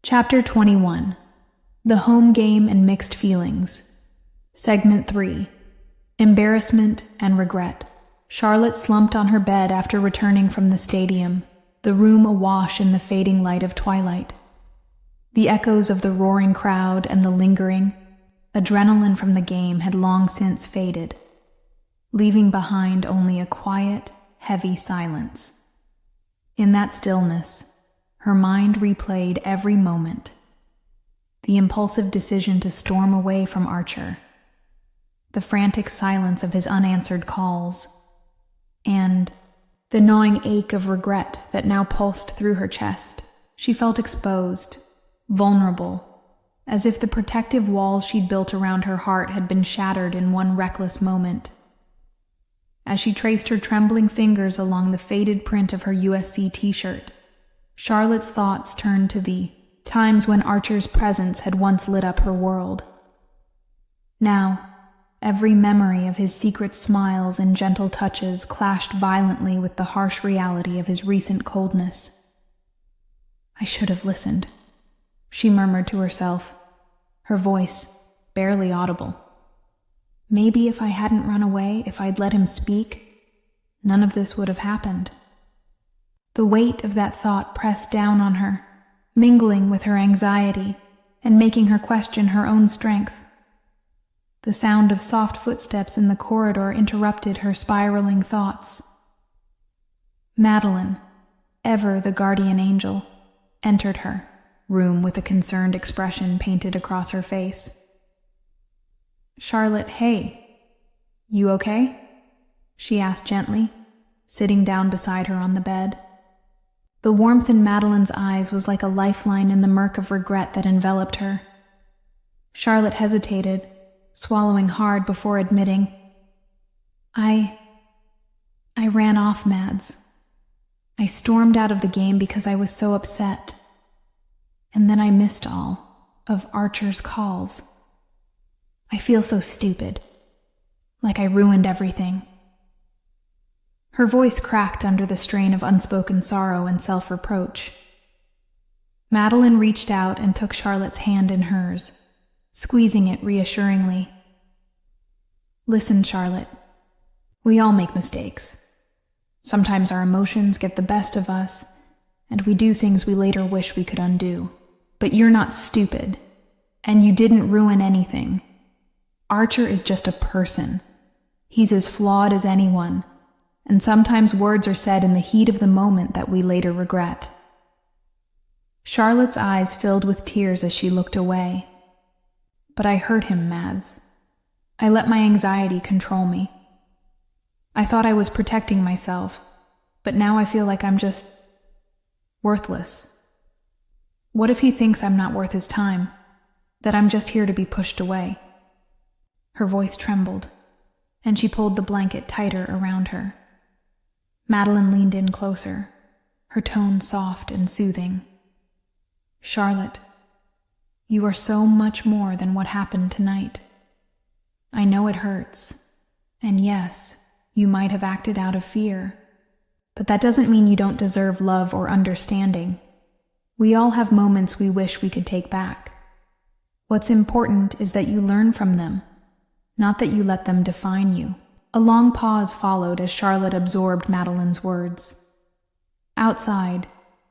Chapter 21. The Home Game and Mixed Feelings. Segment 3. Embarrassment and Regret. Charlotte slumped on her bed after returning from the stadium, the room awash in the fading light of twilight. The echoes of the roaring crowd and the lingering adrenaline from the game had long since faded, leaving behind only a quiet, heavy silence. In that stillness, her mind replayed every moment. The impulsive decision to storm away from Archer, the frantic silence of his unanswered calls, and the gnawing ache of regret that now pulsed through her chest. She felt exposed, vulnerable, as if the protective walls she'd built around her heart had been shattered in one reckless moment. As she traced her trembling fingers along the faded print of her USC t-shirt, Charlotte's thoughts turned to the times when Archer's presence had once lit up her world. Now, every memory of his secret smiles and gentle touches clashed violently with the harsh reality of his recent coldness. "I should have listened," she murmured to herself, her voice barely audible. "Maybe if I hadn't run away, if I'd let him speak, none of this would have happened." The weight of that thought pressed down on her, mingling with her anxiety and making her question her own strength. The sound of soft footsteps in the corridor interrupted her spiraling thoughts. Madeline, ever the guardian angel, entered her room with a concerned expression painted across her face. "Charlotte, hey, you okay?" she asked gently, sitting down beside her on the bed. The warmth in Madeline's eyes was like a lifeline in the murk of regret that enveloped her. Charlotte hesitated, swallowing hard before admitting, I ran off, Mads. I stormed out of the game because I was so upset. And then I missed all of Archer's calls. I feel so stupid, like I ruined everything." Her voice cracked under the strain of unspoken sorrow and self-reproach. Madeline reached out and took Charlotte's hand in hers, squeezing it reassuringly. "Listen, Charlotte, we all make mistakes. Sometimes our emotions get the best of us, and we do things we later wish we could undo. But you're not stupid, and you didn't ruin anything. Archer is just a person. He's as flawed as anyone. And sometimes words are said in the heat of the moment that we later regret." Charlotte's eyes filled with tears as she looked away. "But I hurt him, Mads. I let my anxiety control me. I thought I was protecting myself, but now I feel like I'm just worthless. What if he thinks I'm not worth his time, that I'm just here to be pushed away?" Her voice trembled, and she pulled the blanket tighter around her. Madeline leaned in closer, her tone soft and soothing. "Charlotte, you are so much more than what happened tonight. I know it hurts, and yes, you might have acted out of fear, but that doesn't mean you don't deserve love or understanding. We all have moments we wish we could take back. What's important is that you learn from them, not that you let them define you." A long pause followed as Charlotte absorbed Madeline's words. Outside,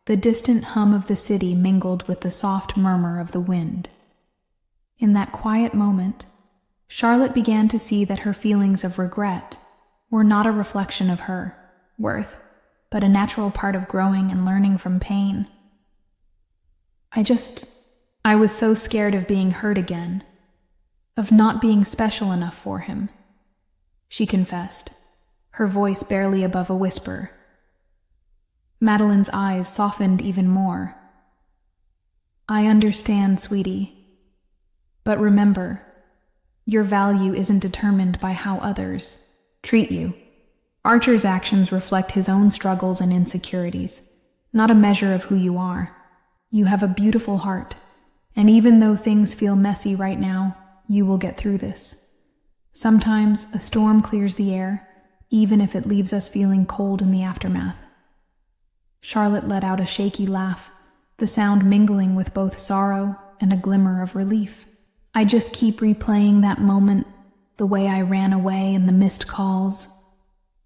the distant hum of the city mingled with the soft murmur of the wind. In that quiet moment, Charlotte began to see that her feelings of regret were not a reflection of her worth, but a natural part of growing and learning from pain. I was so scared of being hurt again, of not being special enough for him," she confessed, her voice barely above a whisper. Madeline's eyes softened even more. "I understand, sweetie. But remember, your value isn't determined by how others treat you. Archer's actions reflect his own struggles and insecurities, not a measure of who you are. You have a beautiful heart, and even though things feel messy right now, you will get through this. Sometimes a storm clears the air, even if it leaves us feeling cold in the aftermath." Charlotte let out a shaky laugh, the sound mingling with both sorrow and a glimmer of relief. I just keep replaying that moment, the way I ran away and the missed calls.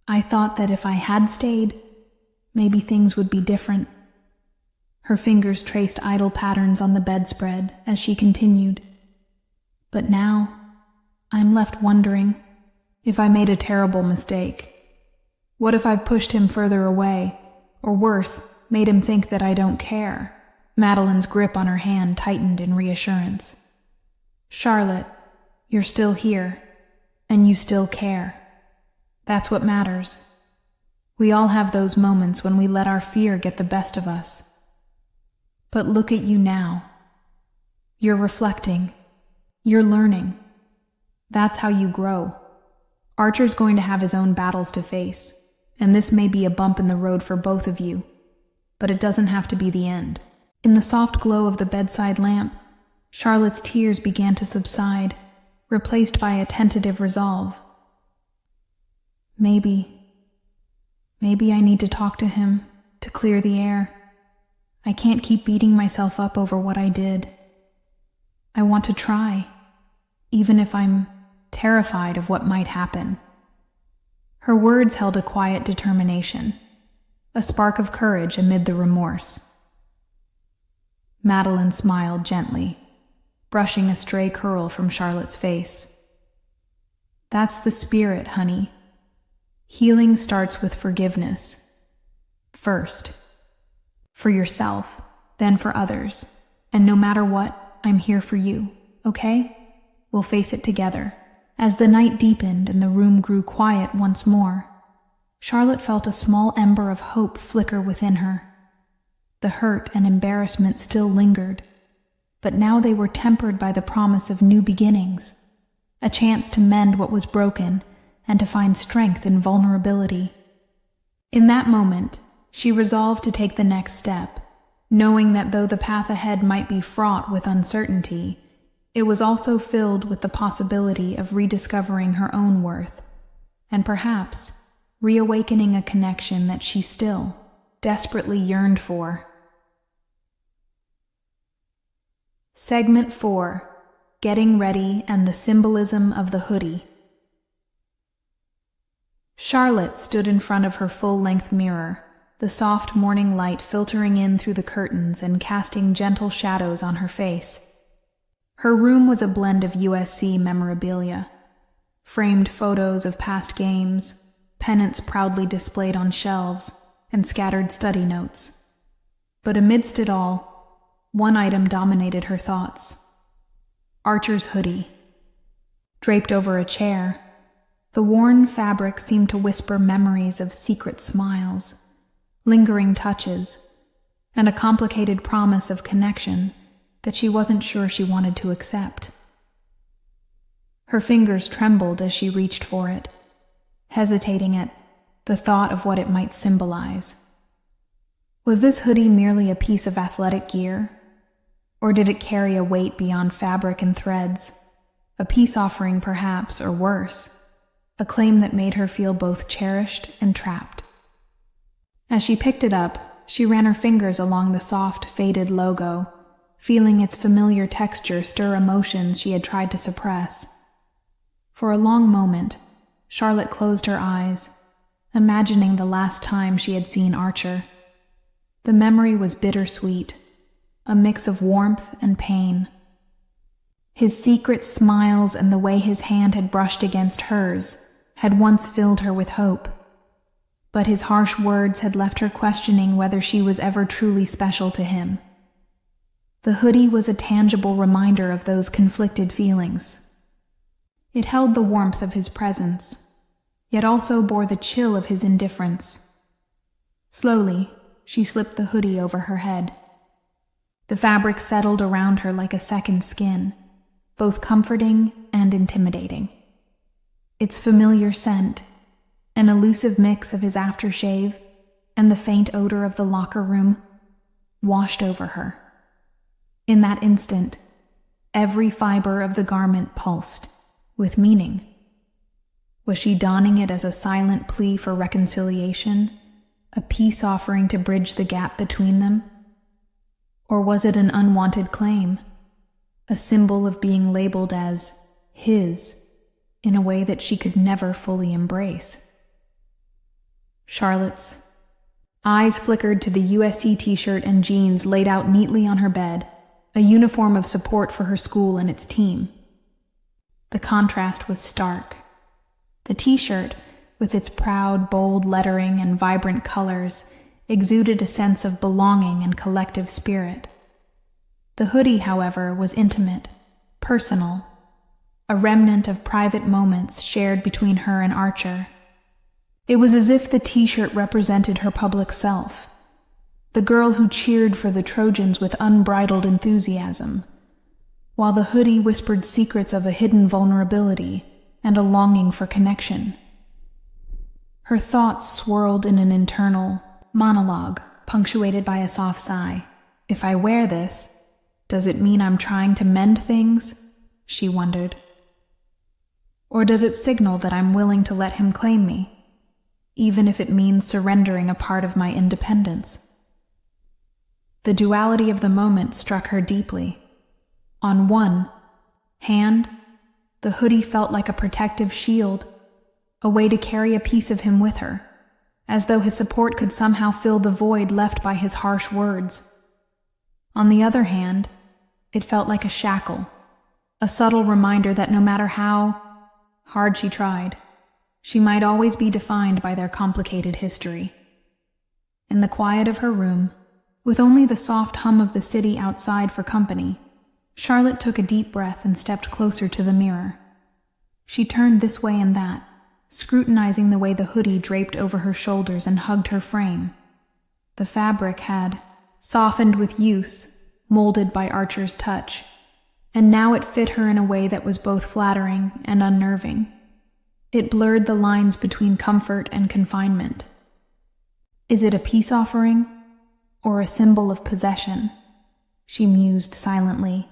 I thought that if I had stayed, maybe things would be different. Her fingers traced idle patterns on the bedspread as she continued. But now, I'm left wondering if I made a terrible mistake. What if I've pushed him further away, or worse, made him think that I don't care? Madeline's grip on her hand tightened in reassurance. Charlotte, you're still here, and you still care. That's what matters. We all have those moments when we let our fear get the best of us. But look at you now. You're reflecting. You're learning. That's how you grow. Archer's going to have his own battles to face, and this may be a bump in the road for both of you, but it doesn't have to be the end. In the soft glow of the bedside lamp, Charlotte's tears began to subside, replaced by a tentative resolve. Maybe I need to talk to him to clear the air. I can't keep beating myself up over what I did. I want to try, even if I'm terrified of what might happen. Her words held a quiet determination, a spark of courage amid the remorse. Madeline smiled gently, brushing a stray curl from Charlotte's face. That's the spirit, honey. Healing starts with forgiveness. First. For yourself, then for others. And no matter what, I'm here for you, okay? We'll face it together. As the night deepened and the room grew quiet once more, Charlotte felt a small ember of hope flicker within her. The hurt and embarrassment still lingered, but now they were tempered by the promise of new beginnings, a chance to mend what was broken and to find strength in vulnerability. In that moment, she resolved to take the next step, knowing that though the path ahead might be fraught with uncertainty, it was also filled with the possibility of rediscovering her own worth, and perhaps reawakening a connection that she still desperately yearned for. Segment 4. Getting Ready and the Symbolism of the Hoodie. Charlotte stood in front of her full-length mirror, the soft morning light filtering in through the curtains and casting gentle shadows on her face. Her room was a blend of USC memorabilia, framed photos of past games, pennants proudly displayed on shelves, and scattered study notes. But amidst it all, one item dominated her thoughts. Archer's hoodie. Draped over a chair, the worn fabric seemed to whisper memories of secret smiles, lingering touches, and a complicated promise of connection that she wasn't sure she wanted to accept. Her fingers trembled as she reached for it, hesitating at the thought of what it might symbolize. Was this hoodie merely a piece of athletic gear? Or did it carry a weight beyond fabric and threads? A peace offering, perhaps, or worse, a claim that made her feel both cherished and trapped. As she picked it up, she ran her fingers along the soft, faded logo, feeling its familiar texture stir emotions she had tried to suppress. For a long moment, Charlotte closed her eyes, imagining the last time she had seen Archer. The memory was bittersweet, a mix of warmth and pain. His secret smiles and the way his hand had brushed against hers had once filled her with hope, but his harsh words had left her questioning whether she was ever truly special to him. The hoodie was a tangible reminder of those conflicted feelings. It held the warmth of his presence, yet also bore the chill of his indifference. Slowly, she slipped the hoodie over her head. The fabric settled around her like a second skin, both comforting and intimidating. Its familiar scent, an elusive mix of his aftershave and the faint odor of the locker room, washed over her. In that instant, every fiber of the garment pulsed with meaning. Was she donning it as a silent plea for reconciliation, a peace offering to bridge the gap between them? Or was it an unwanted claim? A symbol of being labeled as his in a way that she could never fully embrace? Charlotte's eyes flickered to the USC t-shirt and jeans laid out neatly on her bed, a uniform of support for her school and its team. The contrast was stark. The t-shirt, with its proud, bold lettering and vibrant colors, exuded a sense of belonging and collective spirit. The hoodie, however, was intimate, personal, a remnant of private moments shared between her and Archer. It was as if the t-shirt represented her public self, the girl who cheered for the Trojans with unbridled enthusiasm, while the hoodie whispered secrets of a hidden vulnerability and a longing for connection. Her thoughts swirled in an internal monologue, punctuated by a soft sigh. If I wear this, does it mean I'm trying to mend things? She wondered. Or does it signal that I'm willing to let him claim me, even if it means surrendering a part of my independence? The duality of the moment struck her deeply. On one hand, the hoodie felt like a protective shield, a way to carry a piece of him with her, as though his support could somehow fill the void left by his harsh words. On the other hand, it felt like a shackle, a subtle reminder that no matter how hard she tried, she might always be defined by their complicated history. In the quiet of her room, with only the soft hum of the city outside for company, Charlotte took a deep breath and stepped closer to the mirror. She turned this way and that, scrutinizing the way the hoodie draped over her shoulders and hugged her frame. The fabric had softened with use, molded by Archer's touch, and now it fit her in a way that was both flattering and unnerving. It blurred the lines between comfort and confinement. Is it a peace offering, or a symbol of possession? She mused silently.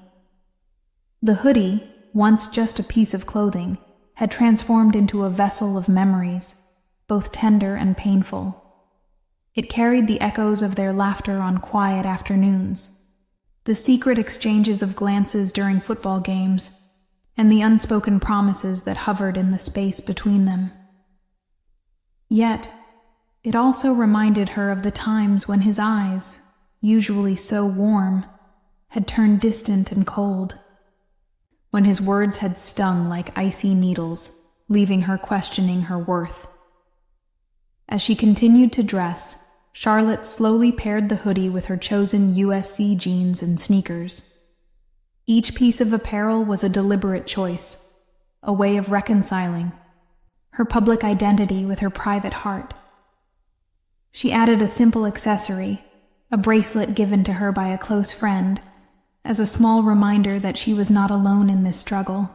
The hoodie, once just a piece of clothing, had transformed into a vessel of memories, both tender and painful. It carried the echoes of their laughter on quiet afternoons, the secret exchanges of glances during football games, and the unspoken promises that hovered in the space between them. Yet, it also reminded her of the times when his eyes, usually so warm, had turned distant and cold, when his words had stung like icy needles, leaving her questioning her worth. As she continued to dress, Charlotte slowly paired the hoodie with her chosen USC jeans and sneakers. Each piece of apparel was a deliberate choice, a way of reconciling her public identity with her private heart. She added a simple accessory, a bracelet given to her by a close friend, as a small reminder that she was not alone in this struggle.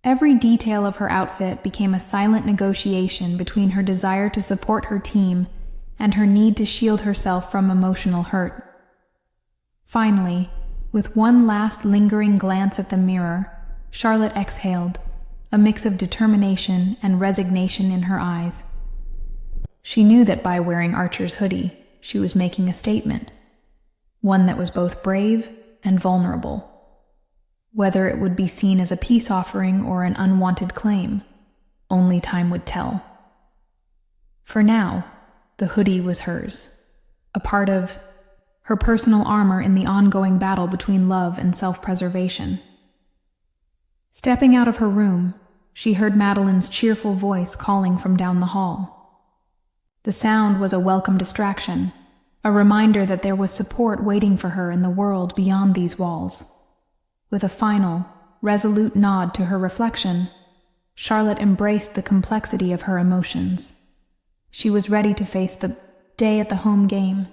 Every detail of her outfit became a silent negotiation between her desire to support her team and her need to shield herself from emotional hurt. Finally, with one last lingering glance at the mirror, Charlotte exhaled, a mix of determination and resignation in her eyes. She knew that by wearing Archer's hoodie, she was making a statement, one that was both brave and vulnerable. Whether it would be seen as a peace offering or an unwanted claim, only time would tell. For now, the hoodie was hers, a part of her personal armor in the ongoing battle between love and self-preservation. Stepping out of her room, she heard Madeline's cheerful voice calling from down the hall. The sound was a welcome distraction, a reminder that there was support waiting for her in the world beyond these walls. With a final, resolute nod to her reflection, Charlotte embraced the complexity of her emotions. She was ready to face the day at the home game,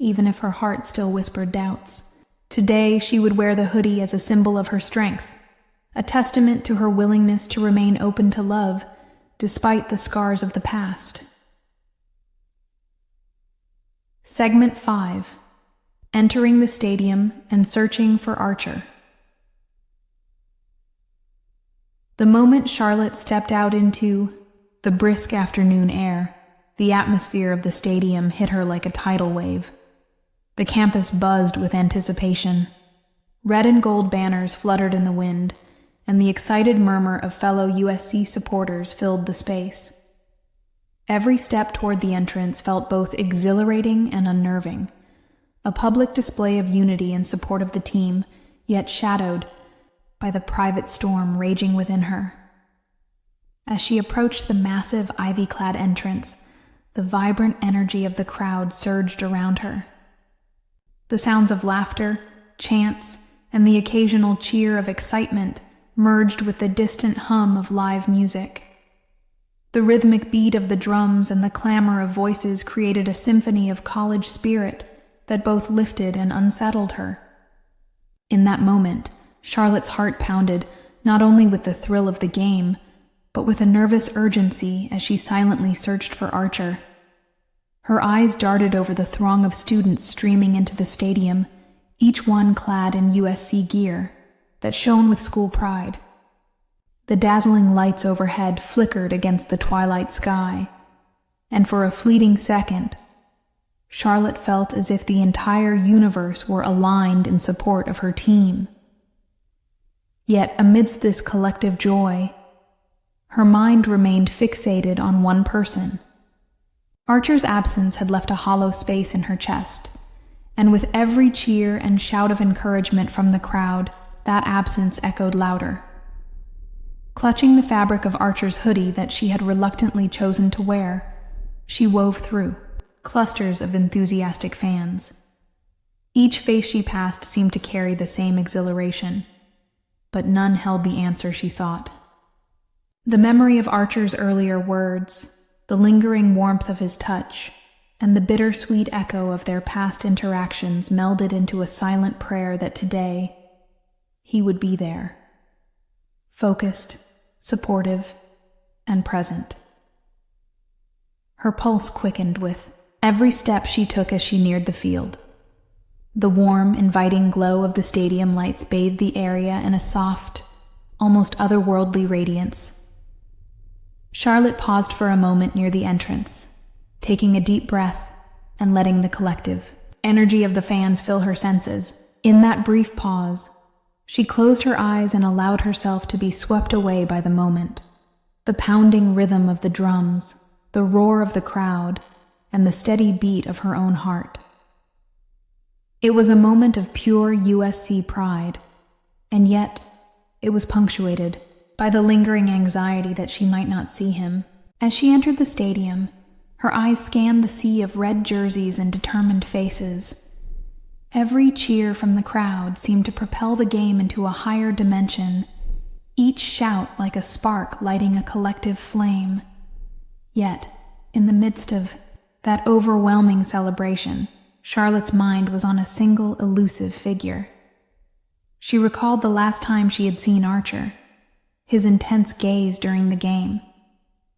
even if her heart still whispered doubts. Today, she would wear the hoodie as a symbol of her strength, a testament to her willingness to remain open to love, despite the scars of the past. Segment 5. Entering the stadium and searching for Archer. The moment Charlotte stepped out into the brisk afternoon air, the atmosphere of the stadium hit her like a tidal wave. The campus buzzed with anticipation. Red and gold banners fluttered in the wind, and the excited murmur of fellow USC supporters filled the space. Every step toward the entrance felt both exhilarating and unnerving, a public display of unity in support of the team, yet shadowed by the private storm raging within her. As she approached the massive ivy-clad entrance, the vibrant energy of the crowd surged around her. The sounds of laughter, chants, and the occasional cheer of excitement merged with the distant hum of live music. The rhythmic beat of the drums and the clamor of voices created a symphony of college spirit that both lifted and unsettled her. In that moment, Charlotte's heart pounded not only with the thrill of the game, but with a nervous urgency as she silently searched for Archer. Her eyes darted over the throng of students streaming into the stadium, each one clad in USC gear that shone with school pride. The dazzling lights overhead flickered against the twilight sky, and for a fleeting second, Charlotte felt as if the entire universe were aligned in support of her team. Yet amidst this collective joy, her mind remained fixated on one person. Archer's absence had left a hollow space in her chest, and with every cheer and shout of encouragement from the crowd, that absence echoed louder. Clutching the fabric of Archer's hoodie that she had reluctantly chosen to wear, she wove through clusters of enthusiastic fans. Each face she passed seemed to carry the same exhilaration, but none held the answer she sought. The memory of Archer's earlier words, the lingering warmth of his touch, and the bittersweet echo of their past interactions melded into a silent prayer that today he would be there, focused, supportive, and present. Her pulse quickened with every step she took as she neared the field. The warm, inviting glow of the stadium lights bathed the area in a soft, almost otherworldly radiance. Charlotte paused for a moment near the entrance, taking a deep breath and letting the collective energy of the fans fill her senses. In that brief pause, she closed her eyes and allowed herself to be swept away by the moment. The pounding rhythm of the drums, the roar of the crowd, and the steady beat of her own heart. It was a moment of pure USC pride, and yet it was punctuated by the lingering anxiety that she might not see him. As she entered the stadium, her eyes scanned the sea of red jerseys and determined faces. Every cheer from the crowd seemed to propel the game into a higher dimension, each shout like a spark lighting a collective flame. Yet, in the midst of that overwhelming celebration, Charlotte's mind was on a single elusive figure. She recalled the last time she had seen Archer, his intense gaze during the game,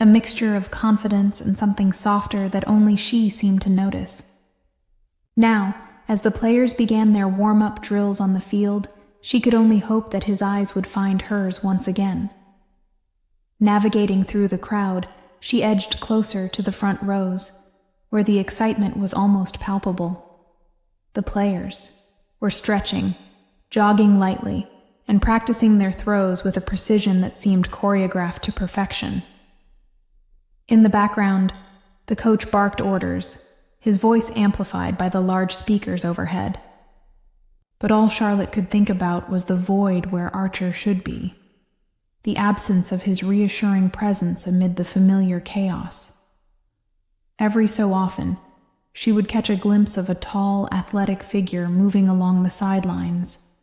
a mixture of confidence and something softer that only she seemed to notice. Now, as the players began their warm-up drills on the field, she could only hope that his eyes would find hers once again. Navigating through the crowd, she edged closer to the front rows, where the excitement was almost palpable. The players were stretching, jogging lightly, and practicing their throws with a precision that seemed choreographed to perfection. In the background, the coach barked orders, his voice amplified by the large speakers overhead. But all Charlotte could think about was the void where Archer should be, the absence of his reassuring presence amid the familiar chaos. Every so often, she would catch a glimpse of a tall, athletic figure moving along the sidelines,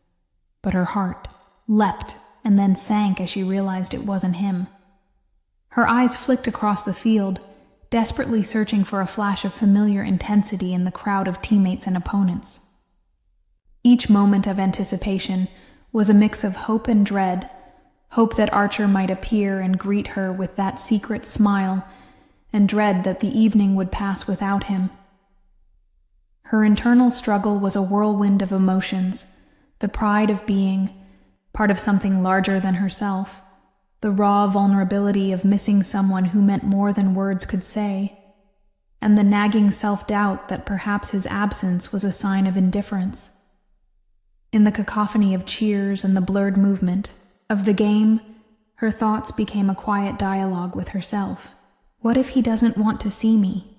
but her heart leapt and then sank as she realized it wasn't him. Her eyes flicked across the field, desperately searching for a flash of familiar intensity in the crowd of teammates and opponents. Each moment of anticipation was a mix of hope and dread, hope that Archer might appear and greet her with that secret smile, and dread that the evening would pass without him. Her internal struggle was a whirlwind of emotions, the pride of being part of something larger than herself, the raw vulnerability of missing someone who meant more than words could say, and the nagging self-doubt that perhaps his absence was a sign of indifference. In the cacophony of cheers and the blurred movement of the game, her thoughts became a quiet dialogue with herself. What if he doesn't want to see me?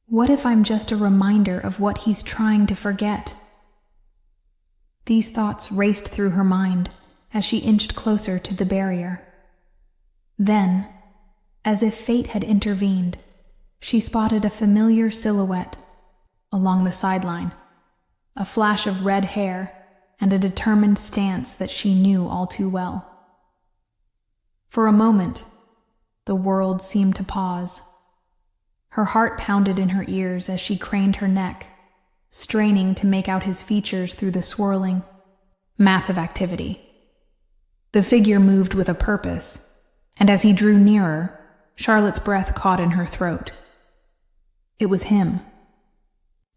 What if I'm just a reminder of what he's trying to forget? These thoughts raced through her mind as she inched closer to the barrier. Then, as if fate had intervened, she spotted a familiar silhouette along the sideline, a flash of red hair and a determined stance that she knew all too well. For a moment, the world seemed to pause. Her heart pounded in her ears as she craned her neck, straining to make out his features through the swirling, massive activity. The figure moved with a purpose, and as he drew nearer, Charlotte's breath caught in her throat. It was him.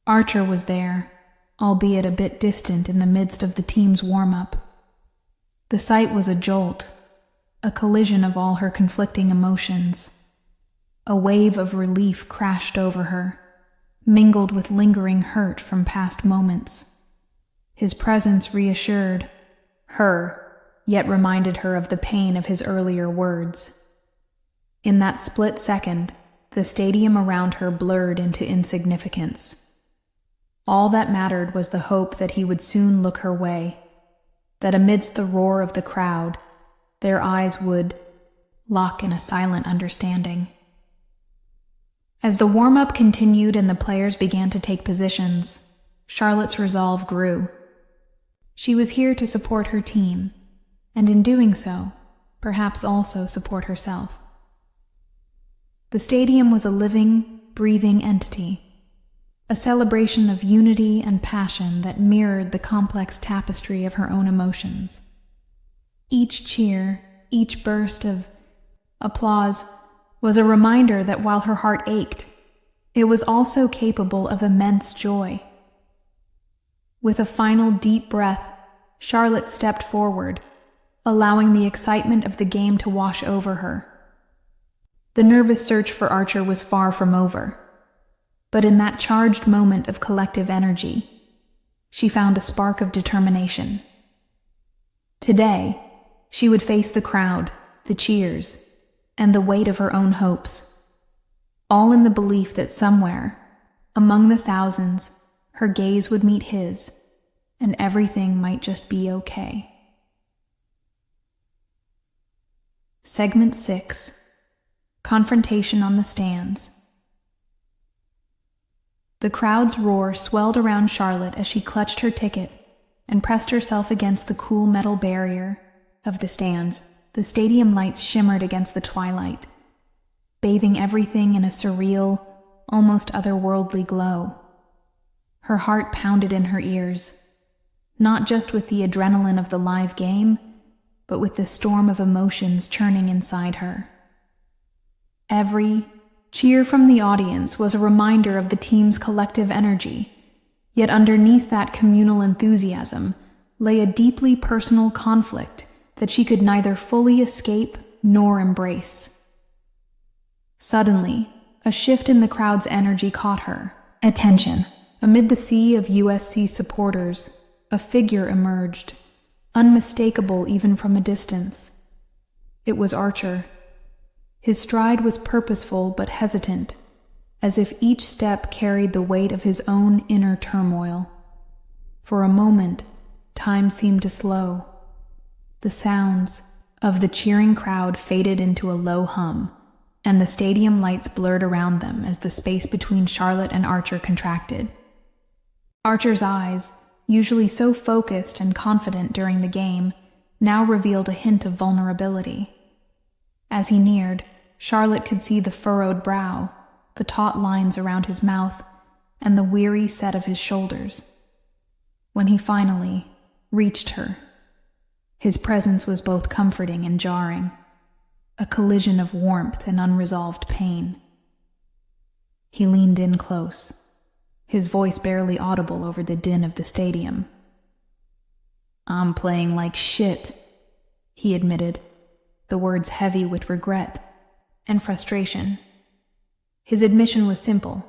Archer was there, albeit a bit distant in the midst of the team's warm-up. The sight was a jolt, a collision of all her conflicting emotions. A wave of relief crashed over her, mingled with lingering hurt from past moments. His presence reassured her, yet reminded her of the pain of his earlier words. In that split second, the stadium around her blurred into insignificance. All that mattered was the hope that he would soon look her way, that amidst the roar of the crowd, their eyes would lock in a silent understanding. As the warm-up continued and the players began to take positions, Charlotte's resolve grew. She was here to support her team, and in doing so, perhaps also support herself. The stadium was a living, breathing entity, a celebration of unity and passion that mirrored the complex tapestry of her own emotions. Each cheer, each burst of applause was a reminder that while her heart ached, it was also capable of immense joy. With a final deep breath, Charlotte stepped forward, allowing the excitement of the game to wash over her. The nervous search for Archer was far from over, but in that charged moment of collective energy, she found a spark of determination. Today, she would face the crowd, the cheers, and the weight of her own hopes, all in the belief that somewhere, among the thousands, her gaze would meet his, and everything might just be okay. Segment 6. Confrontation on the Stands. The crowd's roar swelled around Charlotte as she clutched her ticket and pressed herself against the cool metal barrier of the stands. The stadium lights shimmered against the twilight, bathing everything in a surreal, almost otherworldly glow. Her heart pounded in her ears, not just with the adrenaline of the live game, but with the storm of emotions churning inside her. Every cheer from the audience was a reminder of the team's collective energy, yet underneath that communal enthusiasm lay a deeply personal conflict that she could neither fully escape nor embrace. Suddenly, a shift in the crowd's energy caught her attention. Amid the sea of USC supporters, a figure emerged, unmistakable even from a distance. It was Archer. His stride was purposeful but hesitant, as if each step carried the weight of his own inner turmoil. For a moment, time seemed to slow. The sounds of the cheering crowd faded into a low hum, and the stadium lights blurred around them as the space between Charlotte and Archer contracted. Archer's eyes, usually so focused and confident during the game, now revealed a hint of vulnerability. As he neared, Charlotte could see the furrowed brow, the taut lines around his mouth, and the weary set of his shoulders. When he finally reached her, his presence was both comforting and jarring, a collision of warmth and unresolved pain. He leaned in close, his voice barely audible over the din of the stadium. "I'm playing like shit," he admitted, the words heavy with regret and frustration. His admission was simple,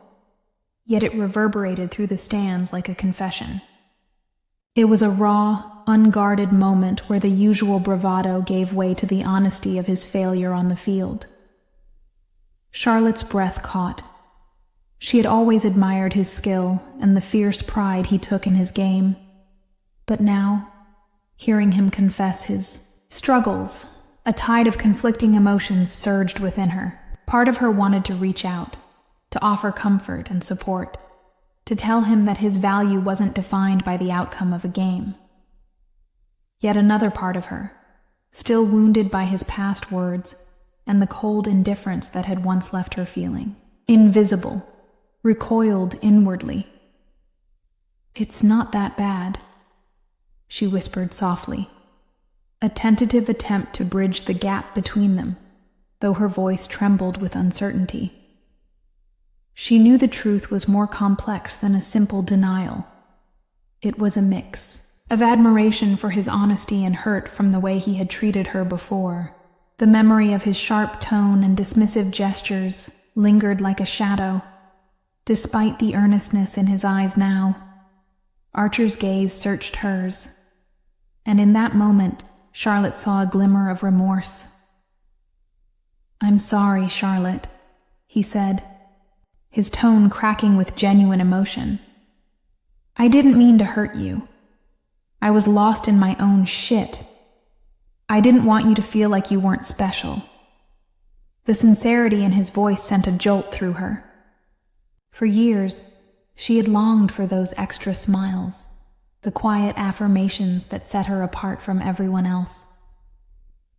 yet it reverberated through the stands like a confession. It was a raw, unguarded moment where the usual bravado gave way to the honesty of his failure on the field. Charlotte's breath caught. She had always admired his skill and the fierce pride he took in his game. But now, hearing him confess his struggles, a tide of conflicting emotions surged within her. Part of her wanted to reach out, to offer comfort and support, to tell him that his value wasn't defined by the outcome of a game. Yet another part of her, still wounded by his past words and the cold indifference that had once left her feeling invisible, recoiled inwardly. "It's not that bad," she whispered softly, a tentative attempt to bridge the gap between them, though her voice trembled with uncertainty. She knew the truth was more complex than a simple denial. It was a mix of admiration for his honesty and hurt from the way he had treated her before. The memory of his sharp tone and dismissive gestures lingered like a shadow, despite the earnestness in his eyes now. Archer's gaze searched hers, and in that moment, Charlotte saw a glimmer of remorse. "I'm sorry, Charlotte," he said, his tone cracking with genuine emotion. "I didn't mean to hurt you. I was lost in my own shit. I didn't want you to feel like you weren't special." The sincerity in his voice sent a jolt through her. For years, she had longed for those extra smiles, the quiet affirmations that set her apart from everyone else.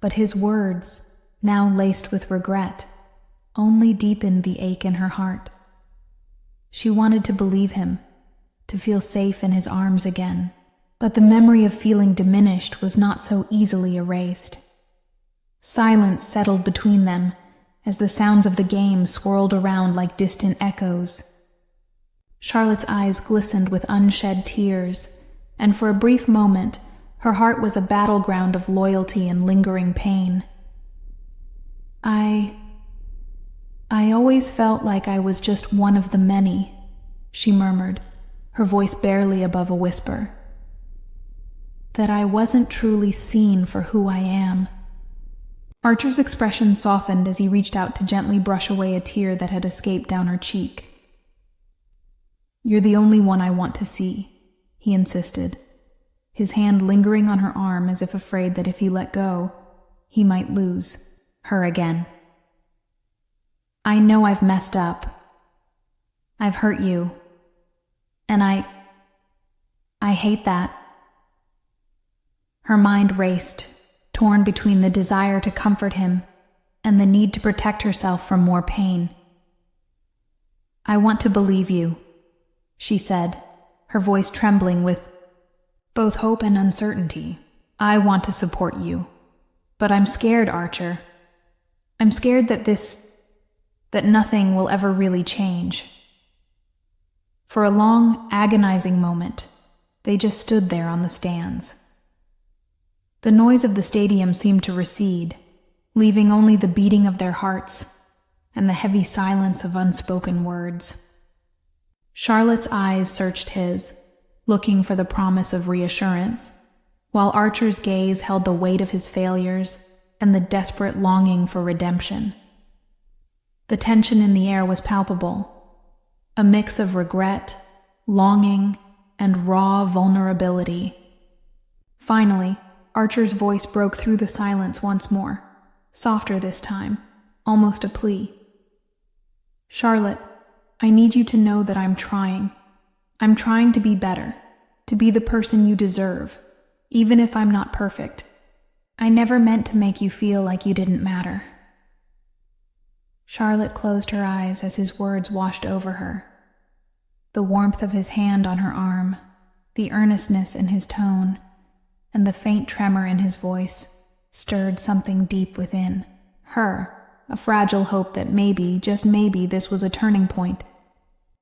But his words, now laced with regret, only deepened the ache in her heart. She wanted to believe him, to feel safe in his arms again, but the memory of feeling diminished was not so easily erased. Silence settled between them as the sounds of the game swirled around like distant echoes. Charlotte's eyes glistened with unshed tears, and for a brief moment, her heart was a battleground of loyalty and lingering pain. I always felt like I was just one of the many," she murmured, her voice barely above a whisper. "That I wasn't truly seen for who I am." Archer's expression softened as he reached out to gently brush away a tear that had escaped down her cheek. "You're the only one I want to see," he insisted, his hand lingering on her arm as if afraid that if he let go, he might lose her again. "I know I've messed up. I've hurt you. And I hate that." Her mind raced, torn between the desire to comfort him and the need to protect herself from more pain. "I want to believe you," she said, her voice trembling with both hope and uncertainty. "I want to support you. But I'm scared, Archer. I'm scared that nothing will ever really change." For a long, agonizing moment, they just stood there on the stands. The noise of the stadium seemed to recede, leaving only the beating of their hearts and the heavy silence of unspoken words. Charlotte's eyes searched his, looking for the promise of reassurance, while Archer's gaze held the weight of his failures and the desperate longing for redemption. The tension in the air was palpable, a mix of regret, longing, and raw vulnerability. Finally, Archer's voice broke through the silence once more, softer this time, almost a plea. "Charlotte, I need you to know that I'm trying. I'm trying to be better, to be the person you deserve, even if I'm not perfect. I never meant to make you feel like you didn't matter." Charlotte closed her eyes as his words washed over her. The warmth of his hand on her arm, the earnestness in his tone, and the faint tremor in his voice stirred something deep within her, a fragile hope that maybe, just maybe, this was a turning point.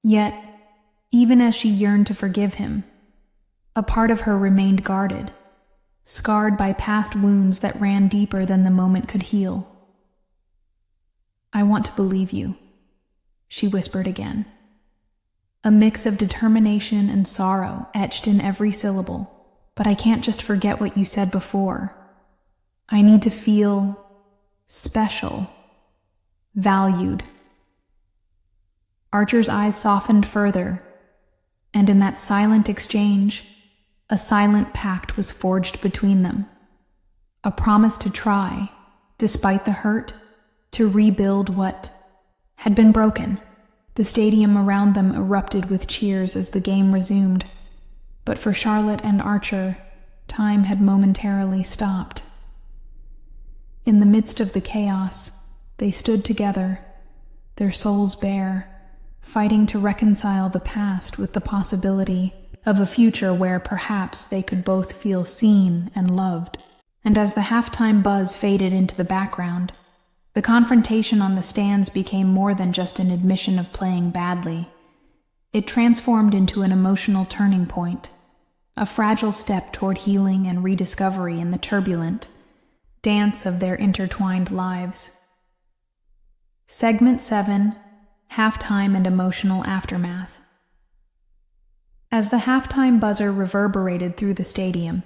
Yet, even as she yearned to forgive him, a part of her remained guarded, scarred by past wounds that ran deeper than the moment could heal. "I want to believe you," she whispered again. A mix of determination and sorrow etched in every syllable. But I can't just forget what you said before. I need to feel special, valued. Archer's eyes softened further, and in that silent exchange, a silent pact was forged between them. A promise to try, despite the hurt, to rebuild what had been broken. The stadium around them erupted with cheers as the game resumed. But for Charlotte and Archer, time had momentarily stopped. In the midst of the chaos, they stood together, their souls bare, fighting to reconcile the past with the possibility of a future where perhaps they could both feel seen and loved. And as the halftime buzz faded into the background, the confrontation on the stands became more than just an admission of playing badly. It transformed into an emotional turning point, a fragile step toward healing and rediscovery in the turbulent dance of their intertwined lives. Segment 7, Halftime and Emotional Aftermath. As the halftime buzzer reverberated through the stadium,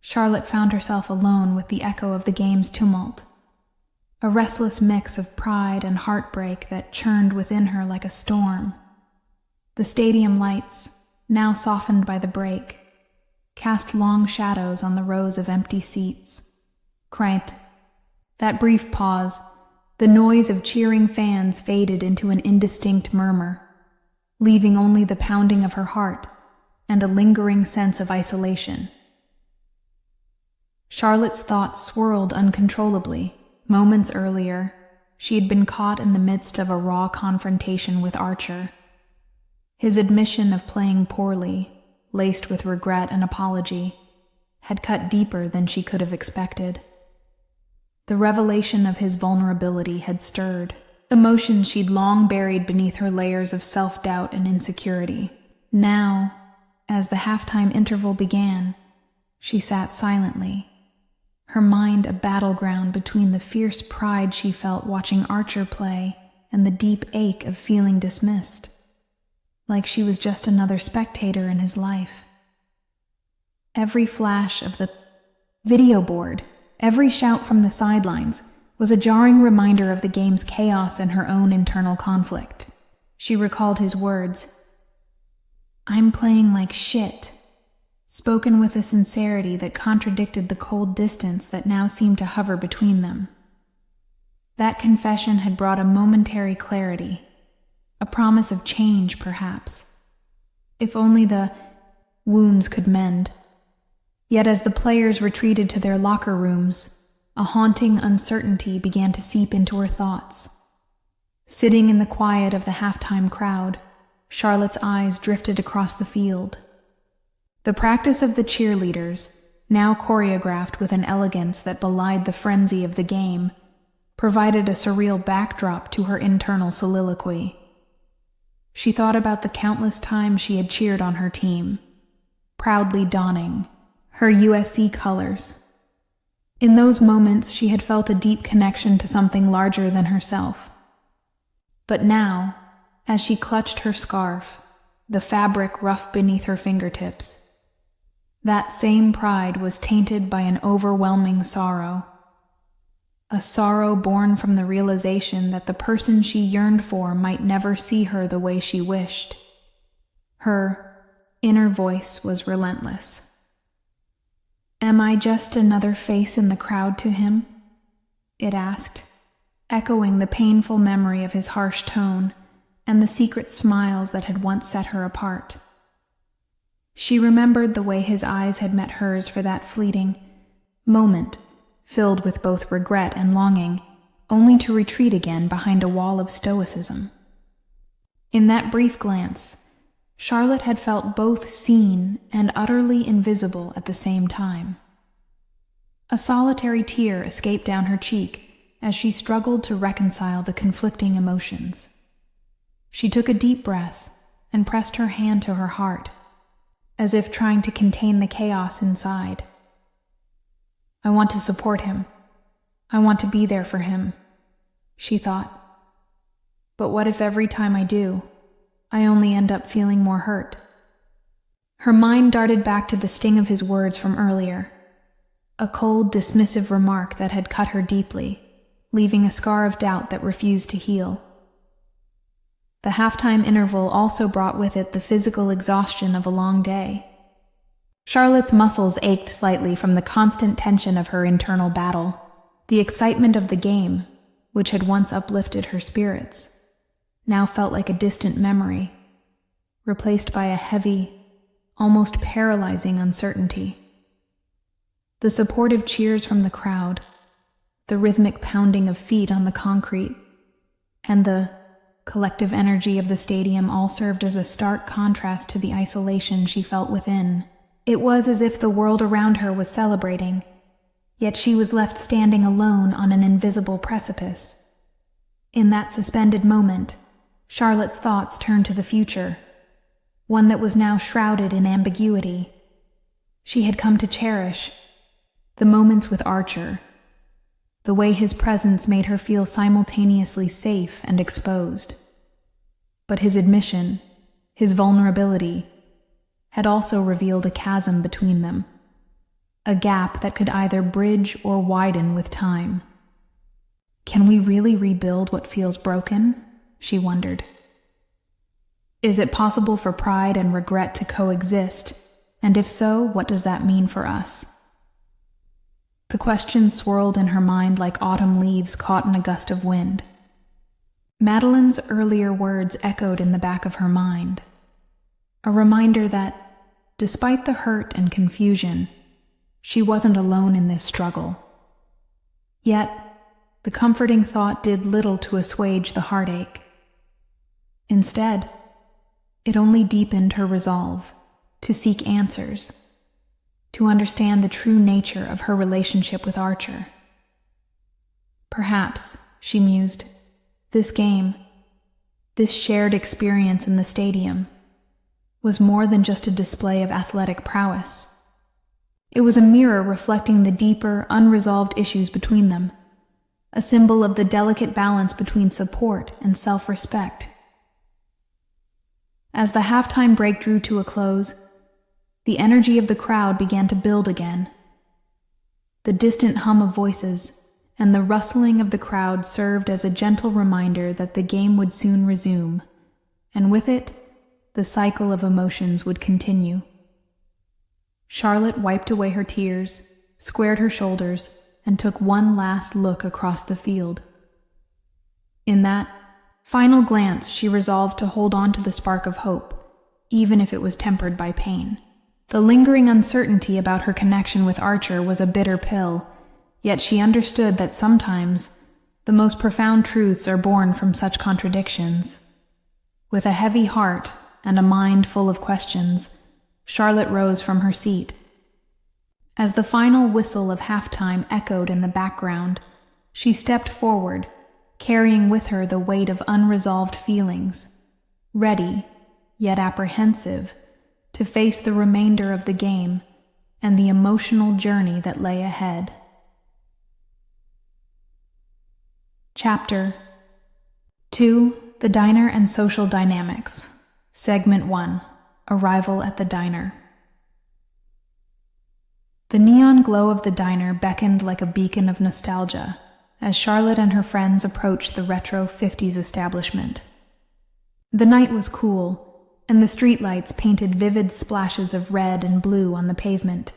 Charlotte found herself alone with the echo of the game's tumult, a restless mix of pride and heartbreak that churned within her like a storm. The stadium lights, now softened by the break, cast long shadows on the rows of empty seats. Quiet. That brief pause, the noise of cheering fans faded into an indistinct murmur, leaving only the pounding of her heart and a lingering sense of isolation. Charlotte's thoughts swirled uncontrollably. Moments earlier, she had been caught in the midst of a raw confrontation with Archer. His admission of playing poorly, laced with regret and apology, had cut deeper than she could have expected. The revelation of his vulnerability had stirred emotions she'd long buried beneath her layers of self-doubt and insecurity. Now, as the halftime interval began, she sat silently, her mind a battleground between the fierce pride she felt watching Archer play and the deep ache of feeling dismissed, like she was just another spectator in his life. Every flash of the video board, every shout from the sidelines, was a jarring reminder of the game's chaos and her own internal conflict. She recalled his words, "I'm playing like shit," spoken with a sincerity that contradicted the cold distance that now seemed to hover between them. That confession had brought a momentary clarity, a promise of change, perhaps. If only the wounds could mend. Yet as the players retreated to their locker rooms, a haunting uncertainty began to seep into her thoughts. Sitting in the quiet of the halftime crowd, Charlotte's eyes drifted across the field. The practice of the cheerleaders, now choreographed with an elegance that belied the frenzy of the game, provided a surreal backdrop to her internal soliloquy. She thought about the countless times she had cheered on her team, proudly donning her USC colors. In those moments, she had felt a deep connection to something larger than herself. But now, as she clutched her scarf, the fabric rough beneath her fingertips, that same pride was tainted by an overwhelming sorrow. A sorrow born from the realization that the person she yearned for might never see her the way she wished. Her inner voice was relentless. "Am I just another face in the crowd to him?" it asked, echoing the painful memory of his harsh tone and the secret smiles that had once set her apart. She remembered the way his eyes had met hers for that fleeting moment, filled with both regret and longing, only to retreat again behind a wall of stoicism. In that brief glance, Charlotte had felt both seen and utterly invisible at the same time. A solitary tear escaped down her cheek as she struggled to reconcile the conflicting emotions. She took a deep breath and pressed her hand to her heart, as if trying to contain the chaos inside. "I want to support him. I want to be there for him," she thought. But what if every time I do, I only end up feeling more hurt? Her mind darted back to the sting of his words from earlier, a cold, dismissive remark that had cut her deeply, leaving a scar of doubt that refused to heal. The halftime interval also brought with it the physical exhaustion of a long day. Charlotte's muscles ached slightly from the constant tension of her internal battle. The excitement of the game, which had once uplifted her spirits, now felt like a distant memory, replaced by a heavy, almost paralyzing uncertainty. The supportive cheers from the crowd, the rhythmic pounding of feet on the concrete, and the collective energy of the stadium all served as a stark contrast to the isolation she felt within. It was as if the world around her was celebrating, yet she was left standing alone on an invisible precipice. In that suspended moment, Charlotte's thoughts turned to the future, one that was now shrouded in ambiguity. She had come to cherish the moments with Archer, the way his presence made her feel simultaneously safe and exposed. But his admission, his vulnerability, had also revealed a chasm between them, a gap that could either bridge or widen with time. Can we really rebuild what feels broken? She wondered. Is it possible for pride and regret to coexist? And if so, what does that mean for us? The question swirled in her mind like autumn leaves caught in a gust of wind. Madeline's earlier words echoed in the back of her mind, a reminder that, despite the hurt and confusion, she wasn't alone in this struggle. Yet, the comforting thought did little to assuage the heartache. Instead, it only deepened her resolve to seek answers, to understand the true nature of her relationship with Archer. Perhaps, she mused, this game, this shared experience in the stadium, was more than just a display of athletic prowess. It was a mirror reflecting the deeper, unresolved issues between them, a symbol of the delicate balance between support and self-respect. As the halftime break drew to a close, the energy of the crowd began to build again. The distant hum of voices and the rustling of the crowd served as a gentle reminder that the game would soon resume, and with it, the cycle of emotions would continue. Charlotte wiped away her tears, squared her shoulders, and took one last look across the field. In that final glance, she resolved to hold on to the spark of hope, even if it was tempered by pain. The lingering uncertainty about her connection with Archer was a bitter pill, yet she understood that sometimes the most profound truths are born from such contradictions. With a heavy heart and a mind full of questions, Charlotte rose from her seat. As the final whistle of halftime echoed in the background, she stepped forward, carrying with her the weight of unresolved feelings, ready, yet apprehensive, to face the remainder of the game and the emotional journey that lay ahead. Chapter 2: The Diner and Social Dynamics. Segment 1: Arrival at the Diner. The neon glow of the diner beckoned like a beacon of nostalgia as Charlotte and her friends approached the retro 50s establishment. The night was cool, and the streetlights painted vivid splashes of red and blue on the pavement,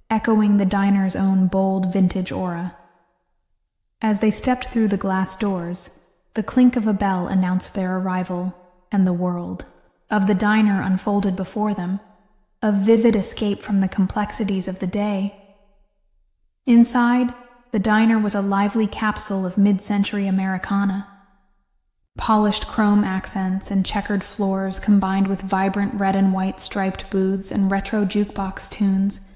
echoing the diner's own bold vintage aura. As they stepped through the glass doors, the clink of a bell announced their arrival, and the world of the diner unfolded before them, a vivid escape from the complexities of the day. Inside, the diner was a lively capsule of mid-century Americana. Polished chrome accents and checkered floors combined with vibrant red and white striped booths and retro jukebox tunes,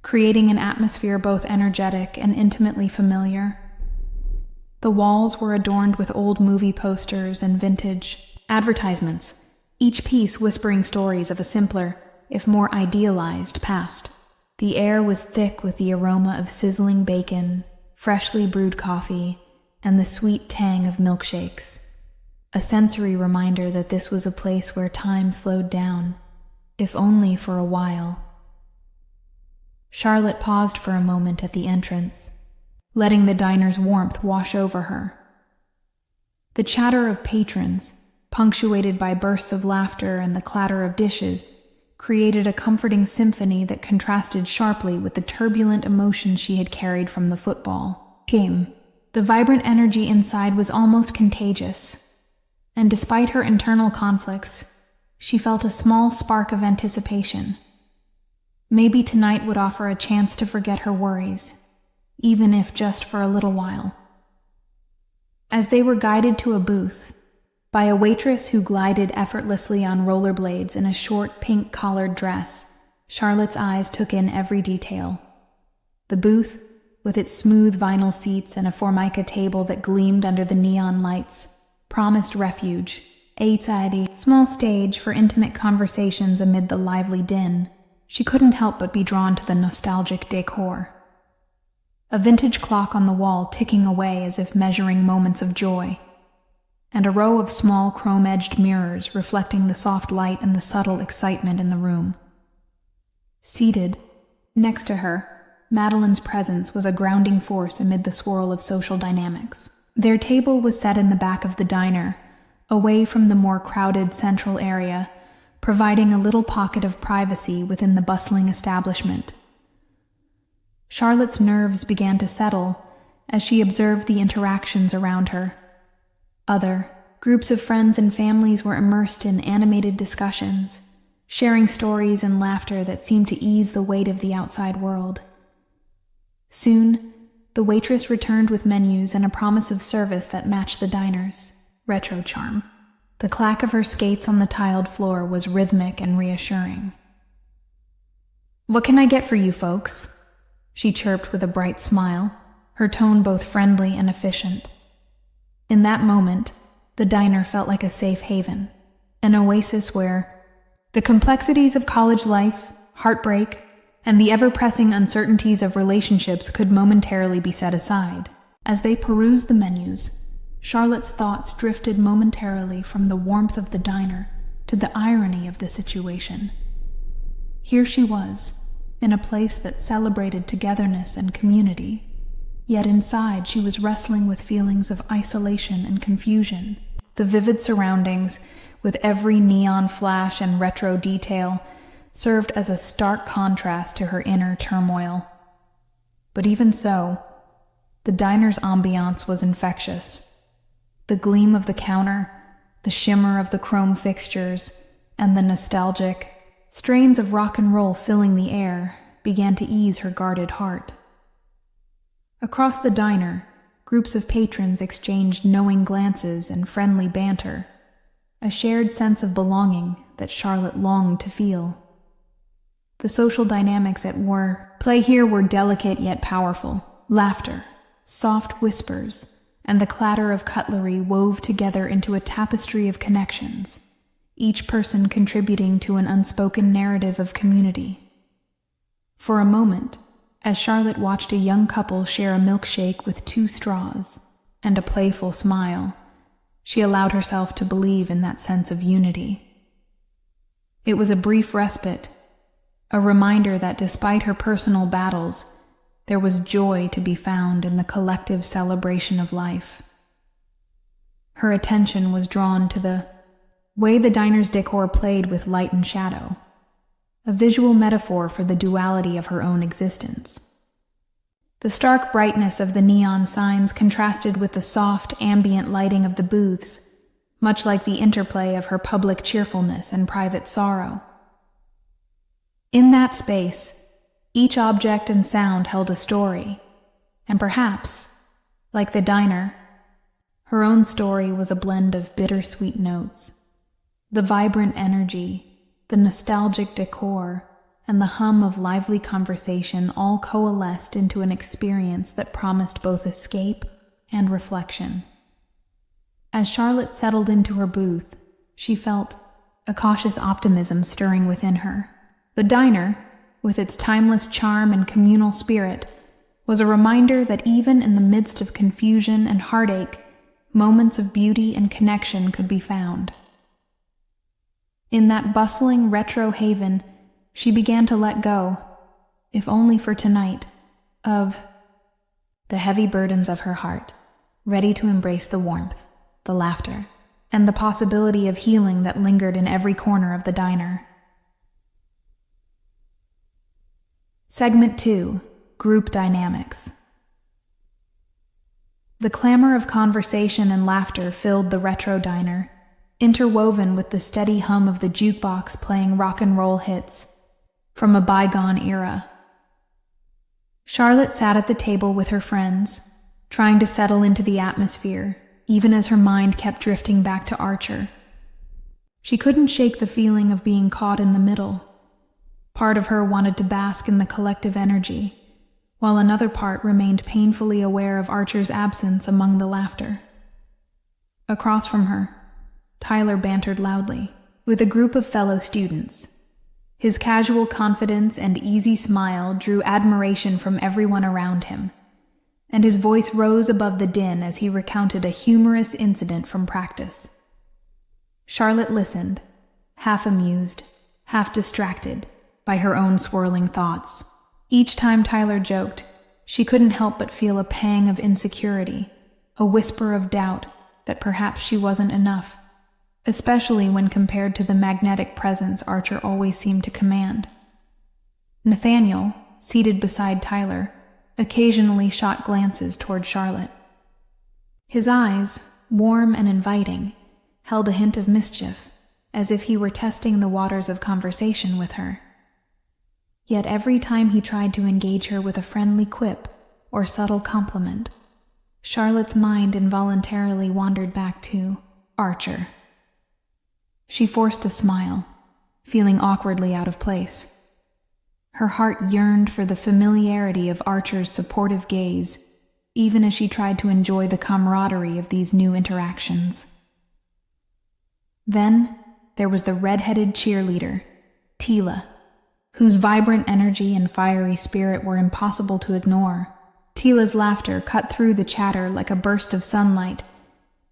creating an atmosphere both energetic and intimately familiar. The walls were adorned with old movie posters and vintage advertisements, each piece whispering stories of a simpler, if more idealized, past. The air was thick with the aroma of sizzling bacon, freshly brewed coffee, and the sweet tang of milkshakes. a sensory reminder that this was a place where time slowed down, if only for a while. Charlotte paused for a moment at the entrance, letting the diner's warmth wash over her. The chatter of patrons, punctuated by bursts of laughter and the clatter of dishes, created a comforting symphony that contrasted sharply with the turbulent emotions she had carried from the football game. The vibrant energy inside was almost contagious, and despite her internal conflicts, she felt a small spark of anticipation. Maybe tonight would offer a chance to forget her worries, even if just for a little while. As they were guided to a booth, by a waitress who glided effortlessly on rollerblades in a short pink-collared dress, Charlotte's eyes took in every detail. The booth, with its smooth vinyl seats and a formica table that gleamed under the neon lights, promised refuge, a tidy, small stage for intimate conversations amid the lively din. She couldn't help but be drawn to the nostalgic decor. A vintage clock on the wall ticking away as if measuring moments of joy, and a row of small chrome-edged mirrors reflecting the soft light and the subtle excitement in the room. Seated, next to her, Madeline's presence was a grounding force amid the swirl of social dynamics. Their table was set in the back of the diner, away from the more crowded central area, providing a little pocket of privacy within the bustling establishment. Charlotte's nerves began to settle as she observed the interactions around her. Other groups of friends and families were immersed in animated discussions, sharing stories and laughter that seemed to ease the weight of the outside world. Soon, the waitress returned with menus and a promise of service that matched the diner's retro charm. The clack of her skates on the tiled floor was rhythmic and reassuring. "What can I get for you folks?" she chirped with a bright smile, her tone both friendly and efficient. In that moment, the diner felt like a safe haven, an oasis where the complexities of college life, heartbreak, and the ever-pressing uncertainties of relationships could momentarily be set aside. As they perused the menus, Charlotte's thoughts drifted momentarily from the warmth of the diner to the irony of the situation. Here she was, in a place that celebrated togetherness and community, yet inside she was wrestling with feelings of isolation and confusion. The vivid surroundings, with every neon flash and retro detail, served as a stark contrast to her inner turmoil. But even so, the diner's ambiance was infectious. The gleam of the counter, the shimmer of the chrome fixtures, and the nostalgic strains of rock and roll filling the air began to ease her guarded heart. Across the diner, groups of patrons exchanged knowing glances and friendly banter, a shared sense of belonging that Charlotte longed to feel. The social dynamics at play here were delicate yet powerful. Laughter, soft whispers, and the clatter of cutlery wove together into a tapestry of connections, each person contributing to an unspoken narrative of community. For a moment, as Charlotte watched a young couple share a milkshake with 2 straws and a playful smile, she allowed herself to believe in that sense of unity. It was a brief respite, a reminder that despite her personal battles, there was joy to be found in the collective celebration of life. Her attention was drawn to the way the diner's decor played with light and shadow, a visual metaphor for the duality of her own existence. The stark brightness of the neon signs contrasted with the soft, ambient lighting of the booths, much like the interplay of her public cheerfulness and private sorrow. In that space, each object and sound held a story, and perhaps, like the diner, her own story was a blend of bittersweet notes. The vibrant energy, the nostalgic decor, and the hum of lively conversation all coalesced into an experience that promised both escape and reflection. As Charlotte settled into her booth, she felt a cautious optimism stirring within her. The diner, with its timeless charm and communal spirit, was a reminder that even in the midst of confusion and heartache, moments of beauty and connection could be found. In that bustling retro haven, she began to let go, if only for tonight, of the heavy burdens of her heart, ready to embrace the warmth, the laughter, and the possibility of healing that lingered in every corner of the diner. Segment 2. Group Dynamics. The clamor of conversation and laughter filled the retro diner, interwoven with the steady hum of the jukebox playing rock and roll hits from a bygone era. Charlotte sat at the table with her friends, trying to settle into the atmosphere, even as her mind kept drifting back to Archer. She couldn't shake the feeling of being caught in the middle. Part of her wanted to bask in the collective energy, while another part remained painfully aware of Archer's absence among the laughter. Across from her, Tyler bantered loudly with a group of fellow students. His casual confidence and easy smile drew admiration from everyone around him, and his voice rose above the din as he recounted a humorous incident from practice. Charlotte listened, half amused, half distracted by her own swirling thoughts. Each time Tyler joked, she couldn't help but feel a pang of insecurity, a whisper of doubt that perhaps she wasn't enough, especially when compared to the magnetic presence Archer always seemed to command. Nathaniel, seated beside Tyler, occasionally shot glances toward Charlotte. His eyes, warm and inviting, held a hint of mischief, as if he were testing the waters of conversation with her. Yet every time he tried to engage her with a friendly quip or subtle compliment, Charlotte's mind involuntarily wandered back to Archer. She forced a smile, feeling awkwardly out of place. Her heart yearned for the familiarity of Archer's supportive gaze, even as she tried to enjoy the camaraderie of these new interactions. Then there was the red-headed cheerleader, Tila, whose vibrant energy and fiery spirit were impossible to ignore. Tila's laughter cut through the chatter like a burst of sunlight,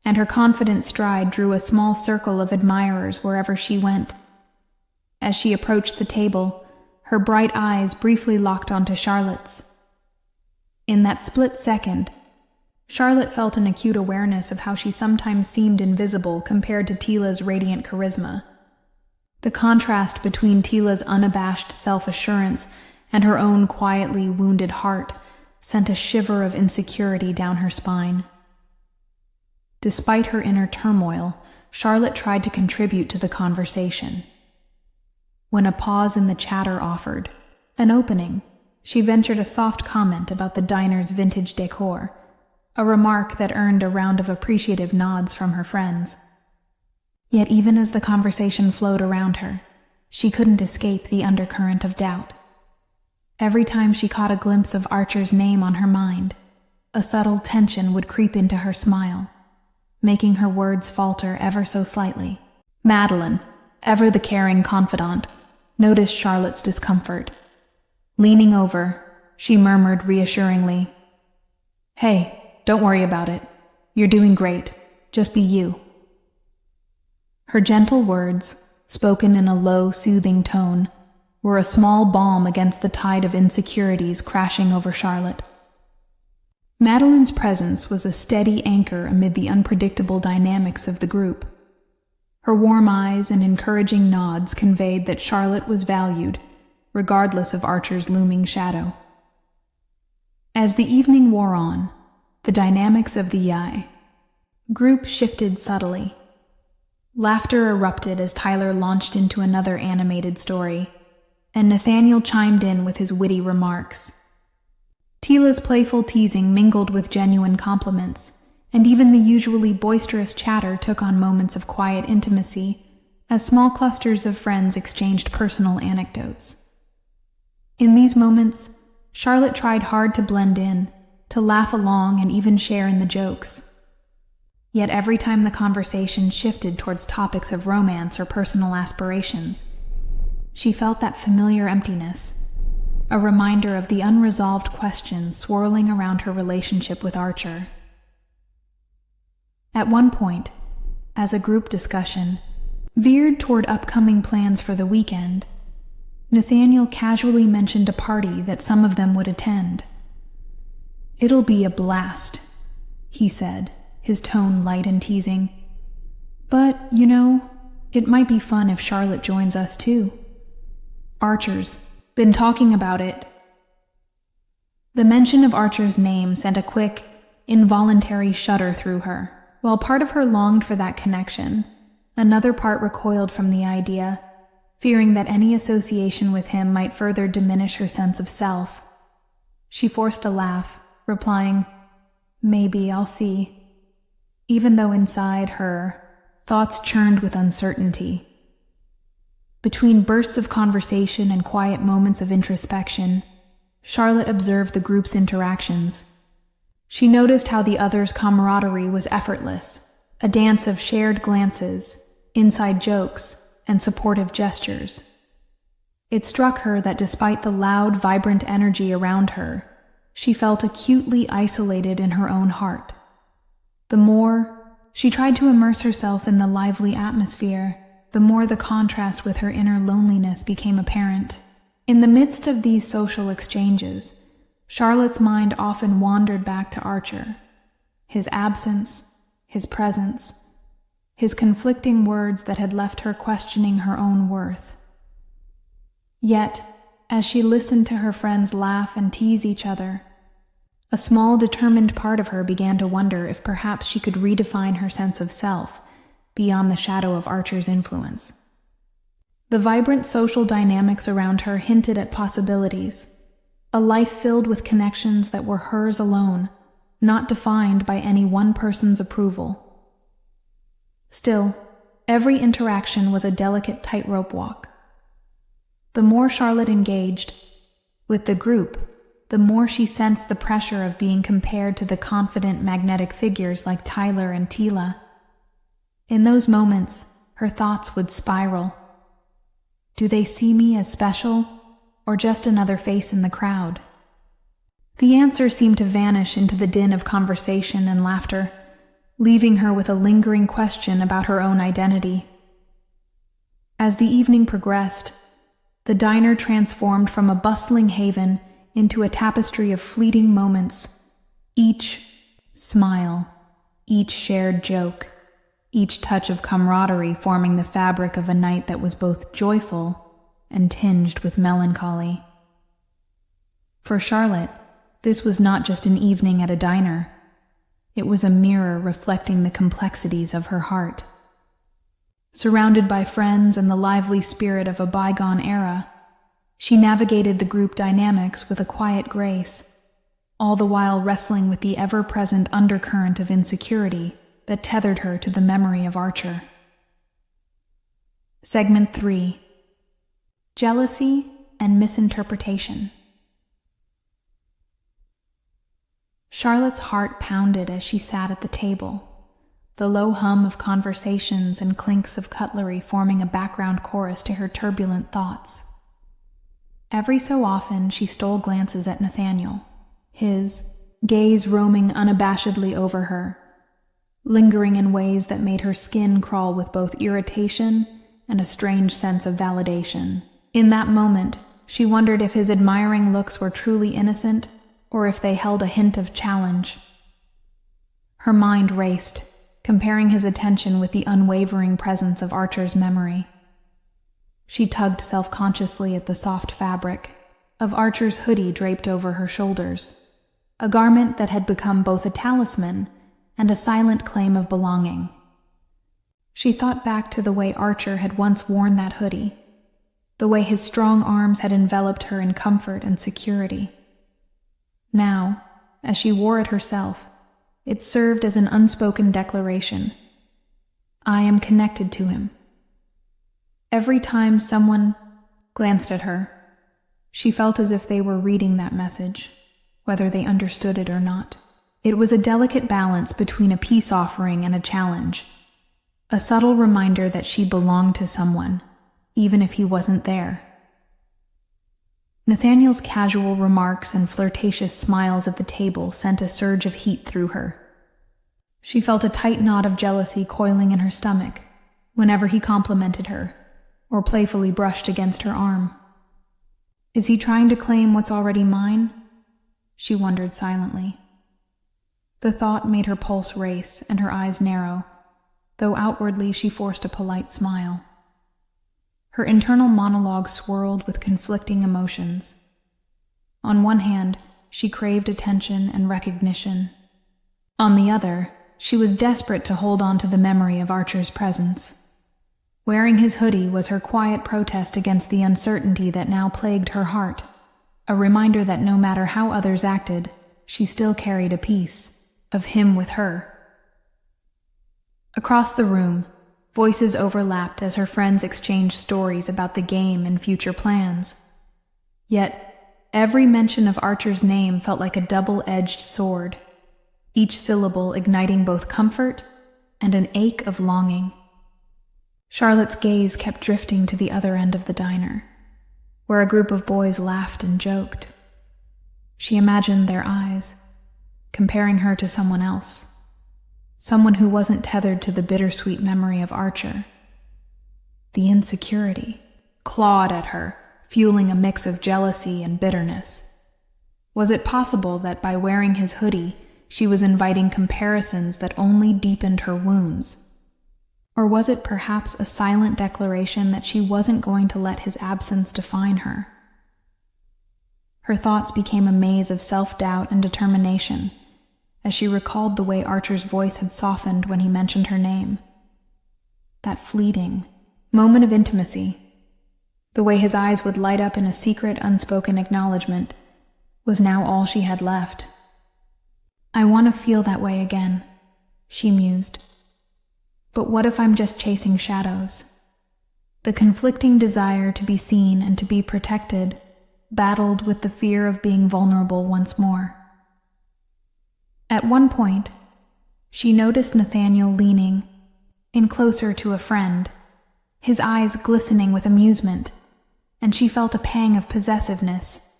and her confident stride drew a small circle of admirers wherever she went. As she approached the table, her bright eyes briefly locked onto Charlotte's. In that split second, Charlotte felt an acute awareness of how she sometimes seemed invisible compared to Tila's radiant charisma. The contrast between Tila's unabashed self-assurance and her own quietly wounded heart sent a shiver of insecurity down her spine. Despite her inner turmoil, Charlotte tried to contribute to the conversation. When a pause in the chatter offered an opening, she ventured a soft comment about the diner's vintage decor, a remark that earned a round of appreciative nods from her friends. Yet even as the conversation flowed around her, she couldn't escape the undercurrent of doubt. Every time she caught a glimpse of Archer's name on her mind, a subtle tension would creep into her smile, making her words falter ever so slightly. Madeline, ever the caring confidant, noticed Charlotte's discomfort. Leaning over, she murmured reassuringly, "Hey, don't worry about it. You're doing great. Just be you." Her gentle words, spoken in a low, soothing tone, were a small balm against the tide of insecurities crashing over Charlotte. Madeline's presence was a steady anchor amid the unpredictable dynamics of the group. Her warm eyes and encouraging nods conveyed that Charlotte was valued, regardless of Archer's looming shadow. As the evening wore on, the dynamics of the group shifted subtly. Laughter erupted as Tyler launched into another animated story, and Nathaniel chimed in with his witty remarks. Tila's playful teasing mingled with genuine compliments, and even the usually boisterous chatter took on moments of quiet intimacy, as small clusters of friends exchanged personal anecdotes. In these moments, Charlotte tried hard to blend in, to laugh along and even share in the jokes. Yet every time the conversation shifted towards topics of romance or personal aspirations, she felt that familiar emptiness, a reminder of the unresolved questions swirling around her relationship with Archer. At one point, as a group discussion veered toward upcoming plans for the weekend, Nathaniel casually mentioned a party that some of them would attend. "It'll be a blast," he said, his tone light and teasing. "But, it might be fun if Charlotte joins us too. Archer's been talking about it." The mention of Archer's name sent a quick, involuntary shudder through her. While part of her longed for that connection, another part recoiled from the idea, fearing that any association with him might further diminish her sense of self. She forced a laugh, replying, "Maybe, I'll see," even though inside her, thoughts churned with uncertainty. Between bursts of conversation and quiet moments of introspection, Charlotte observed the group's interactions. She noticed how the others' camaraderie was effortless, a dance of shared glances, inside jokes, and supportive gestures. It struck her that despite the loud, vibrant energy around her, she felt acutely isolated in her own heart. The more she tried to immerse herself in the lively atmosphere, the more the contrast with her inner loneliness became apparent. In the midst of these social exchanges, Charlotte's mind often wandered back to Archer, his absence, his presence, his conflicting words that had left her questioning her own worth. Yet, as she listened to her friends laugh and tease each other, a small, determined part of her began to wonder if perhaps she could redefine her sense of self beyond the shadow of Archer's influence. The vibrant social dynamics around her hinted at possibilities, a life filled with connections that were hers alone, not defined by any one person's approval. Still, every interaction was a delicate tightrope walk. The more Charlotte engaged with the group, the more she sensed the pressure of being compared to the confident, magnetic figures like Tyler and Tila. In those moments, her thoughts would spiral. Do they see me as special, or just another face in the crowd? The answer seemed to vanish into the din of conversation and laughter, leaving her with a lingering question about her own identity. As the evening progressed, the diner transformed from a bustling haven into a tapestry of fleeting moments, each smile, each shared joke, each touch of camaraderie forming the fabric of a night that was both joyful and tinged with melancholy. For Charlotte, this was not just an evening at a diner. It was a mirror reflecting the complexities of her heart. Surrounded by friends and the lively spirit of a bygone era, she navigated the group dynamics with a quiet grace, all the while wrestling with the ever-present undercurrent of insecurity that tethered her to the memory of Archer. Segment 3. Jealousy and Misinterpretation. Charlotte's heart pounded as she sat at the table, the low hum of conversations and clinks of cutlery forming a background chorus to her turbulent thoughts. Every so often she stole glances at Nathaniel, his gaze roaming unabashedly over her, lingering in ways that made her skin crawl with both irritation and a strange sense of validation. In that moment, she wondered if his admiring looks were truly innocent or if they held a hint of challenge. Her mind raced, comparing his attention with the unwavering presence of Archer's memory. She tugged self-consciously at the soft fabric of Archer's hoodie draped over her shoulders, a garment that had become both a talisman and a silent claim of belonging. She thought back to the way Archer had once worn that hoodie, the way his strong arms had enveloped her in comfort and security. Now, as she wore it herself, it served as an unspoken declaration. I am connected to him. Every time someone glanced at her, she felt as if they were reading that message, whether they understood it or not. It was a delicate balance between a peace offering and a challenge, a subtle reminder that she belonged to someone, even if he wasn't there. Nathaniel's casual remarks and flirtatious smiles at the table sent a surge of heat through her. She felt a tight knot of jealousy coiling in her stomach whenever he complimented her or playfully brushed against her arm. Is he trying to claim what's already mine? She wondered silently. The thought made her pulse race and her eyes narrow, though outwardly she forced a polite smile. Her internal monologue swirled with conflicting emotions. On one hand, she craved attention and recognition. On the other, she was desperate to hold on to the memory of Archer's presence. Wearing his hoodie was her quiet protest against the uncertainty that now plagued her heart, a reminder that no matter how others acted, she still carried a piece of him with her. Across the room, voices overlapped as her friends exchanged stories about the game and future plans. Yet, every mention of Archer's name felt like a double-edged sword, each syllable igniting both comfort and an ache of longing. Charlotte's gaze kept drifting to the other end of the diner, where a group of boys laughed and joked. She imagined their eyes, comparing her to someone else, someone who wasn't tethered to the bittersweet memory of Archer. The insecurity clawed at her, fueling a mix of jealousy and bitterness. Was it possible that by wearing his hoodie, she was inviting comparisons that only deepened her wounds? Or was it perhaps a silent declaration that she wasn't going to let his absence define her? Her thoughts became a maze of self-doubt and determination as she recalled the way Archer's voice had softened when he mentioned her name. That fleeting moment of intimacy, the way his eyes would light up in a secret, unspoken acknowledgement, was now all she had left. I want to feel that way again, she mused. But what if I'm just chasing shadows? The conflicting desire to be seen and to be protected battled with the fear of being vulnerable once more. At one point, she noticed Nathaniel leaning in closer to a friend, his eyes glistening with amusement, and she felt a pang of possessiveness.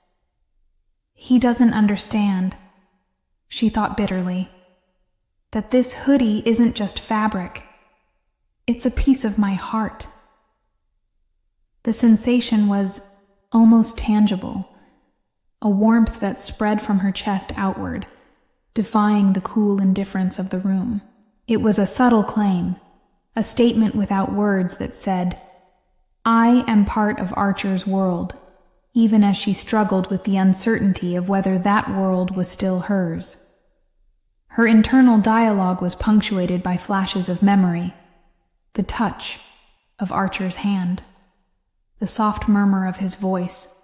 He doesn't understand, she thought bitterly, that this hoodie isn't just fabric. It's a piece of my heart. The sensation was almost tangible, a warmth that spread from her chest outward, defying the cool indifference of the room. It was a subtle claim, a statement without words that said, I am part of Archer's world, even as she struggled with the uncertainty of whether that world was still hers. Her internal dialogue was punctuated by flashes of memory, the touch of Archer's hand, the soft murmur of his voice,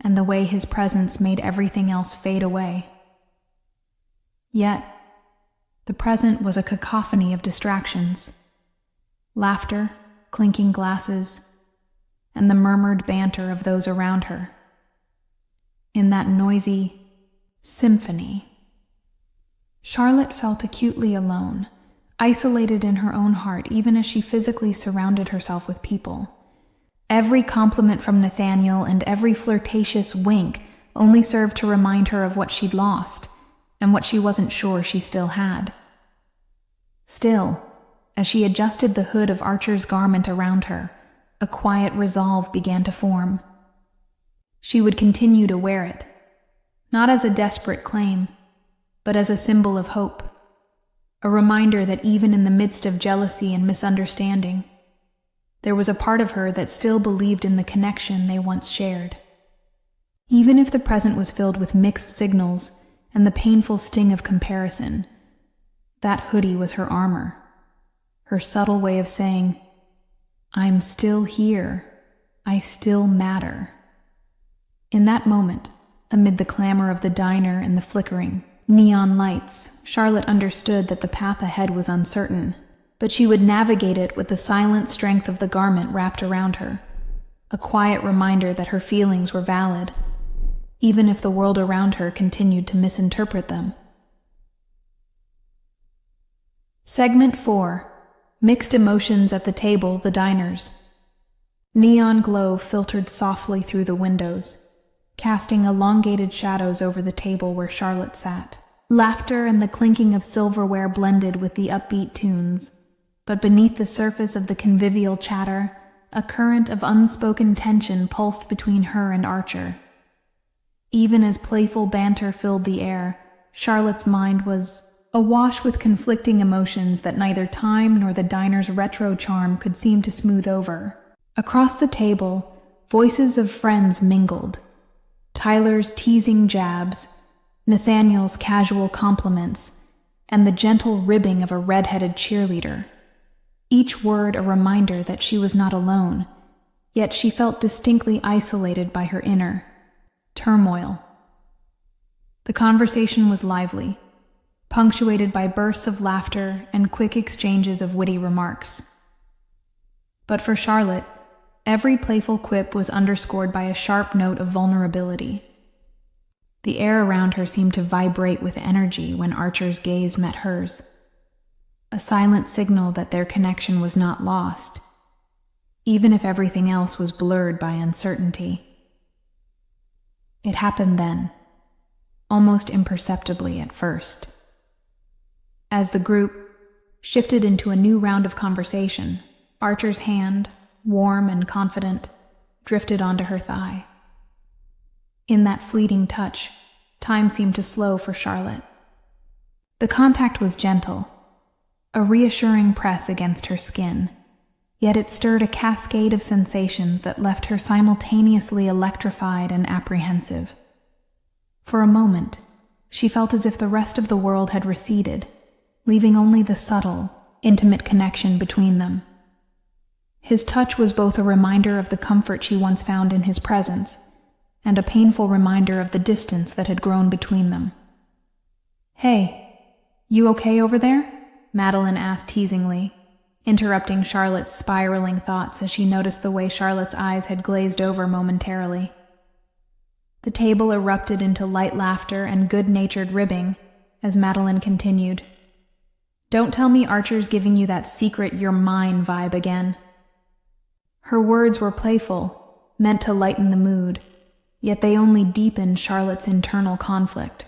and the way his presence made everything else fade away. Yet, the present was a cacophony of distractions: laughter, clinking glasses, and the murmured banter of those around her. In that noisy symphony, Charlotte felt acutely alone, isolated in her own heart even as she physically surrounded herself with people. Every compliment from Nathaniel and every flirtatious wink only served to remind her of what she'd lost and what she wasn't sure she still had. Still, as she adjusted the hood of Archer's garment around her, a quiet resolve began to form. She would continue to wear it, not as a desperate claim, but as a symbol of hope. A reminder that even in the midst of jealousy and misunderstanding, there was a part of her that still believed in the connection they once shared. Even if the present was filled with mixed signals and the painful sting of comparison, that hoodie was her armor, her subtle way of saying, I'm still here, I still matter. In that moment, amid the clamor of the diner and the flickering neon lights, Charlotte understood that the path ahead was uncertain, but she would navigate it with the silent strength of the garment wrapped around her, a quiet reminder that her feelings were valid, even if the world around her continued to misinterpret them. Segment 4. Mixed emotions at the table, the diners. Neon glow filtered softly through the windows, casting elongated shadows over the table where Charlotte sat. Laughter and the clinking of silverware blended with the upbeat tunes, but beneath the surface of the convivial chatter, a current of unspoken tension pulsed between her and Archer. Even as playful banter filled the air, Charlotte's mind was awash with conflicting emotions that neither time nor the diner's retro charm could seem to smooth over. Across the table, voices of friends mingled. Tyler's teasing jabs, Nathaniel's casual compliments, and the gentle ribbing of a red-headed cheerleader. Each word a reminder that she was not alone, yet she felt distinctly isolated by her inner turmoil. The conversation was lively, punctuated by bursts of laughter and quick exchanges of witty remarks. But for Charlotte, every playful quip was underscored by a sharp note of vulnerability. The air around her seemed to vibrate with energy when Archer's gaze met hers, a silent signal that their connection was not lost, even if everything else was blurred by uncertainty. It happened then, almost imperceptibly at first. As the group shifted into a new round of conversation, Archer's hand, warm and confident, drifted onto her thigh. In that fleeting touch, time seemed to slow for Charlotte. The contact was gentle, a reassuring press against her skin, yet it stirred a cascade of sensations that left her simultaneously electrified and apprehensive. For a moment, she felt as if the rest of the world had receded, leaving only the subtle, intimate connection between them. His touch was both a reminder of the comfort she once found in his presence, and a painful reminder of the distance that had grown between them. "Hey, you okay over there?" Madeline asked teasingly, interrupting Charlotte's spiraling thoughts as she noticed the way Charlotte's eyes had glazed over momentarily. The table erupted into light laughter and good-natured ribbing as Madeline continued. "Don't tell me Archer's giving you that secret you're mine vibe again." Her words were playful, meant to lighten the mood, yet they only deepened Charlotte's internal conflict.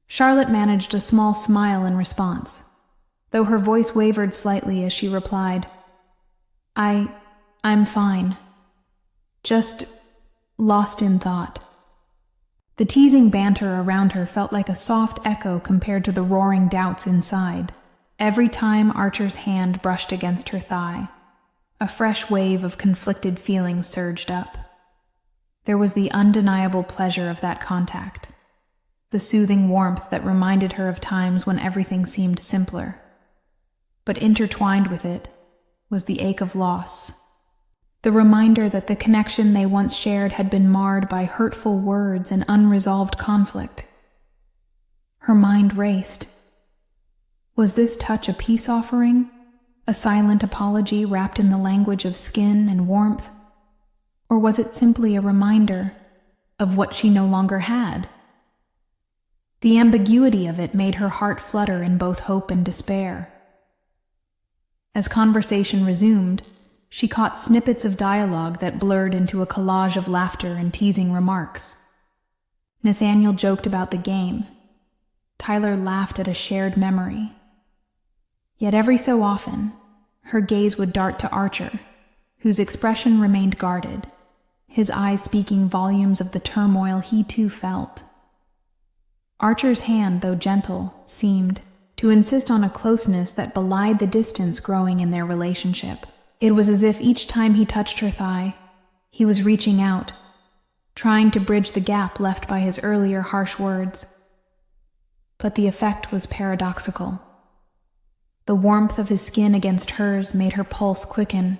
Charlotte managed a small smile in response, though her voice wavered slightly as she replied, I'm fine. Just lost in thought." The teasing banter around her felt like a soft echo compared to the roaring doubts inside. Every time Archer's hand brushed against her thigh, a fresh wave of conflicted feelings surged up. There was the undeniable pleasure of that contact, the soothing warmth that reminded her of times when everything seemed simpler. But intertwined with it was the ache of loss, the reminder that the connection they once shared had been marred by hurtful words and unresolved conflict. Her mind raced. Was this touch a peace offering, a silent apology wrapped in the language of skin and warmth? Or was it simply a reminder of what she no longer had? The ambiguity of it made her heart flutter in both hope and despair. As conversation resumed, she caught snippets of dialogue that blurred into a collage of laughter and teasing remarks. Nathaniel joked about the game. Tyler laughed at a shared memory. Yet every so often, her gaze would dart to Archer, whose expression remained guarded, his eyes speaking volumes of the turmoil he too felt. Archer's hand, though gentle, seemed to insist on a closeness that belied the distance growing in their relationship. It was as if each time he touched her thigh, he was reaching out, trying to bridge the gap left by his earlier harsh words. But the effect was paradoxical. The warmth of his skin against hers made her pulse quicken,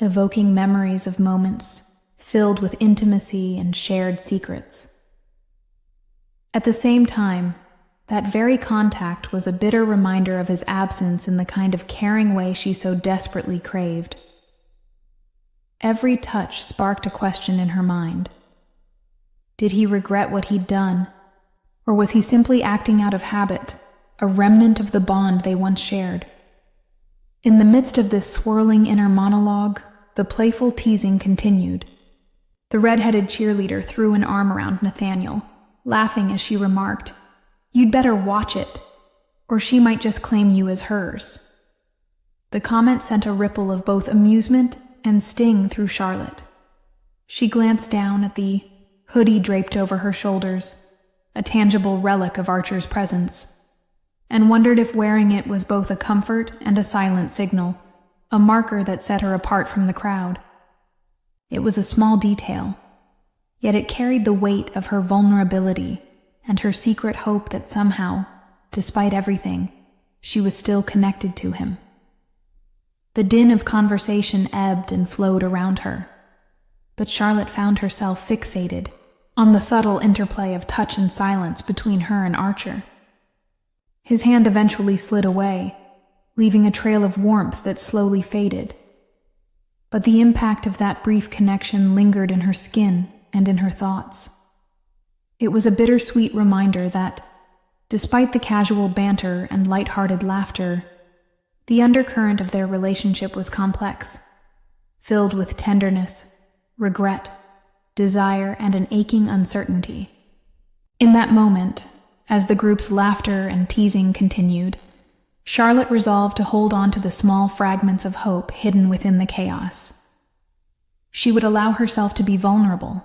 evoking memories of moments filled with intimacy and shared secrets. At the same time, that very contact was a bitter reminder of his absence in the kind of caring way she so desperately craved. Every touch sparked a question in her mind. Did he regret what he'd done, or was he simply acting out of habit, a remnant of the bond they once shared? In the midst of this swirling inner monologue, the playful teasing continued. The red-headed cheerleader threw an arm around Nathaniel, laughing as she remarked, You'd better watch it, or she might just claim you as hers." The comment sent a ripple of both amusement and sting through Charlotte. She glanced down at the hoodie draped over her shoulders, a tangible relic of Archer's presence, and wondered if wearing it was both a comfort and a silent signal, a marker that set her apart from the crowd. It was a small detail, yet it carried the weight of her vulnerability and her secret hope that somehow, despite everything, she was still connected to him. The din of conversation ebbed and flowed around her, but Charlotte found herself fixated on the subtle interplay of touch and silence between her and Archer. His hand eventually slid away, leaving a trail of warmth that slowly faded. But the impact of that brief connection lingered in her skin and in her thoughts. It was a bittersweet reminder that, despite the casual banter and light-hearted laughter, the undercurrent of their relationship was complex, filled with tenderness, regret, desire, and an aching uncertainty. In that moment, as the group's laughter and teasing continued, Charlotte resolved to hold on to the small fragments of hope hidden within the chaos. She would allow herself to be vulnerable,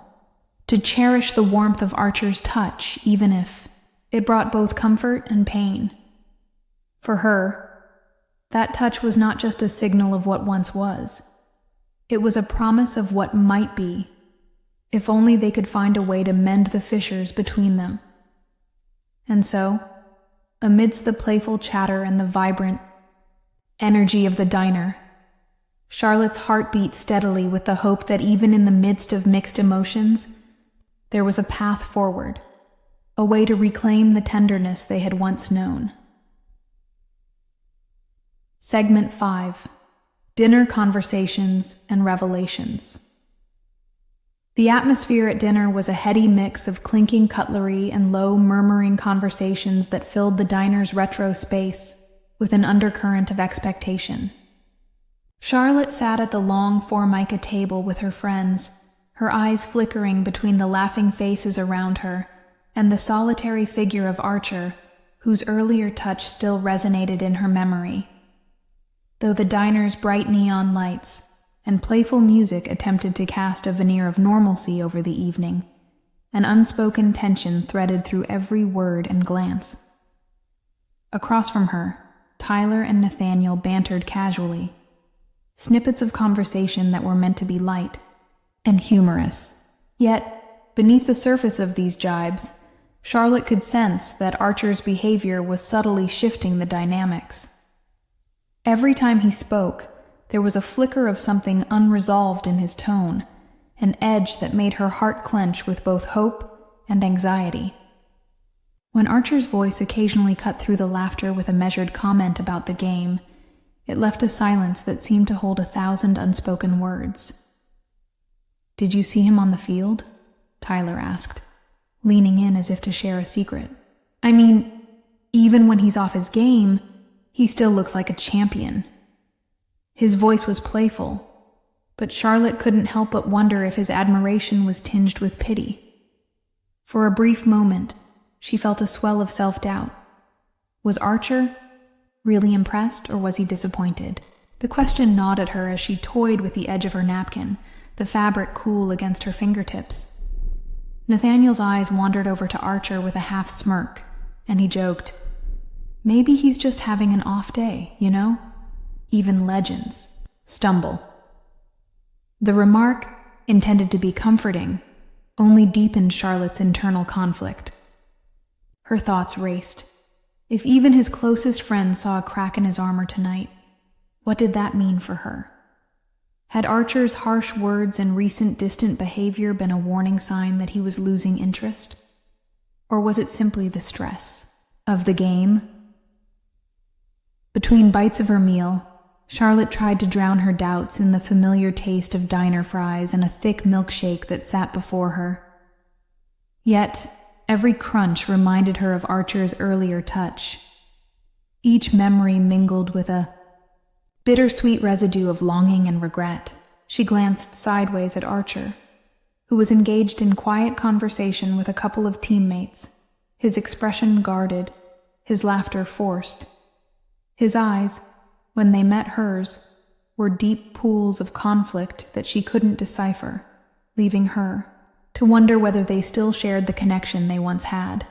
to cherish the warmth of Archer's touch, even if it brought both comfort and pain. For her, that touch was not just a signal of what once was. It was a promise of what might be, if only they could find a way to mend the fissures between them. And so, amidst the playful chatter and the vibrant energy of the diner, Charlotte's heart beat steadily with the hope that even in the midst of mixed emotions, there was a path forward, a way to reclaim the tenderness they had once known. Segment 5. Dinner Conversations and Revelations. The atmosphere at dinner was a heady mix of clinking cutlery and low, murmuring conversations that filled the diner's retro space with an undercurrent of expectation. Charlotte sat at the long formica table with her friends, her eyes flickering between the laughing faces around her and the solitary figure of Archer, whose earlier touch still resonated in her memory. Though the diner's bright neon lights and playful music attempted to cast a veneer of normalcy over the evening, an unspoken tension threaded through every word and glance. Across from her, Tyler and Nathaniel bantered casually, snippets of conversation that were meant to be light and humorous. Yet, beneath the surface of these jibes, Charlotte could sense that Archer's behavior was subtly shifting the dynamics. Every time he spoke, there was a flicker of something unresolved in his tone, an edge that made her heart clench with both hope and anxiety. When Archer's voice occasionally cut through the laughter with a measured comment about the game, it left a silence that seemed to hold 1,000 unspoken words. "Did you see him on the field?" Tyler asked, leaning in as if to share a secret. "I mean, even when he's off his game, he still looks like a champion." His voice was playful, but Charlotte couldn't help but wonder if his admiration was tinged with pity. For a brief moment, she felt a swell of self-doubt. Was Archer really impressed, or was he disappointed? The question gnawed at her as she toyed with the edge of her napkin, the fabric cool against her fingertips. Nathaniel's eyes wandered over to Archer with a half smirk, and he joked, "Maybe he's just having an off day, you know? Even legends stumble." The remark, intended to be comforting, only deepened Charlotte's internal conflict. Her thoughts raced. If even his closest friends saw a crack in his armor tonight, what did that mean for her? Had Archer's harsh words and recent distant behavior been a warning sign that he was losing interest? Or was it simply the stress of the game? Between bites of her meal, Charlotte tried to drown her doubts in the familiar taste of diner fries and a thick milkshake that sat before her. Yet, every crunch reminded her of Archer's earlier touch. Each memory mingled with a bittersweet residue of longing and regret. She glanced sideways at Archer, who was engaged in quiet conversation with a couple of teammates, his expression guarded, his laughter forced. His eyes, when they met hers, were deep pools of conflict that she couldn't decipher, leaving her to wonder whether they still shared the connection they once had.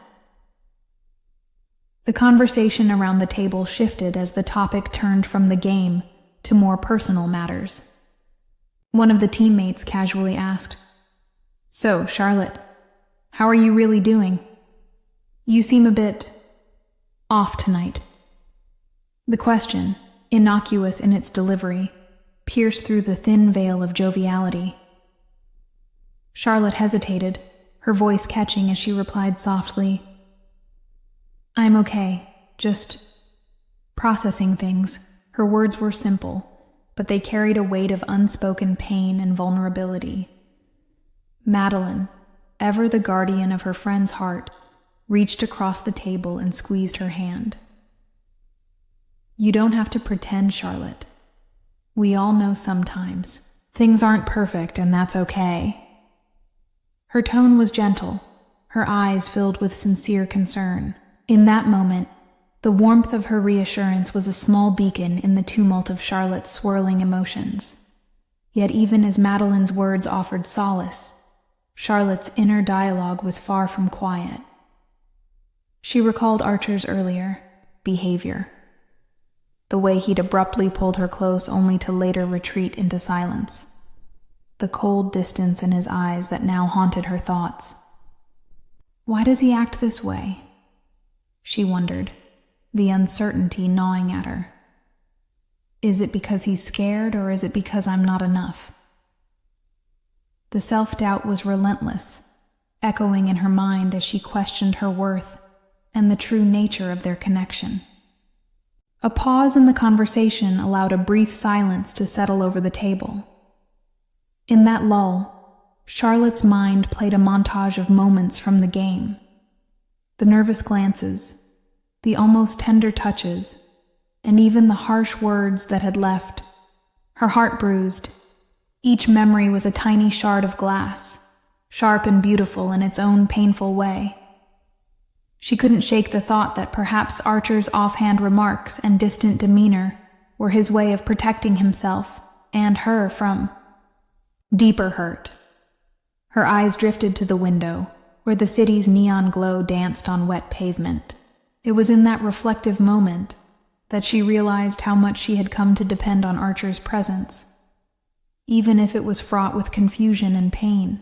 The conversation around the table shifted as the topic turned from the game to more personal matters. One of the teammates casually asked, "So, Charlotte, how are you really doing? You seem a bit off tonight." The question, innocuous in its delivery, pierced through the thin veil of joviality. Charlotte hesitated, her voice catching as she replied softly, "I'm okay, just processing things." Her words were simple, but they carried a weight of unspoken pain and vulnerability. Madeline, ever the guardian of her friend's heart, reached across the table and squeezed her hand. "You don't have to pretend, Charlotte. We all know sometimes things aren't perfect, and that's okay." Her tone was gentle, her eyes filled with sincere concern. In that moment, the warmth of her reassurance was a small beacon in the tumult of Charlotte's swirling emotions. Yet even as Madeline's words offered solace, Charlotte's inner dialogue was far from quiet. She recalled Archer's earlier behavior, the way he'd abruptly pulled her close only to later retreat into silence, the cold distance in his eyes that now haunted her thoughts. Why does he act this way? She wondered, the uncertainty gnawing at her. Is it because he's scared, or is it because I'm not enough? The self-doubt was relentless, echoing in her mind as she questioned her worth and the true nature of their connection. A pause in the conversation allowed a brief silence to settle over the table. In that lull, Charlotte's mind played a montage of moments from the game. The nervous glances, the almost tender touches, and even the harsh words that had left her heart bruised. Each memory was a tiny shard of glass, sharp and beautiful in its own painful way. She couldn't shake the thought that perhaps Archer's offhand remarks and distant demeanor were his way of protecting himself and her from deeper hurt. Her eyes drifted to the window, where the city's neon glow danced on wet pavement. It was in that reflective moment that she realized how much she had come to depend on Archer's presence, even if it was fraught with confusion and pain.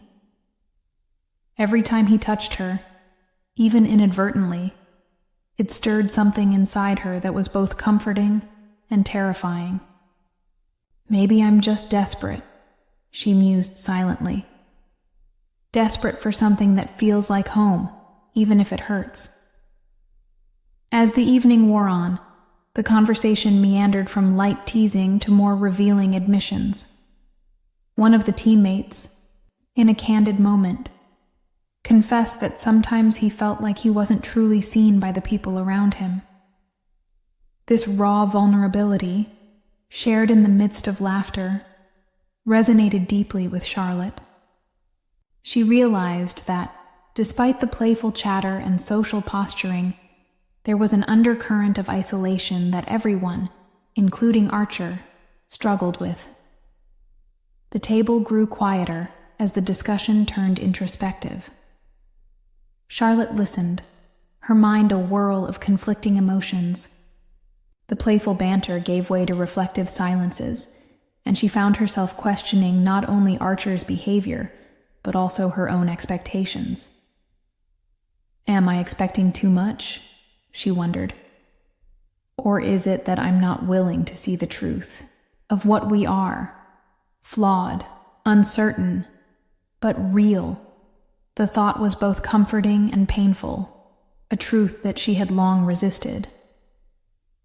Every time he touched her, even inadvertently, it stirred something inside her that was both comforting and terrifying. Maybe I'm just desperate, she mused silently. Desperate for something that feels like home, even if it hurts. As the evening wore on, the conversation meandered from light teasing to more revealing admissions. One of the teammates, in a candid moment, confessed that sometimes he felt like he wasn't truly seen by the people around him. This raw vulnerability, shared in the midst of laughter, resonated deeply with Charlotte. She realized that, despite the playful chatter and social posturing, there was an undercurrent of isolation that everyone, including Archer, struggled with. The table grew quieter as the discussion turned introspective. Charlotte listened, her mind a whirl of conflicting emotions. The playful banter gave way to reflective silences, and she found herself questioning not only Archer's behavior, but also her own expectations. Am I expecting too much? She wondered. Or is it that I'm not willing to see the truth of what we are? Flawed, uncertain, but real. The thought was both comforting and painful, a truth that she had long resisted.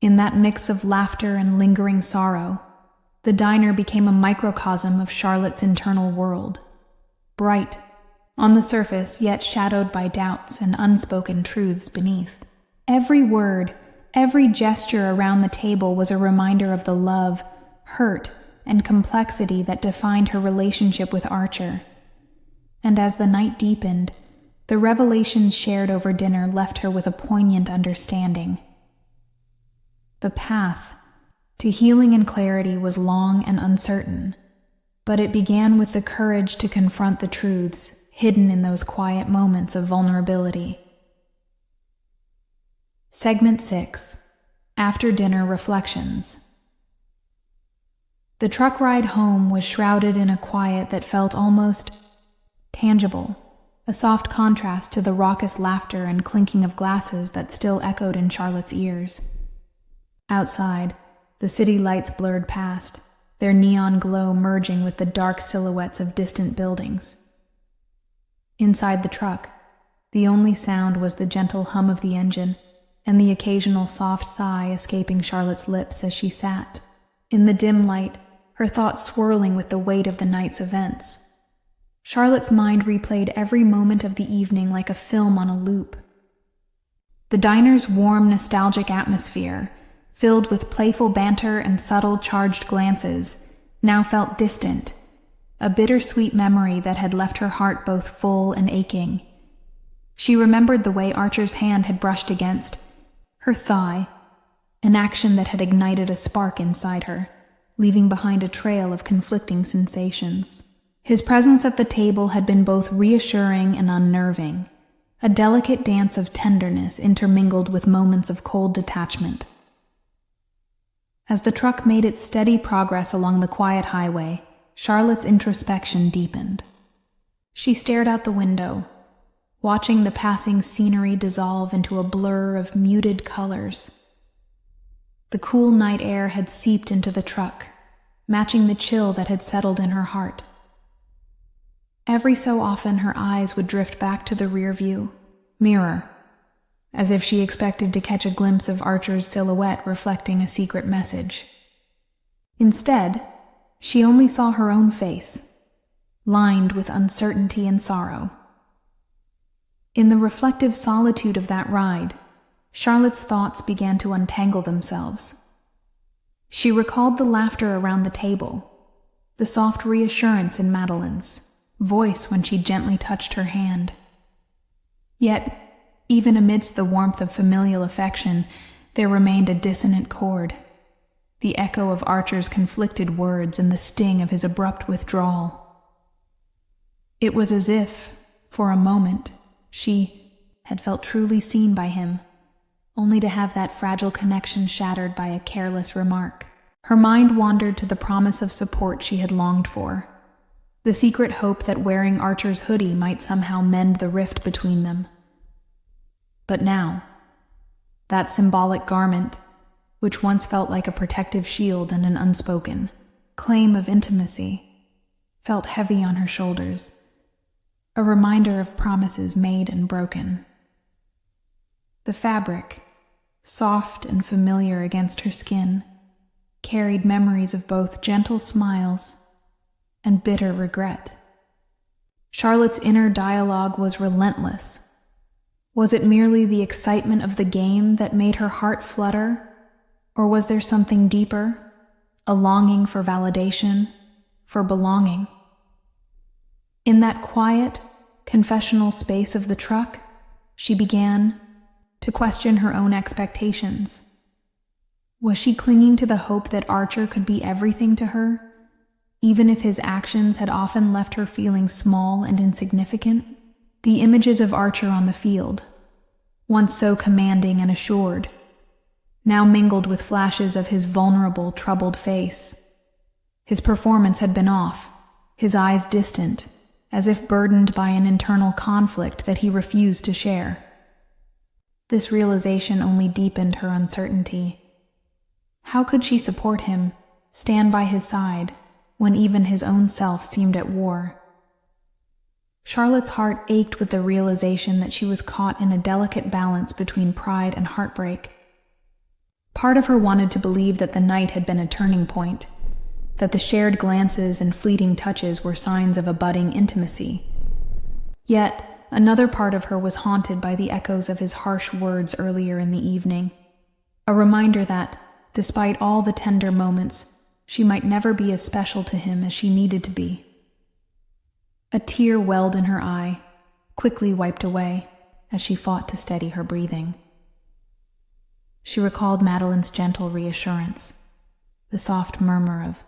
In that mix of laughter and lingering sorrow, the diner became a microcosm of Charlotte's internal world. Bright, on the surface, yet shadowed by doubts and unspoken truths beneath. Every word, every gesture around the table was a reminder of the love, hurt, and complexity that defined her relationship with Archer. And as the night deepened, The revelations shared over dinner left her with a poignant understanding. The path to healing and clarity was long and uncertain, but it began with the courage to confront the truths hidden in those quiet moments of vulnerability. Segment 6. After Dinner Reflections. The truck ride home was shrouded in a quiet that felt almost tangible, a soft contrast to the raucous laughter and clinking of glasses that still echoed in Charlotte's ears. Outside, the city lights blurred past, their neon glow merging with the dark silhouettes of distant buildings. Inside the truck, the only sound was the gentle hum of the engine and the occasional soft sigh escaping Charlotte's lips as she sat, in the dim light, her thoughts swirling with the weight of the night's events. Charlotte's mind replayed every moment of the evening like a film on a loop. The diner's warm, nostalgic atmosphere, filled with playful banter and subtle, charged glances, now felt distant, a bittersweet memory that had left her heart both full and aching. She remembered the way Archer's hand had brushed against her thigh, an action that had ignited a spark inside her, leaving behind a trail of conflicting sensations. His presence at the table had been both reassuring and unnerving, a delicate dance of tenderness intermingled with moments of cold detachment. As the truck made its steady progress along the quiet highway, Charlotte's introspection deepened. She stared out the window, watching the passing scenery dissolve into a blur of muted colors. The cool night air had seeped into the truck, matching the chill that had settled in her heart. Every so often her eyes would drift back to the rear-view mirror, as if she expected to catch a glimpse of Archer's silhouette reflecting a secret message. Instead, she only saw her own face, lined with uncertainty and sorrow. In the reflective solitude of that ride, Charlotte's thoughts began to untangle themselves. She recalled the laughter around the table, the soft reassurance in Madeline's voice when she gently touched her hand. Yet, even amidst the warmth of familial affection, there remained a dissonant chord, the echo of Archer's conflicted words and the sting of his abrupt withdrawal. It was as if, for a moment, she had felt truly seen by him, only to have that fragile connection shattered by a careless remark. Her mind wandered to the promise of support she had longed for, the secret hope that wearing Archer's hoodie might somehow mend the rift between them. But now, that symbolic garment, which once felt like a protective shield and an unspoken claim of intimacy, felt heavy on her shoulders, a reminder of promises made and broken. The fabric, soft and familiar against her skin, carried memories of both gentle smiles and bitter regret. Charlotte's inner dialogue was relentless. Was it merely the excitement of the game that made her heart flutter, or was there something deeper, a longing for validation, for belonging? In that quiet, confessional space of the truck, she began to question her own expectations. Was she clinging to the hope that Archer could be everything to her, even if his actions had often left her feeling small and insignificant? The images of Archer on the field, once so commanding and assured, now mingled with flashes of his vulnerable, troubled face. His performance had been off, his eyes distant, as if burdened by an internal conflict that he refused to share. This realization only deepened her uncertainty. How could she support him, stand by his side, when even his own self seemed at war? Charlotte's heart ached with the realization that she was caught in a delicate balance between pride and heartbreak. Part of her wanted to believe that the night had been a turning point, that the shared glances and fleeting touches were signs of a budding intimacy. Yet, another part of her was haunted by the echoes of his harsh words earlier in the evening, a reminder that, despite all the tender moments, she might never be as special to him as she needed to be. A tear welled in her eye, quickly wiped away as she fought to steady her breathing. She recalled Madeline's gentle reassurance, the soft murmur of,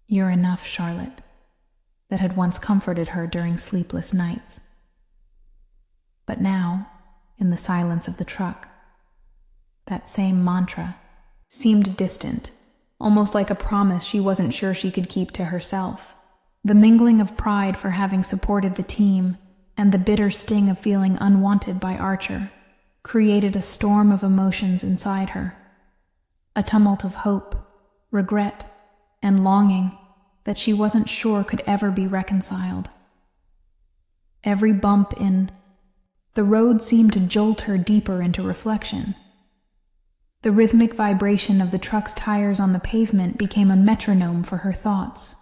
"You're enough, Charlotte," that had once comforted her during sleepless nights. But now, in the silence of the truck, that same mantra seemed distant, almost like a promise she wasn't sure she could keep to herself. The mingling of pride for having supported the team and the bitter sting of feeling unwanted by Archer created a storm of emotions inside her, a tumult of hope, regret, and longing that she wasn't sure could ever be reconciled. Every bump in the road seemed to jolt her deeper into reflection. The rhythmic vibration of the truck's tires on the pavement became a metronome for her thoughts,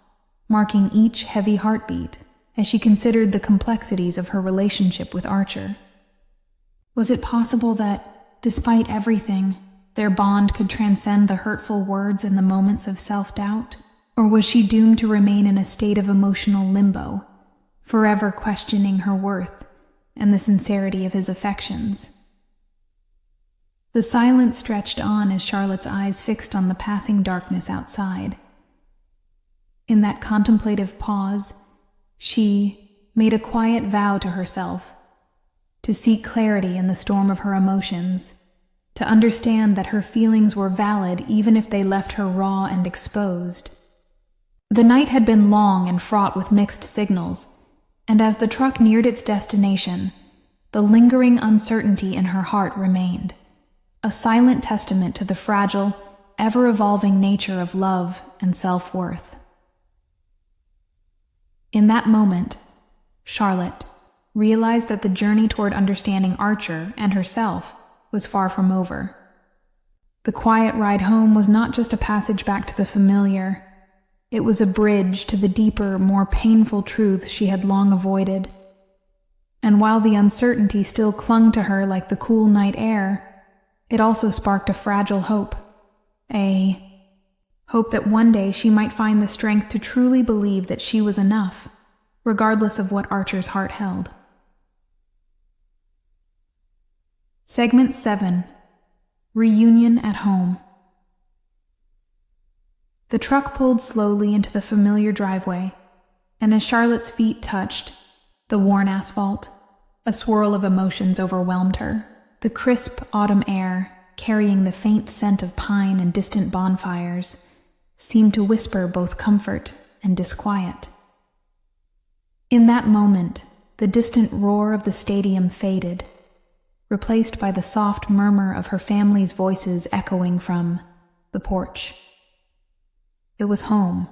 marking each heavy heartbeat as she considered the complexities of her relationship with Archer. Was it possible that, despite everything, their bond could transcend the hurtful words and the moments of self-doubt? Or was she doomed to remain in a state of emotional limbo, forever questioning her worth and the sincerity of his affections? The silence stretched on as Charlotte's eyes fixed on the passing darkness outside. In that contemplative pause, she made a quiet vow to herself to seek clarity in the storm of her emotions, to understand that her feelings were valid even if they left her raw and exposed. The night had been long and fraught with mixed signals, and as the truck neared its destination, the lingering uncertainty in her heart remained, a silent testament to the fragile, ever-evolving nature of love and self-worth. In that moment, Charlotte realized that the journey toward understanding Archer and herself was far from over. The quiet ride home was not just a passage back to the familiar. It was a bridge to the deeper, more painful truths she had long avoided. And while the uncertainty still clung to her like the cool night air, it also sparked a fragile hope. A hope that one day she might find the strength to truly believe that she was enough, regardless of what Archer's heart held. Segment 7. Reunion at Home. The truck pulled slowly into the familiar driveway, and as Charlotte's feet touched the worn asphalt, a swirl of emotions overwhelmed her. The crisp autumn air, carrying the faint scent of pine and distant bonfires, seemed to whisper both comfort and disquiet. In that moment, the distant roar of the stadium faded, replaced by the soft murmur of her family's voices echoing from the porch. It was home,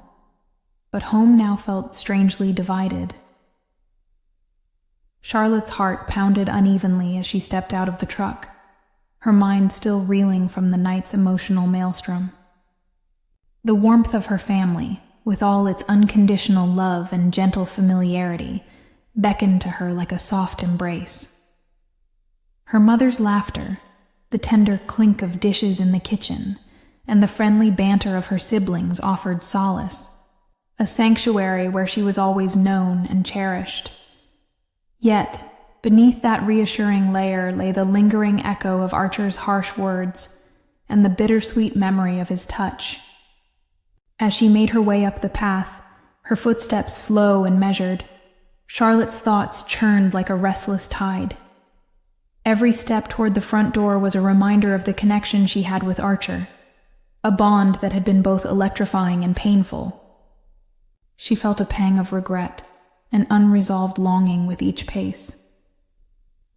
but home now felt strangely divided. Charlotte's heart pounded unevenly as she stepped out of the truck, her mind still reeling from the night's emotional maelstrom. The warmth of her family, with all its unconditional love and gentle familiarity, beckoned to her like a soft embrace. Her mother's laughter, the tender clink of dishes in the kitchen, and the friendly banter of her siblings offered solace, a sanctuary where she was always known and cherished. Yet, beneath that reassuring layer lay the lingering echo of Archer's harsh words and the bittersweet memory of his touch. As she made her way up the path, her footsteps slow and measured, Charlotte's thoughts churned like a restless tide. Every step toward the front door was a reminder of the connection she had with Archer, a bond that had been both electrifying and painful. She felt a pang of regret, an unresolved longing with each pace.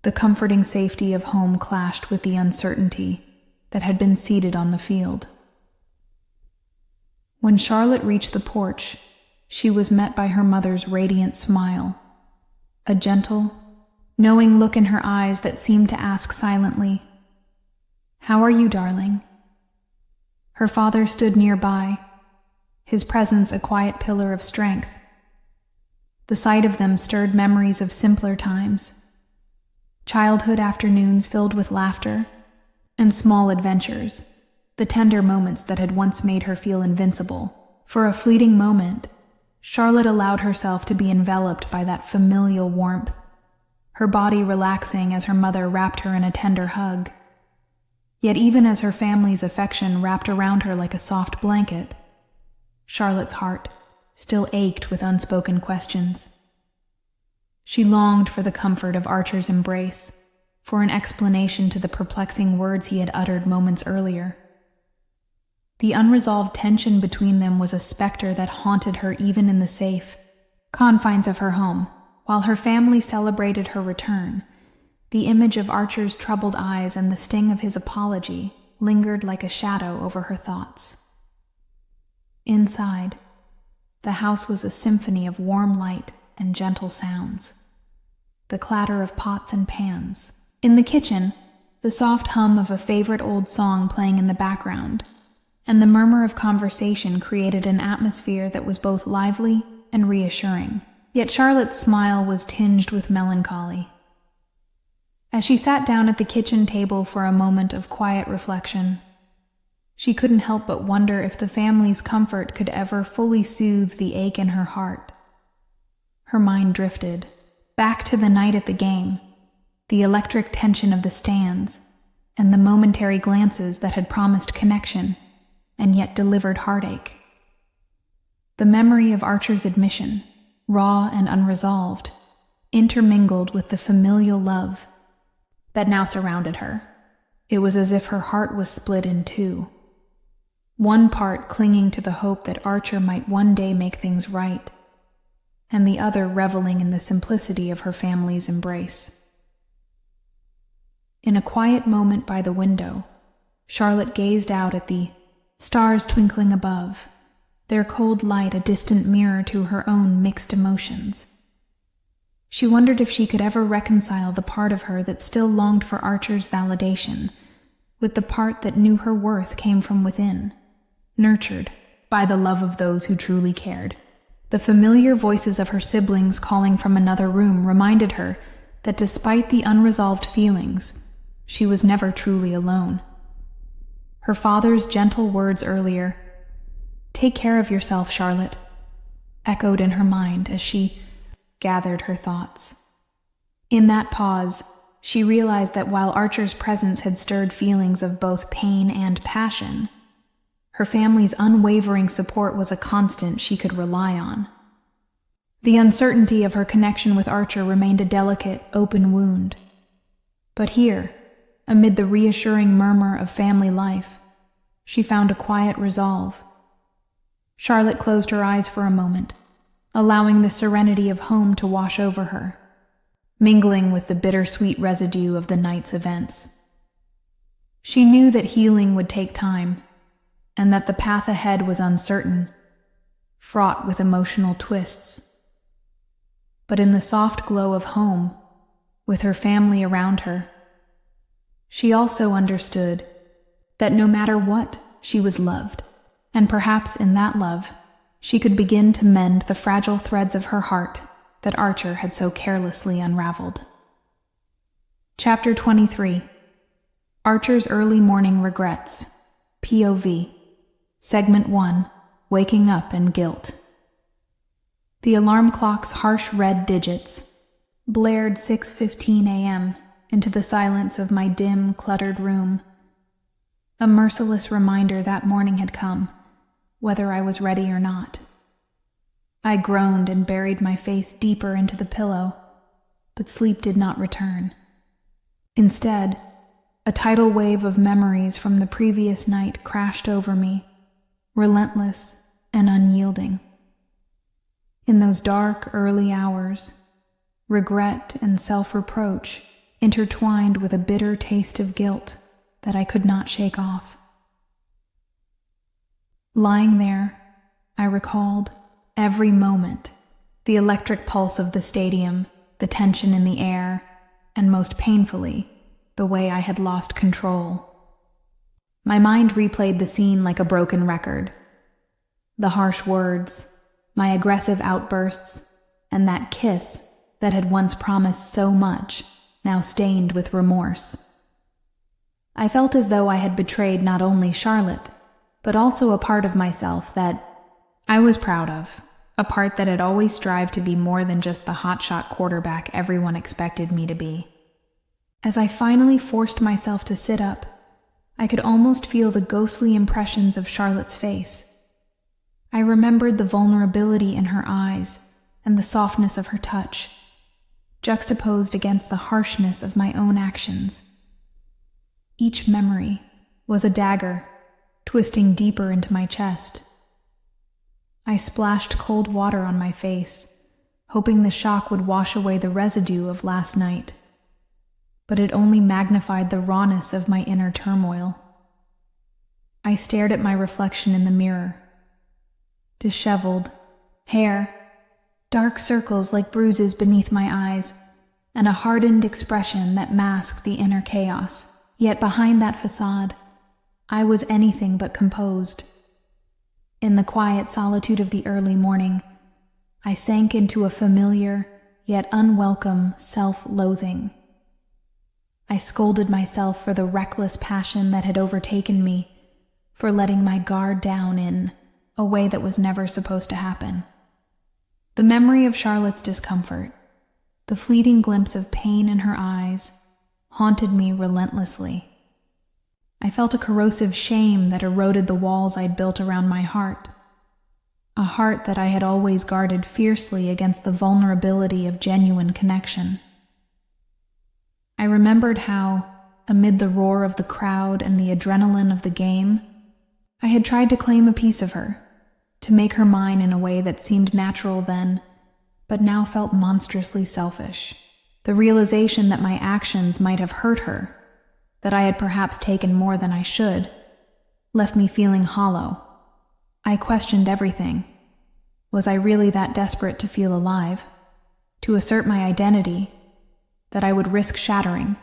The comforting safety of home clashed with the uncertainty that had been seeded on the field. When Charlotte reached the porch, she was met by her mother's radiant smile, a gentle, knowing look in her eyes that seemed to ask silently, "How are you, darling?" Her father stood nearby, his presence a quiet pillar of strength. The sight of them stirred memories of simpler times, childhood afternoons filled with laughter, and small adventures, the tender moments that had once made her feel invincible. For a fleeting moment, Charlotte allowed herself to be enveloped by that familial warmth, her body relaxing as her mother wrapped her in a tender hug. Yet even as her family's affection wrapped around her like a soft blanket, Charlotte's heart still ached with unspoken questions. She longed for the comfort of Archer's embrace, for an explanation to the perplexing words he had uttered moments earlier. The unresolved tension between them was a specter that haunted her even in the safe confines of her home. While her family celebrated her return, the image of Archer's troubled eyes and the sting of his apology lingered like a shadow over her thoughts. Inside, the house was a symphony of warm light and gentle sounds. The clatter of pots and pans. In the kitchen, the soft hum of a favorite old song playing in the background, and the murmur of conversation created an atmosphere that was both lively and reassuring. Yet Charlotte's smile was tinged with melancholy. As she sat down at the kitchen table for a moment of quiet reflection, she couldn't help but wonder if the family's comfort could ever fully soothe the ache in her heart. Her mind drifted back to the night at the game, the electric tension of the stands, and the momentary glances that had promised connection and yet delivered heartache. The memory of Archer's admission, raw and unresolved, intermingled with the familial love that now surrounded her. It was as if her heart was split in two, one part clinging to the hope that Archer might one day make things right, and the other reveling in the simplicity of her family's embrace. In a quiet moment by the window, Charlotte gazed out at the stars twinkling above, their cold light a distant mirror to her own mixed emotions. She wondered if she could ever reconcile the part of her that still longed for Archer's validation with the part that knew her worth came from within, nurtured by the love of those who truly cared. The familiar voices of her siblings calling from another room reminded her that despite the unresolved feelings, she was never truly alone. Her father's gentle words earlier, "Take care of yourself, Charlotte," echoed in her mind as she gathered her thoughts. In that pause, she realized that while Archer's presence had stirred feelings of both pain and passion, her family's unwavering support was a constant she could rely on. The uncertainty of her connection with Archer remained a delicate, open wound. But here, amid the reassuring murmur of family life, she found a quiet resolve. Charlotte closed her eyes for a moment, allowing the serenity of home to wash over her, mingling with the bittersweet residue of the night's events. She knew that healing would take time, and that the path ahead was uncertain, fraught with emotional twists. But in the soft glow of home, with her family around her, she also understood that no matter what, she was loved, and perhaps in that love, she could begin to mend the fragile threads of her heart that Archer had so carelessly unraveled. Chapter 23. Archer's Early Morning Regrets. POV. Segment 1. Waking Up and Guilt. The alarm clock's harsh red digits blared 6:15 a.m. into the silence of my dim, cluttered room. A merciless reminder that morning had come, whether I was ready or not. I groaned and buried my face deeper into the pillow, but sleep did not return. Instead, a tidal wave of memories from the previous night crashed over me, relentless and unyielding. In those dark, early hours, regret and self-reproach intertwined with a bitter taste of guilt that I could not shake off. Lying there, I recalled every moment, the electric pulse of the stadium, the tension in the air, and most painfully, the way I had lost control. My mind replayed the scene like a broken record. The harsh words, my aggressive outbursts, and that kiss that had once promised so much, now stained with remorse. I felt as though I had betrayed not only Charlotte, but also a part of myself that I was proud of, a part that had always strived to be more than just the hotshot quarterback everyone expected me to be. As I finally forced myself to sit up, I could almost feel the ghostly impressions of Charlotte's face. I remembered the vulnerability in her eyes and the softness of her touch, juxtaposed against the harshness of my own actions. Each memory was a dagger, twisting deeper into my chest. I splashed cold water on my face, hoping the shock would wash away the residue of last night. But it only magnified the rawness of my inner turmoil. I stared at my reflection in the mirror. Disheveled, hair, dark circles like bruises beneath my eyes, and a hardened expression that masked the inner chaos. Yet behind that facade, I was anything but composed. In the quiet solitude of the early morning, I sank into a familiar, yet unwelcome self-loathing. I scolded myself for the reckless passion that had overtaken me, for letting my guard down in a way that was never supposed to happen. The memory of Charlotte's discomfort, the fleeting glimpse of pain in her eyes, haunted me relentlessly. I felt a corrosive shame that eroded the walls I'd built around my heart, a heart that I had always guarded fiercely against the vulnerability of genuine connection. I remembered how, amid the roar of the crowd and the adrenaline of the game, I had tried to claim a piece of her, to make her mine in a way that seemed natural then, but now felt monstrously selfish. The realization that my actions might have hurt her, that I had perhaps taken more than I should, left me feeling hollow. I questioned everything. Was I really that desperate to feel alive? To assert my identity? That I would risk shattering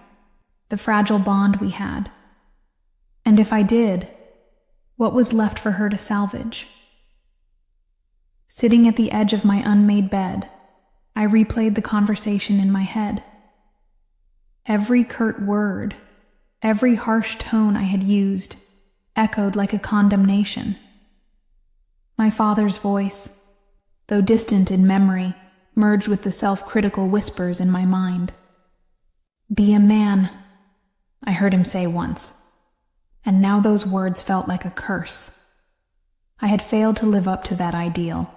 the fragile bond we had? And if I did, what was left for her to salvage? Sitting at the edge of my unmade bed, I replayed the conversation in my head. Every curt word, every harsh tone I had used, echoed like a condemnation. My father's voice, though distant in memory, merged with the self-critical whispers in my mind. "Be a man," I heard him say once, and now those words felt like a curse. I had failed to live up to that ideal,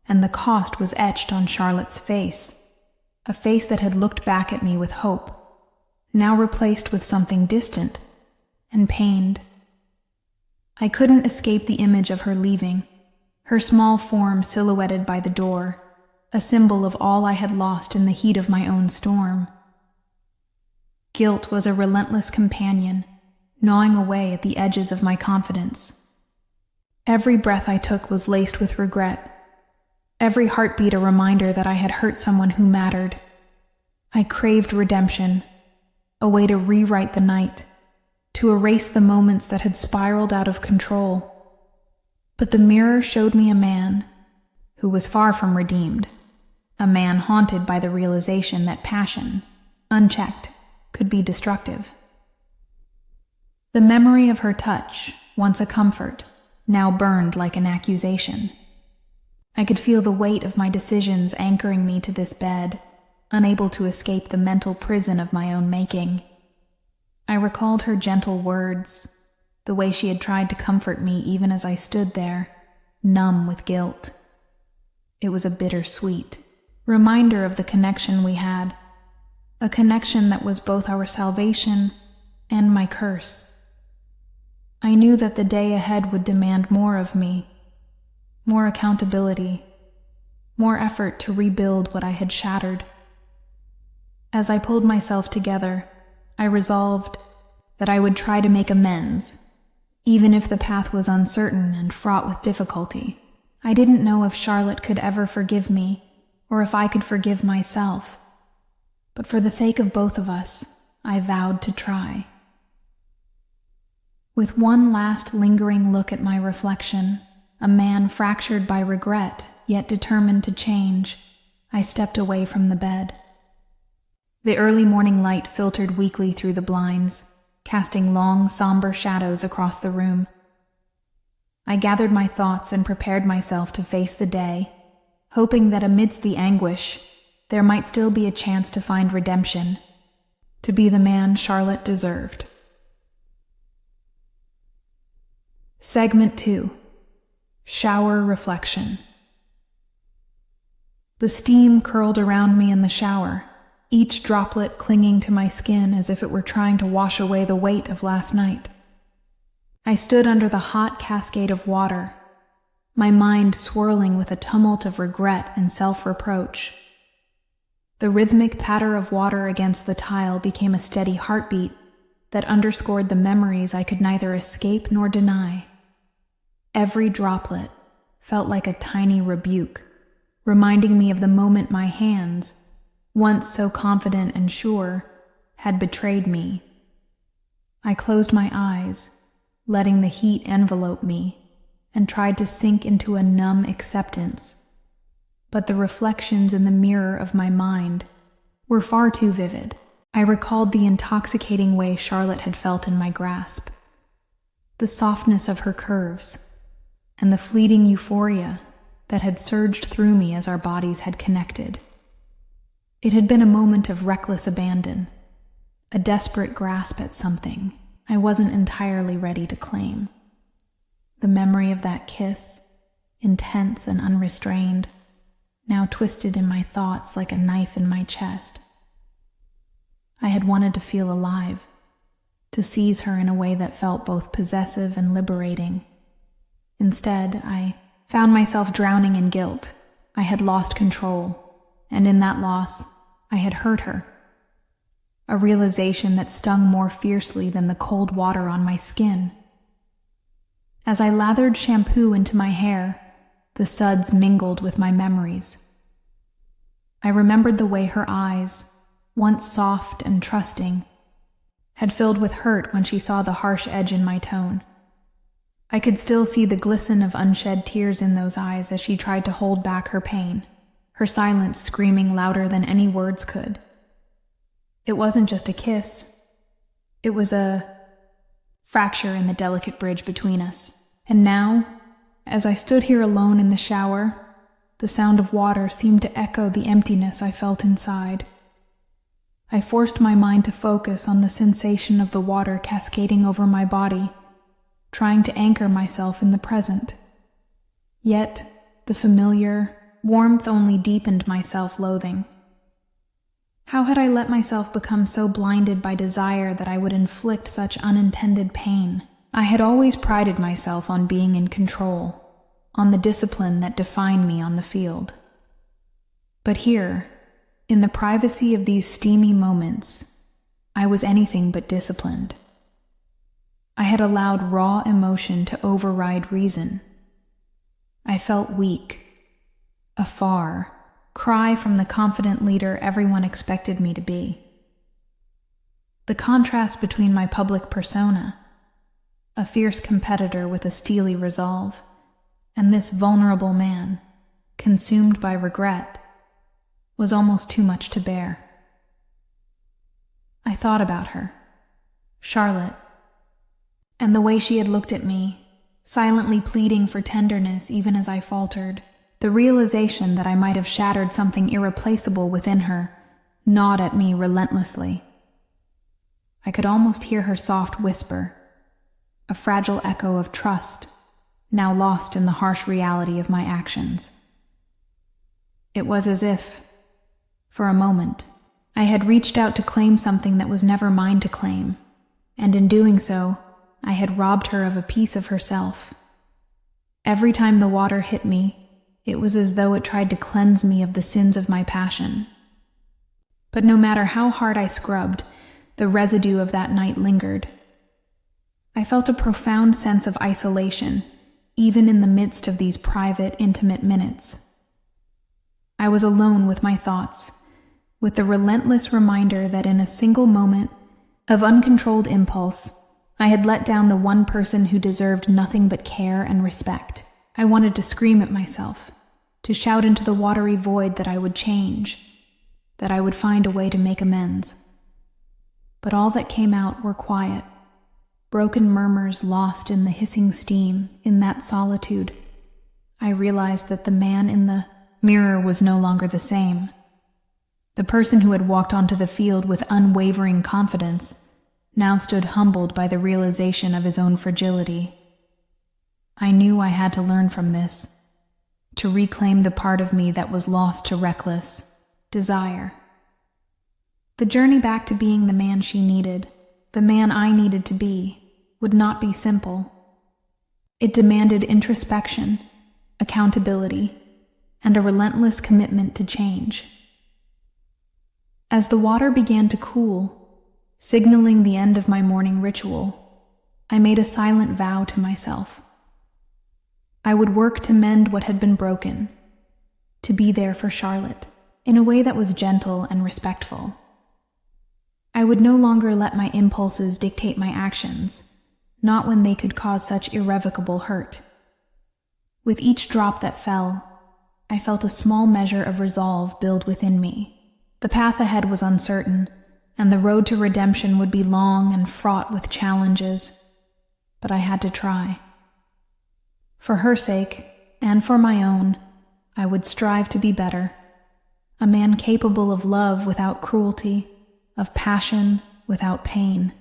and the cost was etched on Charlotte's face, a face that had looked back at me with hope, now replaced with something distant and pained. I couldn't escape the image of her leaving, her small form silhouetted by the door, a symbol of all I had lost in the heat of my own storm. Guilt was a relentless companion, gnawing away at the edges of my confidence. Every breath I took was laced with regret, every heartbeat a reminder that I had hurt someone who mattered. I craved redemption, a way to rewrite the night, to erase the moments that had spiraled out of control. But the mirror showed me a man who was far from redeemed, a man haunted by the realization that passion, unchecked, could be destructive. The memory of her touch, once a comfort, now burned like an accusation. I could feel the weight of my decisions anchoring me to this bed, unable to escape the mental prison of my own making. I recalled her gentle words, the way she had tried to comfort me even as I stood there, numb with guilt. It was a bittersweet reminder of the connection we had, a connection that was both our salvation and my curse. I knew that the day ahead would demand more of me, more accountability, more effort to rebuild what I had shattered. As I pulled myself together, I resolved that I would try to make amends, even if the path was uncertain and fraught with difficulty. I didn't know if Charlotte could ever forgive me, or if I could forgive myself. But for the sake of both of us, I vowed to try. With one last lingering look at my reflection, a man fractured by regret, yet determined to change, I stepped away from the bed. The early morning light filtered weakly through the blinds, casting long, somber shadows across the room. I gathered my thoughts and prepared myself to face the day, hoping that amidst the anguish, there might still be a chance to find redemption, to be the man Charlotte deserved. Segment 2. Shower Reflection. The steam curled around me in the shower, each droplet clinging to my skin as if it were trying to wash away the weight of last night. I stood under the hot cascade of water, my mind swirling with a tumult of regret and self-reproach. The rhythmic patter of water against the tile became a steady heartbeat that underscored the memories I could neither escape nor deny. Every droplet felt like a tiny rebuke, reminding me of the moment my hands, once so confident and sure, had betrayed me. I closed my eyes, letting the heat envelope me, and tried to sink into a numb acceptance. But the reflections in the mirror of my mind were far too vivid. I recalled the intoxicating way Charlotte had felt in my grasp, the softness of her curves, and the fleeting euphoria that had surged through me as our bodies had connected. It had been a moment of reckless abandon, a desperate grasp at something I wasn't entirely ready to claim. The memory of that kiss, intense and unrestrained, now twisted in my thoughts like a knife in my chest. I had wanted to feel alive, to seize her in a way that felt both possessive and liberating. Instead, I found myself drowning in guilt. I had lost control, and in that loss, I had hurt her. A realization that stung more fiercely than the cold water on my skin. As I lathered shampoo into my hair, the suds mingled with my memories. I remembered the way her eyes, once soft and trusting, had filled with hurt when she saw the harsh edge in my tone. I could still see the glisten of unshed tears in those eyes as she tried to hold back her pain, her silence screaming louder than any words could. It wasn't just a kiss. It was a fracture in the delicate bridge between us. And now, as I stood here alone in the shower, the sound of water seemed to echo the emptiness I felt inside. I forced my mind to focus on the sensation of the water cascading over my body, trying to anchor myself in the present. Yet, the familiar warmth only deepened my self-loathing. How had I let myself become so blinded by desire that I would inflict such unintended pain? I had always prided myself on being in control, on the discipline that defined me on the field. But here, in the privacy of these steamy moments, I was anything but disciplined. I had allowed raw emotion to override reason. I felt weak, a far cry from the confident leader everyone expected me to be. The contrast between my public persona, a fierce competitor with a steely resolve, and this vulnerable man, consumed by regret, was almost too much to bear. I thought about her, Charlotte, and the way she had looked at me, silently pleading for tenderness even as I faltered. The realization that I might have shattered something irreplaceable within her gnawed at me relentlessly. I could almost hear her soft whisper, a fragile echo of trust, now lost in the harsh reality of my actions. It was as if, for a moment, I had reached out to claim something that was never mine to claim, and in doing so, I had robbed her of a piece of herself. Every time the water hit me, it was as though it tried to cleanse me of the sins of my passion. But no matter how hard I scrubbed, the residue of that night lingered. I felt a profound sense of isolation, even in the midst of these private, intimate minutes. I was alone with my thoughts, with the relentless reminder that in a single moment of uncontrolled impulse, I had let down the one person who deserved nothing but care and respect. I wanted to scream at myself, to shout into the watery void that I would change, that I would find a way to make amends. But all that came out were quiet, broken murmurs lost in the hissing steam. In that solitude, I realized that the man in the mirror was no longer the same. The person who had walked onto the field with unwavering confidence now stood humbled by the realization of his own fragility. I knew I had to learn from this, to reclaim the part of me that was lost to reckless desire. The journey back to being the man she needed, the man I needed to be, would not be simple. It demanded introspection, accountability, and a relentless commitment to change. As the water began to cool, signaling the end of my morning ritual, I made a silent vow to myself. I would work to mend what had been broken, to be there for Charlotte, in a way that was gentle and respectful. I would no longer let my impulses dictate my actions, not when they could cause such irrevocable hurt. With each drop that fell, I felt a small measure of resolve build within me. The path ahead was uncertain, and the road to redemption would be long and fraught with challenges, but I had to try. For her sake, and for my own, I would strive to be better, a man capable of love without cruelty, of passion without pain.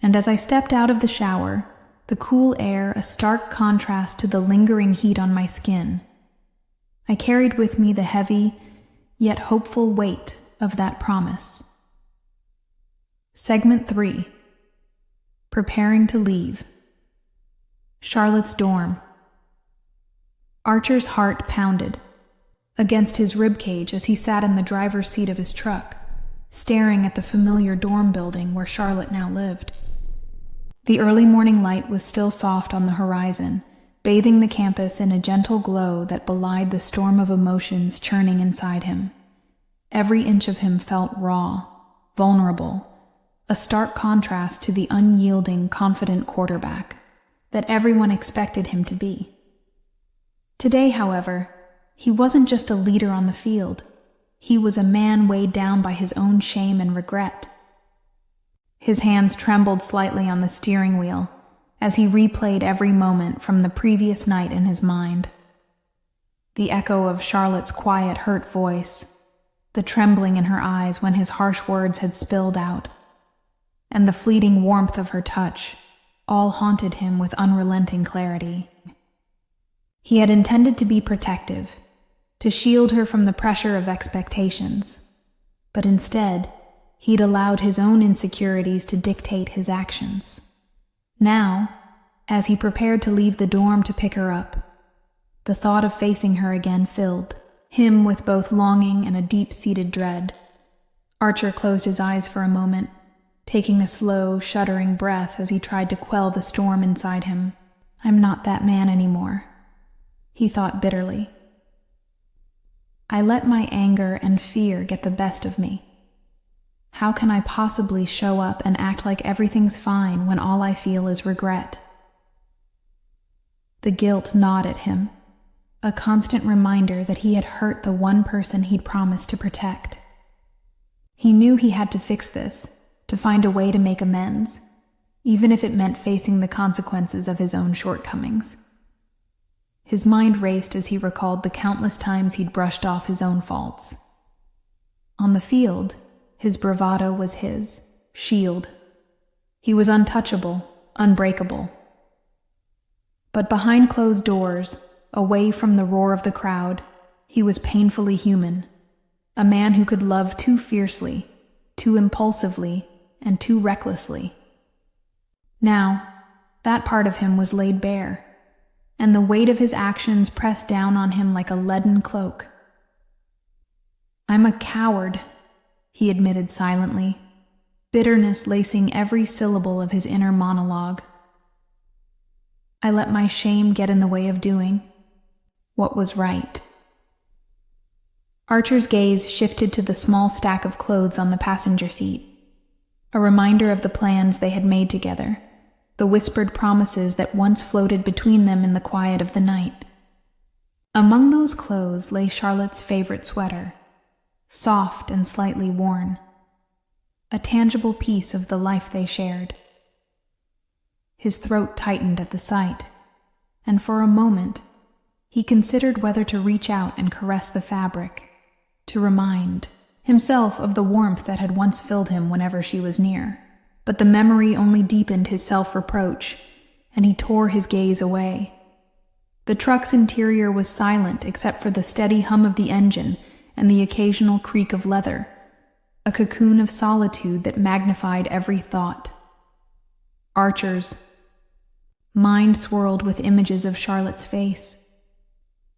And as I stepped out of the shower, the cool air a stark contrast to the lingering heat on my skin, I carried with me the heavy, yet hopeful weight of that promise. Segment 3. Preparing to leave. Charlotte's dorm. Archer's heart pounded against his ribcage as he sat in the driver's seat of his truck, staring at the familiar dorm building where Charlotte now lived. The early morning light was still soft on the horizon, bathing the campus in a gentle glow that belied the storm of emotions churning inside him. Every inch of him felt raw, vulnerable, a stark contrast to the unyielding, confident quarterback that everyone expected him to be. Today, however, he wasn't just a leader on the field. He was a man weighed down by his own shame and regret. His hands trembled slightly on the steering wheel as he replayed every moment from the previous night in his mind. The echo of Charlotte's quiet, hurt voice, the trembling in her eyes when his harsh words had spilled out, and the fleeting warmth of her touch all haunted him with unrelenting clarity. He had intended to be protective, to shield her from the pressure of expectations, but instead, he'd allowed his own insecurities to dictate his actions. Now, as he prepared to leave the dorm to pick her up, the thought of facing her again filled him with both longing and a deep-seated dread. Archer closed his eyes for a moment, taking a slow, shuddering breath as he tried to quell the storm inside him. I'm not that man anymore, he thought bitterly. I let my anger and fear get the best of me. How can I possibly show up and act like everything's fine when all I feel is regret? The guilt gnawed at him, a constant reminder that he had hurt the one person he'd promised to protect. He knew he had to fix this, to find a way to make amends, even if it meant facing the consequences of his own shortcomings. His mind raced as he recalled the countless times he'd brushed off his own faults. On the field, his bravado was his shield. He was untouchable, unbreakable. But behind closed doors, away from the roar of the crowd, he was painfully human, a man who could love too fiercely, too impulsively, and too recklessly. Now, that part of him was laid bare, and the weight of his actions pressed down on him like a leaden cloak. I'm a coward, he admitted silently, bitterness lacing every syllable of his inner monologue. I let my shame get in the way of doing what was right. Archer's gaze shifted to the small stack of clothes on the passenger seat, a reminder of the plans they had made together, the whispered promises that once floated between them in the quiet of the night. Among those clothes lay Charlotte's favorite sweater, soft and slightly worn, a tangible piece of the life they shared. His throat tightened at the sight, and for a moment, He considered whether to reach out and caress the fabric, to remind himself of the warmth that had once filled him whenever she was near. But the memory only deepened his self-reproach, and he tore his gaze away. The truck's interior was silent except for the steady hum of the engine and the occasional creak of leather, a cocoon of solitude that magnified every thought. Archer's mind swirled with images of Charlotte's face,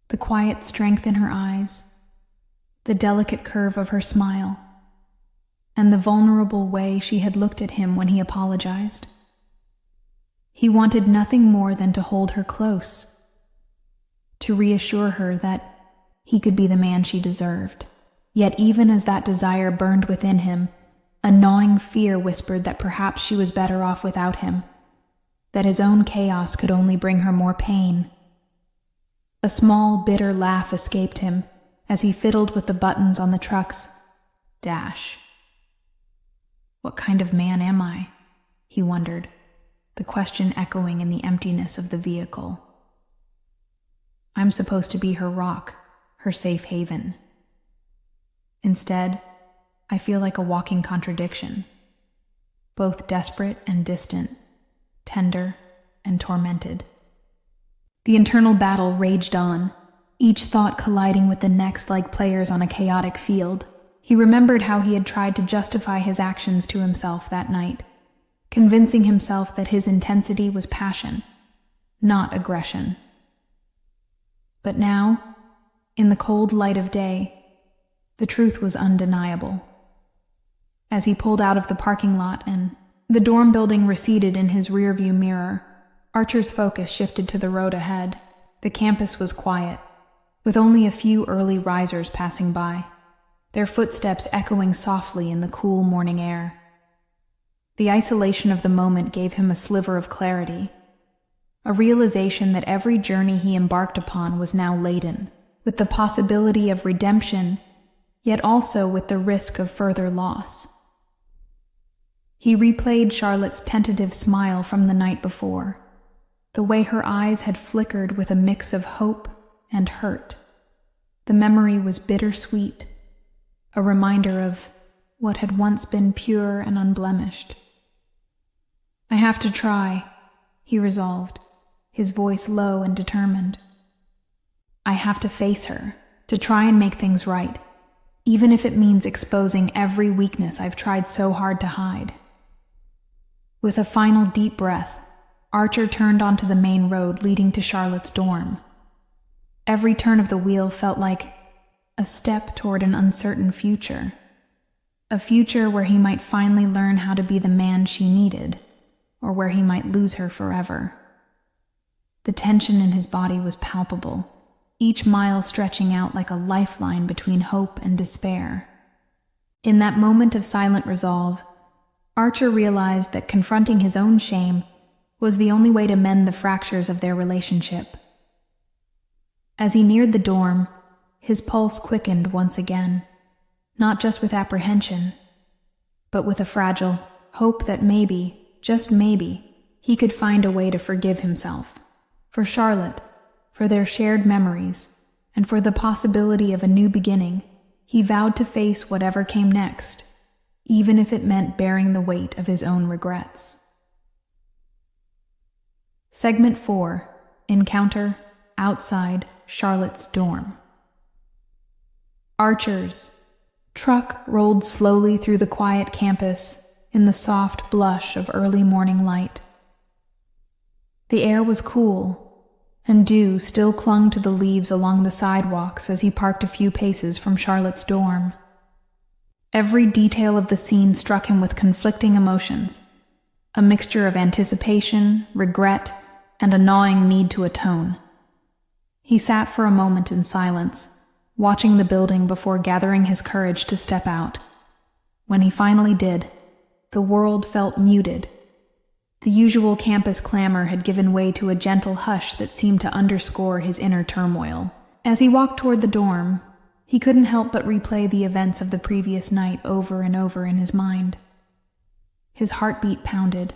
the quiet strength in her eyes, the delicate curve of her smile, and the vulnerable way she had looked at him when he apologized. He wanted nothing more than to hold her close, to reassure her that he could be the man she deserved. Yet even as that desire burned within him, a gnawing fear whispered that perhaps she was better off without him, that his own chaos could only bring her more pain. A small, bitter laugh escaped him as he fiddled with the buttons on the truck's dash. What kind of man am I? He wondered, the question echoing in the emptiness of the vehicle. I'm supposed to be her rock, her safe haven. Instead, I feel like a walking contradiction, both desperate and distant, tender and tormented. The internal battle raged on, each thought colliding with the next like players on a chaotic field. He remembered how he had tried to justify his actions to himself that night, convincing himself that his intensity was passion, not aggression. But now, in the cold light of day, the truth was undeniable. As he pulled out of the parking lot and the dorm building receded in his rearview mirror, Archer's focus shifted to the road ahead. The campus was quiet, with only a few early risers passing by, their footsteps echoing softly in the cool morning air. The isolation of the moment gave him a sliver of clarity, a realization that every journey he embarked upon was now laden with the possibility of redemption, yet also with the risk of further loss. He replayed Charlotte's tentative smile from the night before, the way her eyes had flickered with a mix of hope and hurt. The memory was bittersweet, a reminder of what had once been pure and unblemished. I have to try, he resolved, his voice low and determined. I have to face her, to try and make things right, even if it means exposing every weakness I've tried so hard to hide. With a final deep breath, Archer turned onto the main road leading to Charlotte's dorm. Every turn of the wheel felt like a step toward an uncertain future, a future where he might finally learn how to be the man she needed, or where he might lose her forever. The tension in his body was palpable, each mile stretching out like a lifeline between hope and despair. In that moment of silent resolve, Archer realized that confronting his own shame was the only way to mend the fractures of their relationship. As he neared the dorm, his pulse quickened once again, not just with apprehension, but with a fragile hope that maybe, just maybe, he could find a way to forgive himself. For Charlotte, for their shared memories, and for the possibility of a new beginning, he vowed to face whatever came next, even if it meant bearing the weight of his own regrets. Segment 4. Encounter outside Charlotte's dorm. Archer's truck rolled slowly through the quiet campus in the soft blush of early morning light. The air was cool, and dew still clung to the leaves along the sidewalks as he parked a few paces from Charlotte's dorm. Every detail of the scene struck him with conflicting emotions, a mixture of anticipation, regret, and a gnawing need to atone. He sat for a moment in silence, watching the building before gathering his courage to step out. When he finally did, the world felt muted. The usual campus clamor had given way to a gentle hush that seemed to underscore his inner turmoil. As he walked toward the dorm, he couldn't help but replay the events of the previous night over and over in his mind. His heartbeat pounded,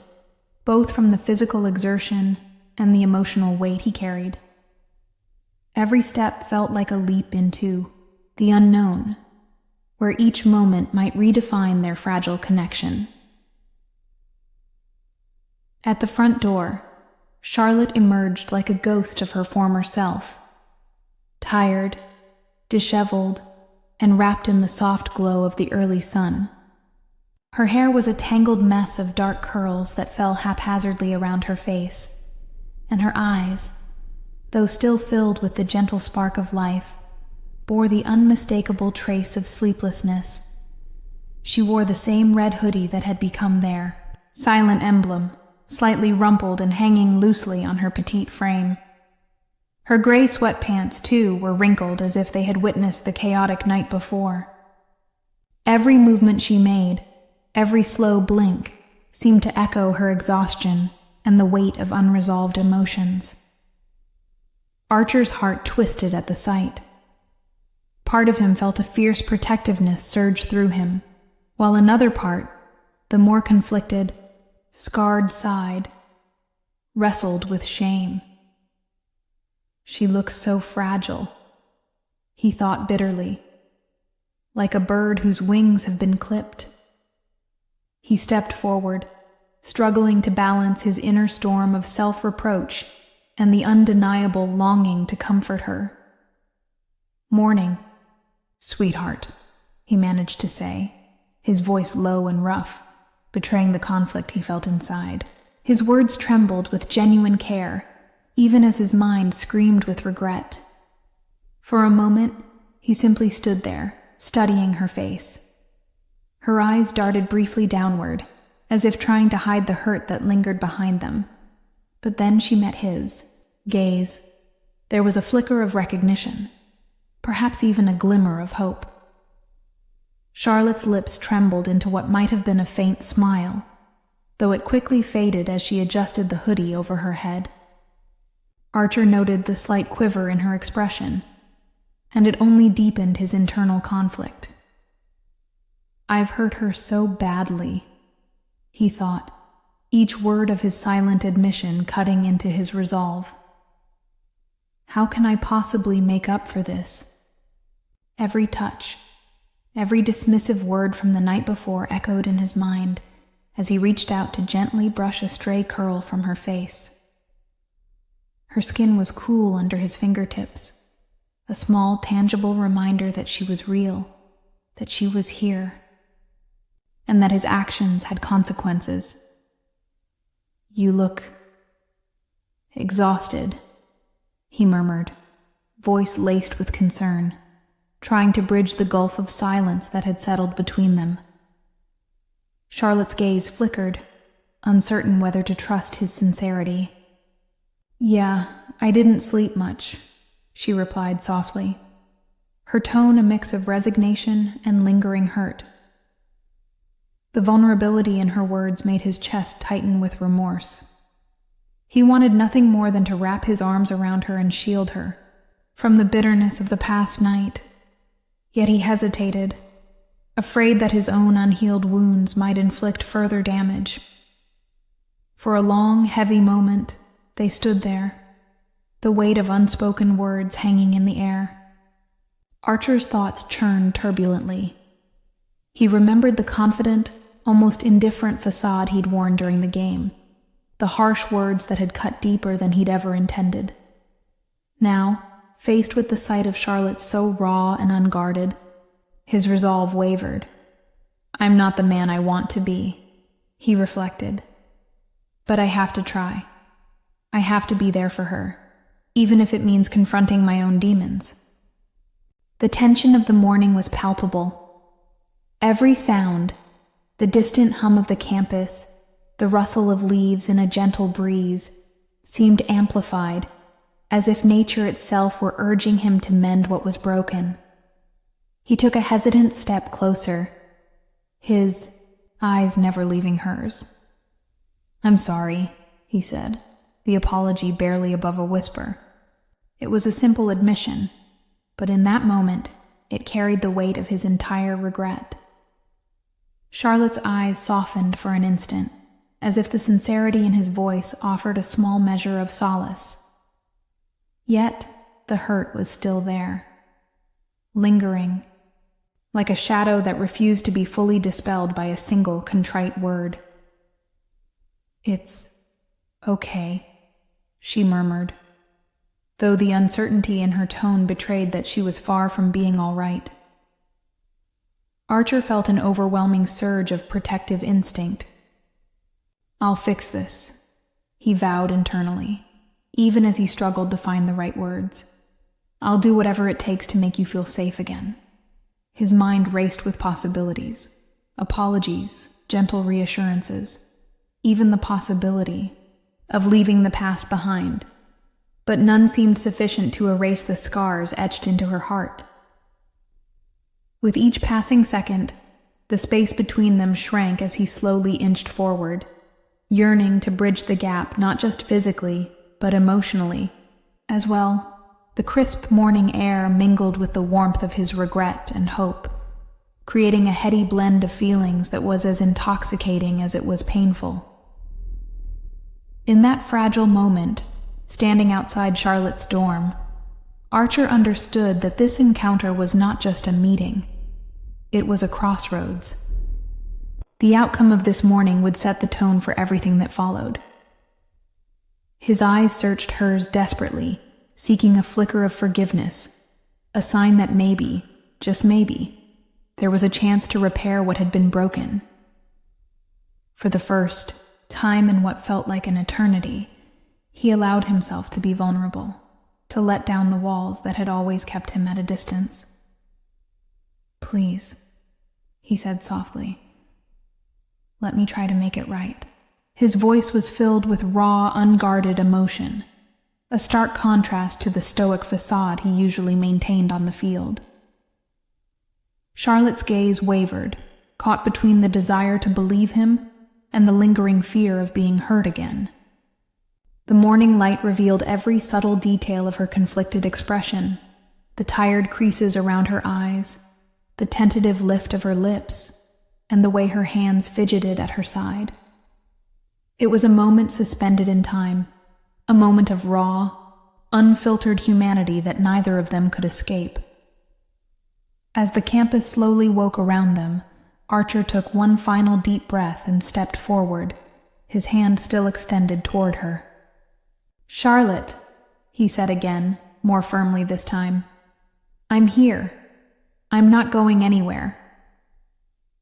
both from the physical exertion and the emotional weight he carried. Every step felt like a leap into the unknown, where each moment might redefine their fragile connection. At the front door, Charlotte emerged like a ghost of her former self, tired, disheveled, and wrapped in the soft glow of the early sun. Her hair was a tangled mess of dark curls that fell haphazardly around her face, and her eyes, though still filled with the gentle spark of life, bore the unmistakable trace of sleeplessness. She wore the same red hoodie that had become their silent emblem, slightly rumpled and hanging loosely on her petite frame. Her gray sweatpants, too, were wrinkled as if they had witnessed the chaotic night before. Every movement she made, every slow blink, seemed to echo her exhaustion and the weight of unresolved emotions. Archer's heart twisted at the sight. Part of him felt a fierce protectiveness surge through him, while another part, the more conflicted, scarred side, wrestled with shame. She looks so fragile, he thought bitterly, like a bird whose wings have been clipped. He stepped forward, struggling to balance his inner storm of self-reproach and the undeniable longing to comfort her. "Morning, sweetheart," he managed to say, his voice low and rough, betraying the conflict he felt inside. His words trembled with genuine care, even as his mind screamed with regret. For a moment, he simply stood there, studying her face. Her eyes darted briefly downward, as if trying to hide the hurt that lingered behind them. But then she met his gaze. There was a flicker of recognition, perhaps even a glimmer of hope. Charlotte's lips trembled into what might have been a faint smile, though it quickly faded as she adjusted the hoodie over her head. Archer noted the slight quiver in her expression, and it only deepened his internal conflict. "I've hurt her so badly," he thought, each word of his silent admission cutting into his resolve. "How can I possibly make up for this?" Every touch, every dismissive word from the night before echoed in his mind as he reached out to gently brush a stray curl from her face. Her skin was cool under his fingertips, a small, tangible reminder that she was real, that she was here, and that his actions had consequences. "You look exhausted," he murmured, voice laced with concern, trying to bridge the gulf of silence that had settled between them. Charlotte's gaze flickered, uncertain whether to trust his sincerity. "Yeah, I didn't sleep much," she replied softly, her tone a mix of resignation and lingering hurt. The vulnerability in her words made his chest tighten with remorse. He wanted nothing more than to wrap his arms around her and shield her from the bitterness of the past night. Yet he hesitated, afraid that his own unhealed wounds might inflict further damage. For a long, heavy moment, they stood there, the weight of unspoken words hanging in the air. Archer's thoughts churned turbulently. He remembered the confident, almost indifferent facade he'd worn during the game, the harsh words that had cut deeper than he'd ever intended. Now, faced with the sight of Charlotte so raw and unguarded, his resolve wavered. "I'm not the man I want to be," he reflected. "But I have to try. I have to be there for her, even if it means confronting my own demons." The tension of the morning was palpable. Every sound, the distant hum of the campus, the rustle of leaves in a gentle breeze, seemed amplified, as if nature itself were urging him to mend what was broken. He took a hesitant step closer, his eyes never leaving hers. "I'm sorry," he said, the apology barely above a whisper. It was a simple admission, but in that moment, it carried the weight of his entire regret. Charlotte's eyes softened for an instant, as if the sincerity in his voice offered a small measure of solace. Yet, the hurt was still there, lingering, like a shadow that refused to be fully dispelled by a single contrite word. "It's okay," she murmured, though the uncertainty in her tone betrayed that she was far from being all right. Archer felt an overwhelming surge of protective instinct. "I'll fix this," he vowed internally, even as he struggled to find the right words. "I'll do whatever it takes to make you feel safe again." His mind raced with possibilities, apologies, gentle reassurances, even the possibility of leaving the past behind, but none seemed sufficient to erase the scars etched into her heart. With each passing second, the space between them shrank as he slowly inched forward, yearning to bridge the gap not just physically, but emotionally as well. The crisp morning air mingled with the warmth of his regret and hope, creating a heady blend of feelings that was as intoxicating as it was painful. In that fragile moment, standing outside Charlotte's dorm, Archer understood that this encounter was not just a meeting. It was a crossroads. The outcome of this morning would set the tone for everything that followed. His eyes searched hers desperately, seeking a flicker of forgiveness, a sign that maybe, just maybe, there was a chance to repair what had been broken. For the first time in what felt like an eternity, he allowed himself to be vulnerable, to let down the walls that had always kept him at a distance. "Please," he said softly, "let me try to make it right." His voice was filled with raw, unguarded emotion, a stark contrast to the stoic facade he usually maintained on the field. Charlotte's gaze wavered, caught between the desire to believe him and the lingering fear of being hurt again. The morning light revealed every subtle detail of her conflicted expression, the tired creases around her eyes, the tentative lift of her lips, and the way her hands fidgeted at her side. It was a moment suspended in time, a moment of raw, unfiltered humanity that neither of them could escape. As the campus slowly woke around them, Archer took one final deep breath and stepped forward, his hand still extended toward her. "Charlotte," he said again, more firmly this time, "I'm here. I'm not going anywhere."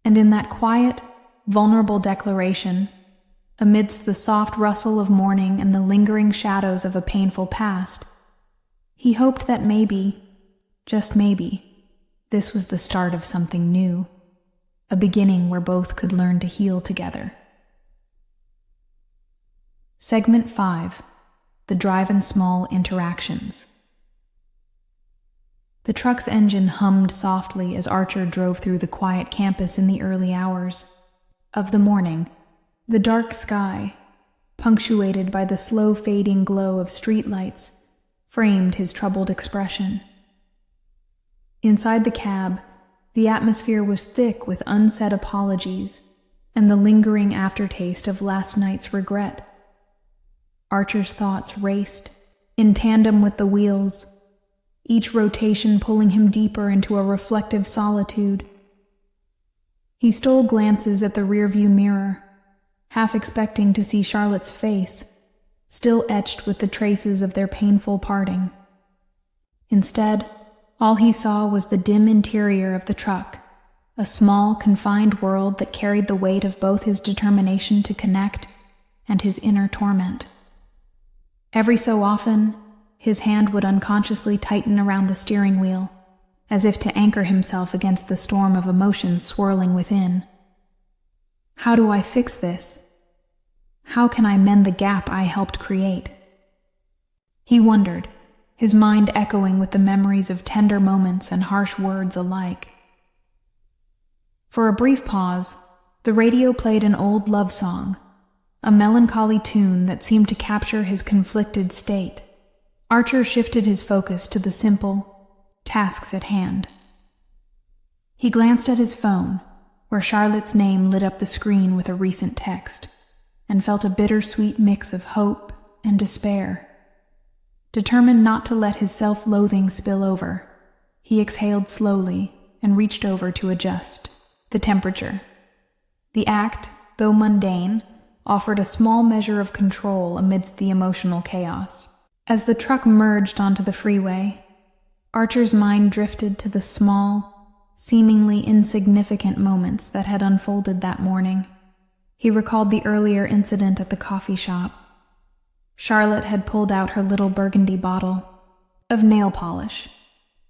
And in that quiet, vulnerable declaration, amidst the soft rustle of morning and the lingering shadows of a painful past, he hoped that maybe, just maybe, this was the start of something new, a beginning where both could learn to heal together. Segment 5. The Drive and Small Interactions. The truck's engine hummed softly as Archer drove through the quiet campus in the early hours of the morning. The dark sky, punctuated by the slow-fading glow of streetlights, framed his troubled expression. Inside the cab, the atmosphere was thick with unsaid apologies and the lingering aftertaste of last night's regret. Archer's thoughts raced, in tandem with the wheels, each rotation pulling him deeper into a reflective solitude. He stole glances at the rearview mirror, half expecting to see Charlotte's face, still etched with the traces of their painful parting. Instead, all he saw was the dim interior of the truck, a small, confined world that carried the weight of both his determination to connect and his inner torment. Every so often, his hand would unconsciously tighten around the steering wheel, as if to anchor himself against the storm of emotions swirling within. How do I fix this? How can I mend the gap I helped create? He wondered, his mind echoing with the memories of tender moments and harsh words alike. For a brief pause, the radio played an old love song, a melancholy tune that seemed to capture his conflicted state. Archer shifted his focus to the simple tasks at hand. He glanced at his phone, where Charlotte's name lit up the screen with a recent text, and felt a bittersweet mix of hope and despair. Determined not to let his self-loathing spill over, he exhaled slowly and reached over to adjust the temperature. The act, though mundane, offered a small measure of control amidst the emotional chaos. As the truck merged onto the freeway, Archer's mind drifted to the small, seemingly insignificant moments that had unfolded that morning. He recalled the earlier incident at the coffee shop. Charlotte had pulled out her little burgundy bottle of nail polish,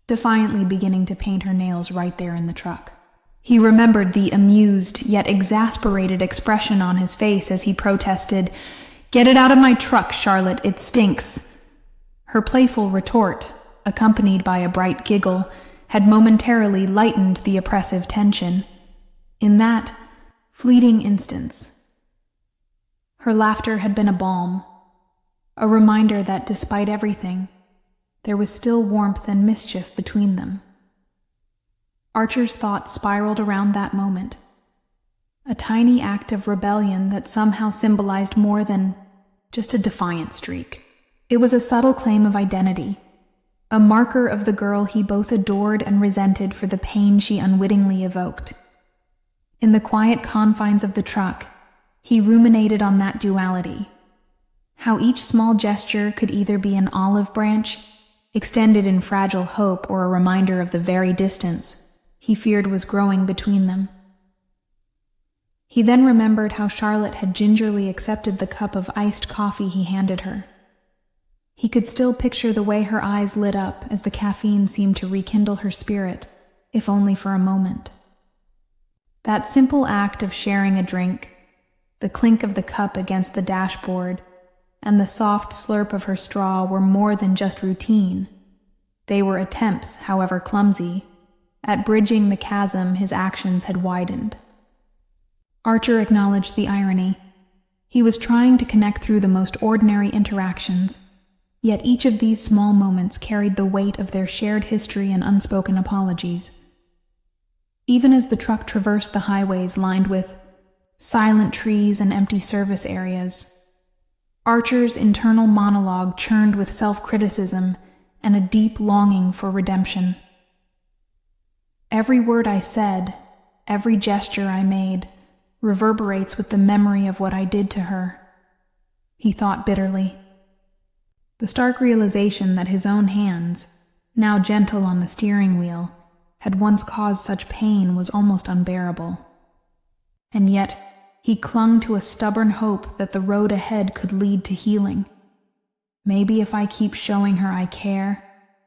defiantly beginning to paint her nails right there in the truck. He remembered the amused yet exasperated expression on his face as he protested, "Get it out of my truck, Charlotte, it stinks." Her playful retort, accompanied by a bright giggle, had momentarily lightened the oppressive tension. In that fleeting instance, her laughter had been a balm, a reminder that despite everything, there was still warmth and mischief between them. Archer's thoughts spiraled around that moment, a tiny act of rebellion that somehow symbolized more than just a defiant streak. It was a subtle claim of identity, a marker of the girl he both adored and resented for the pain she unwittingly evoked. In the quiet confines of the truck, he ruminated on that duality, how each small gesture could either be an olive branch, extended in fragile hope, or a reminder of the very distance he feared was growing between them. He then remembered how Charlotte had gingerly accepted the cup of iced coffee he handed her. He could still picture the way her eyes lit up as the caffeine seemed to rekindle her spirit, if only for a moment. That simple act of sharing a drink, the clink of the cup against the dashboard, and the soft slurp of her straw were more than just routine. They were attempts, however clumsy, at bridging the chasm his actions had widened. Archer acknowledged the irony. He was trying to connect through the most ordinary interactions, yet each of these small moments carried the weight of their shared history and unspoken apologies. Even as the truck traversed the highways lined with silent trees and empty service areas, Archer's internal monologue churned with self-criticism and a deep longing for redemption. Every word I said, every gesture I made, reverberates with the memory of what I did to her, he thought bitterly. The stark realization that his own hands, now gentle on the steering wheel, had once caused such pain was almost unbearable. And yet, he clung to a stubborn hope that the road ahead could lead to healing. Maybe if I keep showing her I care,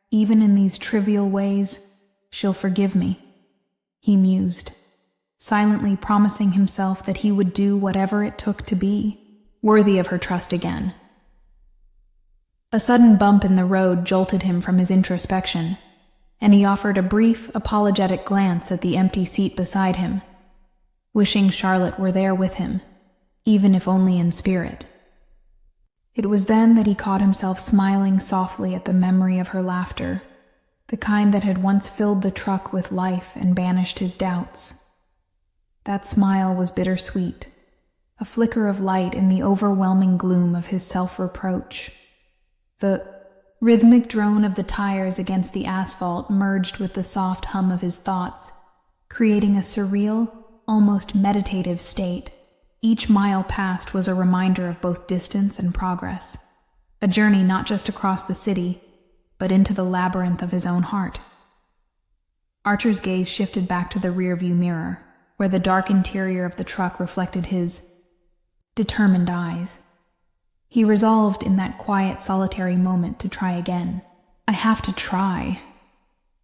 even in these trivial ways, she'll forgive me, he mused, silently promising himself that he would do whatever it took to be worthy of her trust again. A sudden bump in the road jolted him from his introspection, and he offered a brief, apologetic glance at the empty seat beside him, wishing Charlotte were there with him, even if only in spirit. It was then that he caught himself smiling softly at the memory of her laughter, the kind that had once filled the truck with life and banished his doubts. That smile was bittersweet, a flicker of light in the overwhelming gloom of his self-reproach. The rhythmic drone of the tires against the asphalt merged with the soft hum of his thoughts, creating a surreal, almost meditative state. Each mile passed was a reminder of both distance and progress, a journey not just across the city, but into the labyrinth of his own heart. Archer's gaze shifted back to the rearview mirror, where the dark interior of the truck reflected his determined eyes. He resolved in that quiet, solitary moment to try again. "I have to try,"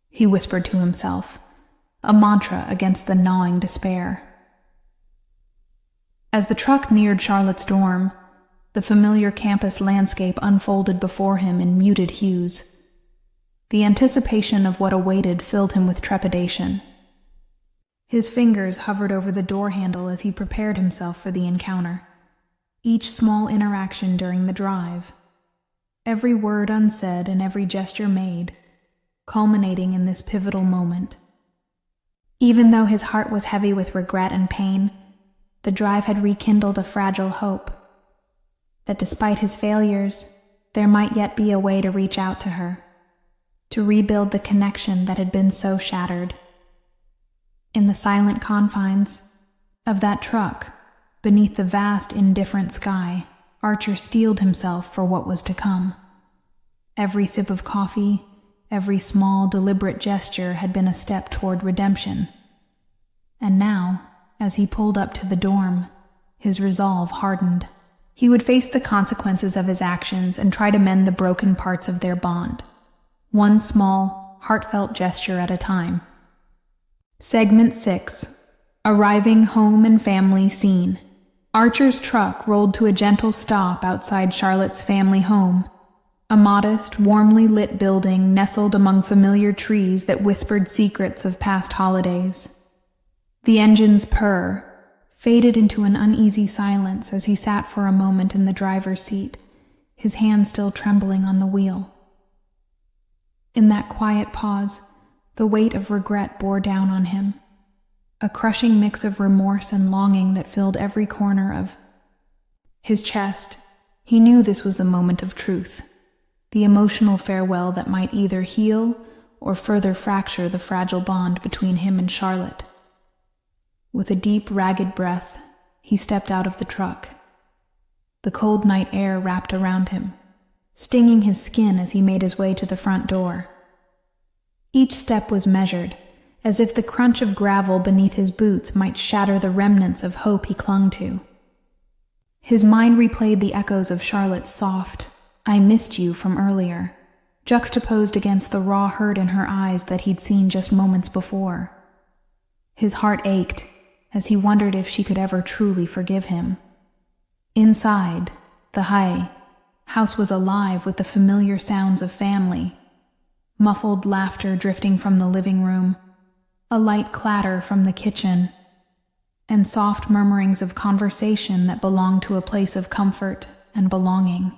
he whispered to himself, a mantra against the gnawing despair. As the truck neared Charlotte's dorm, the familiar campus landscape unfolded before him in muted hues. The anticipation of what awaited filled him with trepidation. His fingers hovered over the door handle as he prepared himself for the encounter. Each small interaction during the drive, every word unsaid and every gesture made, culminating in this pivotal moment. Even though his heart was heavy with regret and pain, the drive had rekindled a fragile hope that despite his failures, there might yet be a way to reach out to her, to rebuild the connection that had been so shattered. In the silent confines of that truck, beneath the vast, indifferent sky, Archer steeled himself for what was to come. Every sip of coffee, every small, deliberate gesture had been a step toward redemption. And now, as he pulled up to the dorm, his resolve hardened. He would face the consequences of his actions and try to mend the broken parts of their bond, one small, heartfelt gesture at a time. Segment 6. Arriving home and family scene. Archer's truck rolled to a gentle stop outside Charlotte's family home, a modest, warmly lit building nestled among familiar trees that whispered secrets of past holidays. The engine's purr faded into an uneasy silence as he sat for a moment in the driver's seat, his hand still trembling on the wheel. In that quiet pause, the weight of regret bore down on him, a crushing mix of remorse and longing that filled every corner of his chest. He knew this was the moment of truth, the emotional farewell that might either heal or further fracture the fragile bond between him and Charlotte. With a deep, ragged breath, he stepped out of the truck. The cold night air wrapped around him, stinging his skin as he made his way to the front door. Each step was measured, as if the crunch of gravel beneath his boots might shatter the remnants of hope he clung to. His mind replayed the echoes of Charlotte's soft, "I missed you" from earlier, juxtaposed against the raw hurt in her eyes that he'd seen just moments before. His heart ached as he wondered if she could ever truly forgive him. Inside, the house was alive with the familiar sounds of family, muffled laughter drifting from the living room, a light clatter from the kitchen, and soft murmurings of conversation that belonged to a place of comfort and belonging.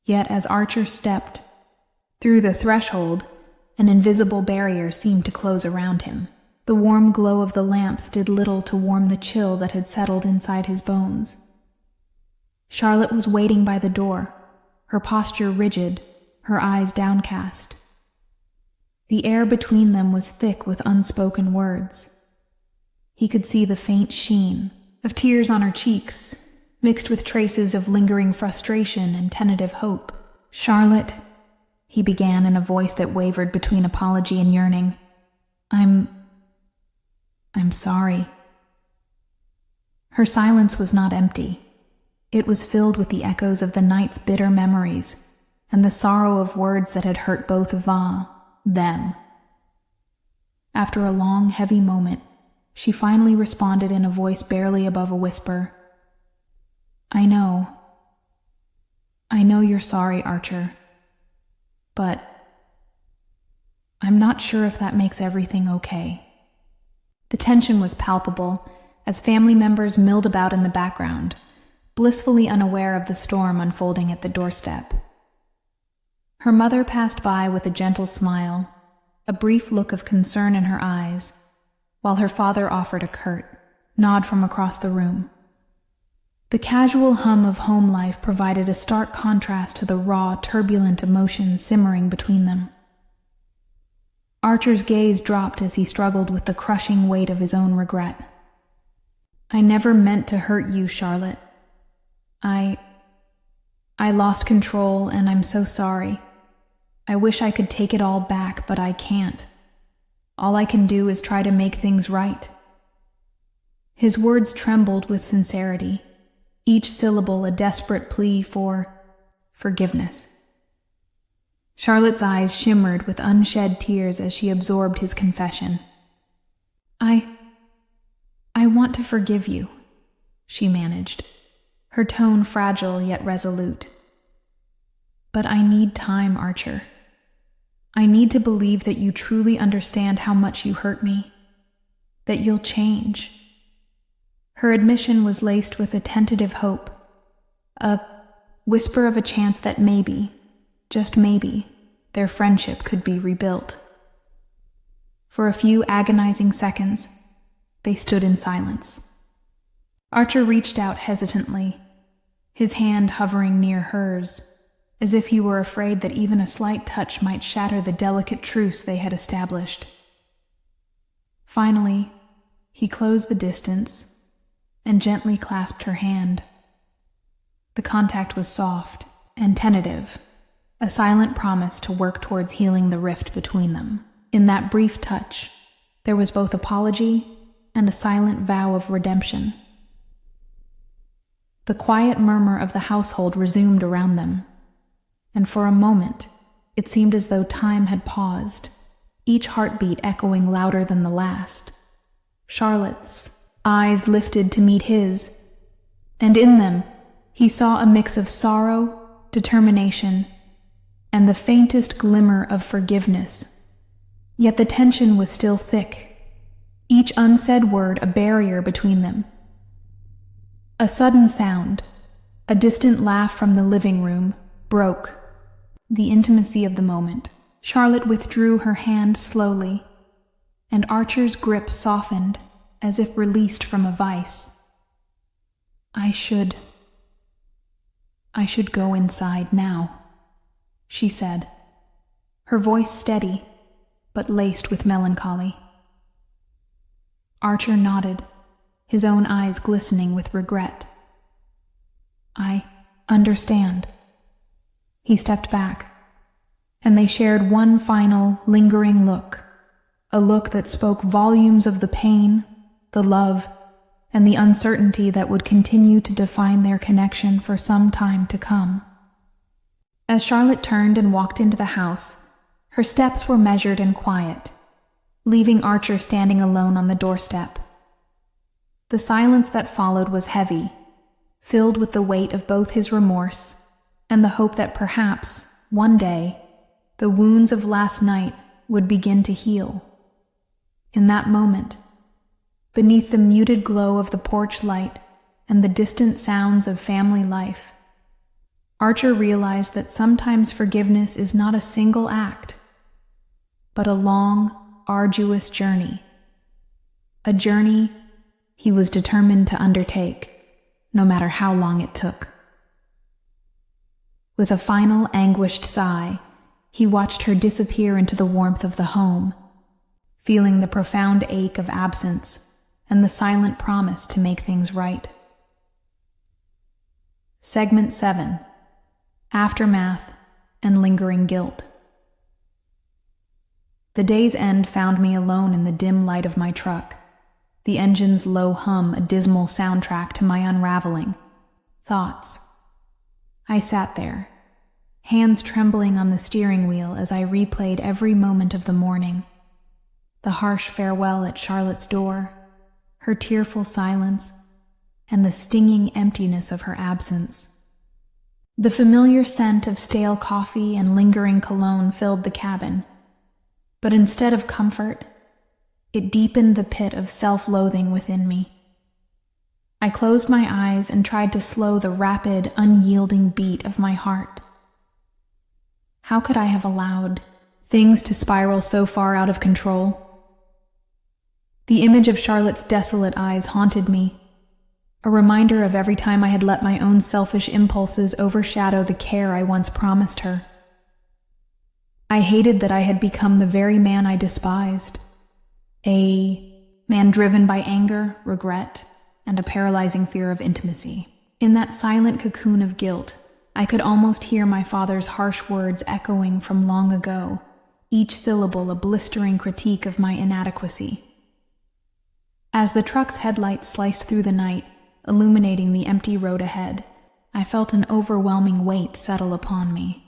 Yet as Archer stepped through the threshold, an invisible barrier seemed to close around him. The warm glow of the lamps did little to warm the chill that had settled inside his bones. Charlotte was waiting by the door, her posture rigid, her eyes downcast. The air between them was thick with unspoken words. He could see the faint sheen of tears on her cheeks, mixed with traces of lingering frustration and tentative hope. "Charlotte," he began in a voice that wavered between apology and yearning. I'm sorry." Her silence was not empty. It was filled with the echoes of the night's bitter memories and the sorrow of words that had hurt both of them. After a long, heavy moment, she finally responded in a voice barely above a whisper. I know you're sorry, Archer. But I'm not sure if that makes everything okay." The tension was palpable as family members milled about in the background, blissfully unaware of the storm unfolding at the doorstep. Her mother passed by with a gentle smile, a brief look of concern in her eyes, while her father offered a curt nod from across the room. The casual hum of home life provided a stark contrast to the raw, turbulent emotions simmering between them. Archer's gaze dropped as he struggled with the crushing weight of his own regret. "I never meant to hurt you, Charlotte. I lost control, and I'm so sorry. I wish I could take it all back, but I can't. All I can do is try to make things right." His words trembled with sincerity, each syllable a desperate plea for forgiveness. Charlotte's eyes shimmered with unshed tears as she absorbed his confession. I want to forgive you," she managed, her tone fragile yet resolute. "But I need time, Archer. I need to believe that you truly understand how much you hurt me, that you'll change." Her admission was laced with a tentative hope, a whisper of a chance that maybe, just maybe, their friendship could be rebuilt. For a few agonizing seconds, they stood in silence. Archer reached out hesitantly, his hand hovering near hers, as if he were afraid that even a slight touch might shatter the delicate truce they had established. Finally, he closed the distance and gently clasped her hand. The contact was soft and tentative, a silent promise to work towards healing the rift between them. In that brief touch, there was both apology and a silent vow of redemption. The quiet murmur of the household resumed around them, and for a moment, it seemed as though time had paused, each heartbeat echoing louder than the last. Charlotte's eyes lifted to meet his, and in them, he saw a mix of sorrow, determination, and the faintest glimmer of forgiveness. Yet the tension was still thick, each unsaid word a barrier between them. A sudden sound, a distant laugh from the living room, broke the intimacy of the moment. Charlotte withdrew her hand slowly, and Archer's grip softened as if released from a vice. I should go inside now, she said, her voice steady, but laced with melancholy. Archer nodded, his own eyes glistening with regret. I understand. He stepped back, and they shared one final, lingering look, a look that spoke volumes of the pain, the love, and the uncertainty that would continue to define their connection for some time to come. As Charlotte turned and walked into the house, her steps were measured and quiet, leaving Archer standing alone on the doorstep. The silence that followed was heavy, filled with the weight of both his remorse and the hope that perhaps, one day, the wounds of last night would begin to heal. In that moment, beneath the muted glow of the porch light and the distant sounds of family life, Archer realized that sometimes forgiveness is not a single act, but a long, arduous journey. A journey he was determined to undertake, no matter how long it took. With a final anguished sigh, he watched her disappear into the warmth of the home, feeling the profound ache of absence and the silent promise to make things right. Segment 7. Aftermath and Lingering Guilt. The day's end found me alone in the dim light of my truck, the engine's low hum a dismal soundtrack to my unraveling thoughts. I sat there, hands trembling on the steering wheel as I replayed every moment of the morning. The harsh farewell at Charlotte's door, her tearful silence, and the stinging emptiness of her absence. The familiar scent of stale coffee and lingering cologne filled the cabin, but instead of comfort, it deepened the pit of self-loathing within me. I closed my eyes and tried to slow the rapid, unyielding beat of my heart. How could I have allowed things to spiral so far out of control? The image of Charlotte's desolate eyes haunted me, a reminder of every time I had let my own selfish impulses overshadow the care I once promised her. I hated that I had become the very man I despised, a man driven by anger, regret, and a paralyzing fear of intimacy. In that silent cocoon of guilt, I could almost hear my father's harsh words echoing from long ago, each syllable a blistering critique of my inadequacy. As the truck's headlights sliced through the night, illuminating the empty road ahead, I felt an overwhelming weight settle upon me.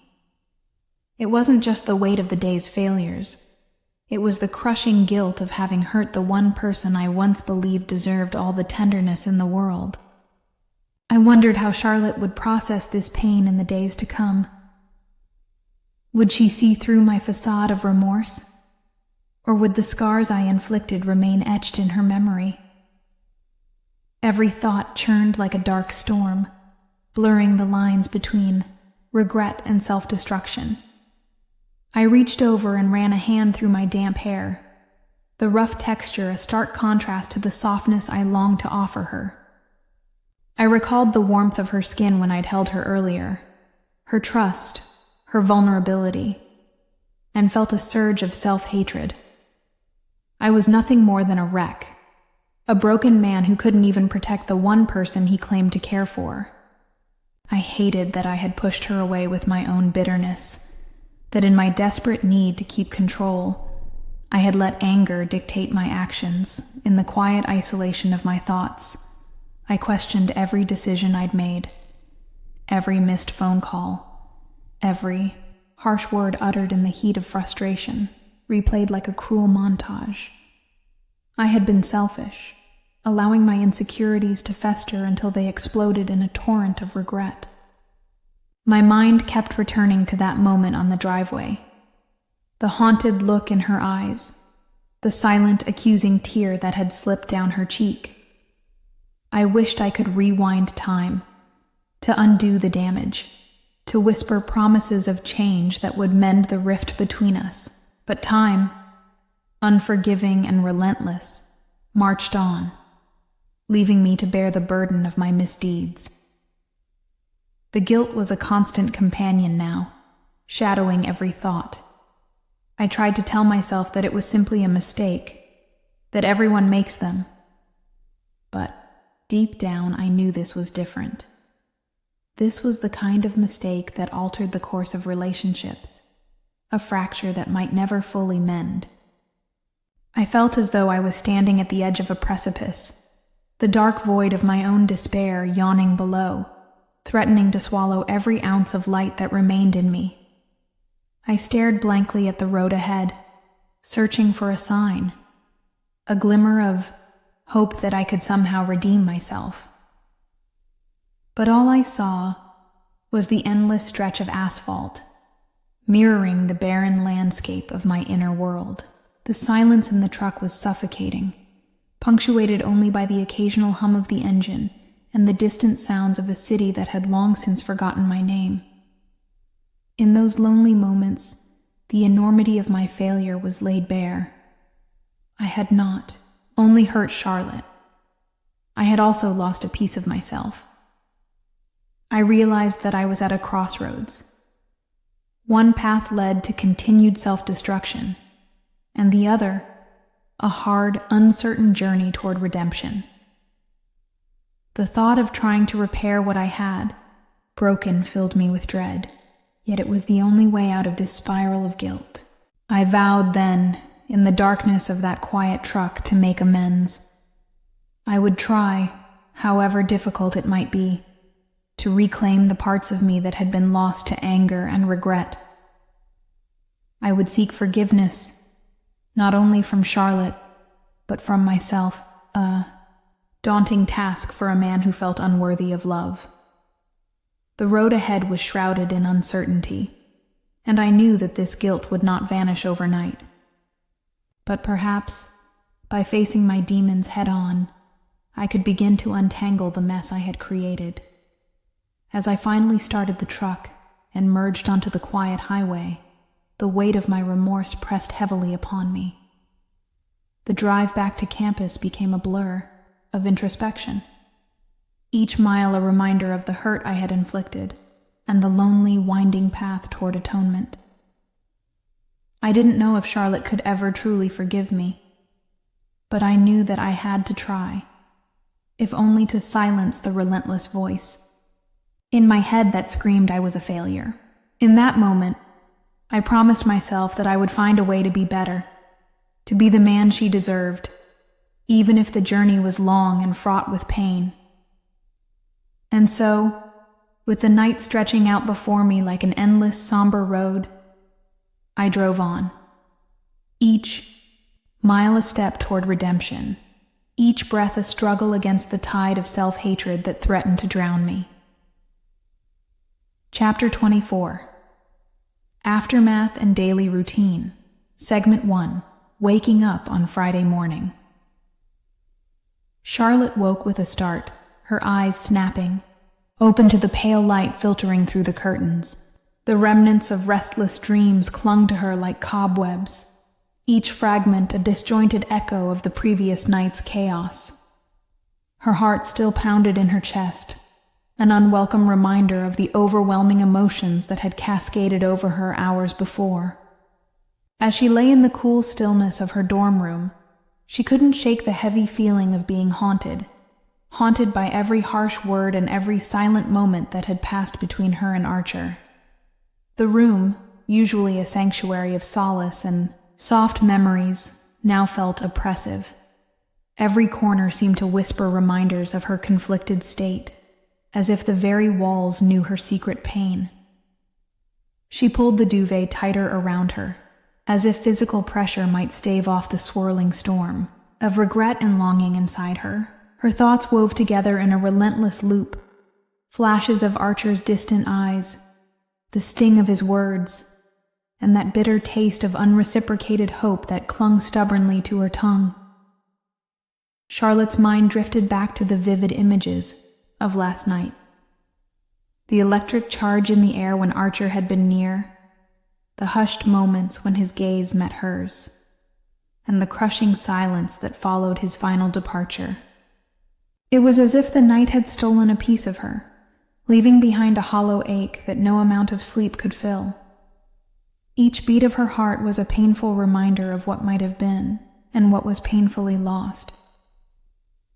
It wasn't just the weight of the day's failures. It was the crushing guilt of having hurt the one person I once believed deserved all the tenderness in the world. I wondered how Charlotte would process this pain in the days to come. Would she see through my facade of remorse? Or would the scars I inflicted remain etched in her memory? Every thought churned like a dark storm, blurring the lines between regret and self-destruction. I reached over and ran a hand through my damp hair, the rough texture a stark contrast to the softness I longed to offer her. I recalled the warmth of her skin when I'd held her earlier, her trust, her vulnerability, and felt a surge of self-hatred. I was nothing more than a wreck, a broken man who couldn't even protect the one person he claimed to care for. I hated that I had pushed her away with my own bitterness, that in my desperate need to keep control, I had let anger dictate my actions. In the quiet isolation of my thoughts, I questioned every decision I'd made, every missed phone call, every harsh word uttered in the heat of frustration, replayed like a cruel montage. I had been selfish, allowing my insecurities to fester until they exploded in a torrent of regret. My mind kept returning to that moment on the driveway, the haunted look in her eyes, the silent, accusing tear that had slipped down her cheek. I wished I could rewind time, to undo the damage, to whisper promises of change that would mend the rift between us. But time, unforgiving and relentless, marched on, leaving me to bear the burden of my misdeeds. The guilt was a constant companion now, shadowing every thought. I tried to tell myself that it was simply a mistake, that everyone makes them. But deep down, I knew this was different. This was the kind of mistake that altered the course of relationships, a fracture that might never fully mend. I felt as though I was standing at the edge of a precipice, the dark void of my own despair yawning below, threatening to swallow every ounce of light that remained in me. I stared blankly at the road ahead, searching for a sign, a glimmer of hope that I could somehow redeem myself. But all I saw was the endless stretch of asphalt, mirroring the barren landscape of my inner world. The silence in the truck was suffocating, punctuated only by the occasional hum of the engine and the distant sounds of a city that had long since forgotten my name. In those lonely moments, the enormity of my failure was laid bare. I had not only hurt Charlotte, I had also lost a piece of myself. I realized that I was at a crossroads. One path led to continued self-destruction, and the other, a hard, uncertain journey toward redemption. The thought of trying to repair what I had broken filled me with dread, yet it was the only way out of this spiral of guilt. I vowed then, in the darkness of that quiet truck, to make amends. I would try, however difficult it might be, to reclaim the parts of me that had been lost to anger and regret. I would seek forgiveness, not only from Charlotte, but from myself, a daunting task for a man who felt unworthy of love. The road ahead was shrouded in uncertainty, and I knew that this guilt would not vanish overnight. But perhaps, by facing my demons head-on, I could begin to untangle the mess I had created. As I finally started the truck and merged onto the quiet highway, the weight of my remorse pressed heavily upon me. The drive back to campus became a blur of introspection, each mile a reminder of the hurt I had inflicted and the lonely, winding path toward atonement. I didn't know if Charlotte could ever truly forgive me, but I knew that I had to try, if only to silence the relentless voice in my head that screamed I was a failure. In that moment, I promised myself that I would find a way to be better, to be the man she deserved, even if the journey was long and fraught with pain. And so, with the night stretching out before me like an endless, somber road, I drove on, each mile a step toward redemption, each breath a struggle against the tide of self-hatred that threatened to drown me. Chapter 24. Aftermath and Daily Routine. Segment 1. Waking Up on Friday Morning. Charlotte woke with a start, her eyes snapping, open to the pale light filtering through the curtains. The remnants of restless dreams clung to her like cobwebs, each fragment a disjointed echo of the previous night's chaos. Her heart still pounded in her chest, an unwelcome reminder of the overwhelming emotions that had cascaded over her hours before. As she lay in the cool stillness of her dorm room, she couldn't shake the heavy feeling of being haunted by every harsh word and every silent moment that had passed between her and Archer. The room, usually a sanctuary of solace and soft memories, now felt oppressive. Every corner seemed to whisper reminders of her conflicted state, as if the very walls knew her secret pain. She pulled the duvet tighter around her, as if physical pressure might stave off the swirling storm of regret and longing inside her. Her thoughts wove together in a relentless loop, flashes of Archer's distant eyes, the sting of his words, and that bitter taste of unreciprocated hope that clung stubbornly to her tongue. Charlotte's mind drifted back to the vivid images of last night. The electric charge in the air when Archer had been near, the hushed moments when his gaze met hers, and the crushing silence that followed his final departure. It was as if the night had stolen a piece of her, leaving behind a hollow ache that no amount of sleep could fill. Each beat of her heart was a painful reminder of what might have been and what was painfully lost.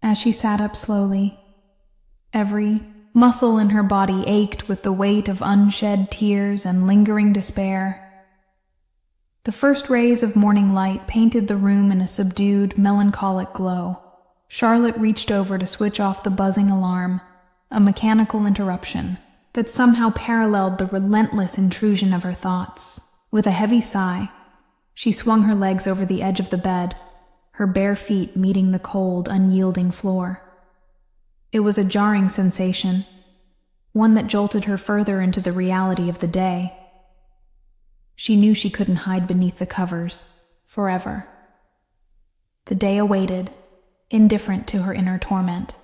As she sat up slowly, every muscle in her body ached with the weight of unshed tears and lingering despair. The first rays of morning light painted the room in a subdued, melancholic glow. Charlotte reached over to switch off the buzzing alarm, a mechanical interruption that somehow paralleled the relentless intrusion of her thoughts. With a heavy sigh, she swung her legs over the edge of the bed, her bare feet meeting the cold, unyielding floor. It was a jarring sensation, one that jolted her further into the reality of the day. She knew she couldn't hide beneath the covers forever. The day awaited, indifferent to her inner torment.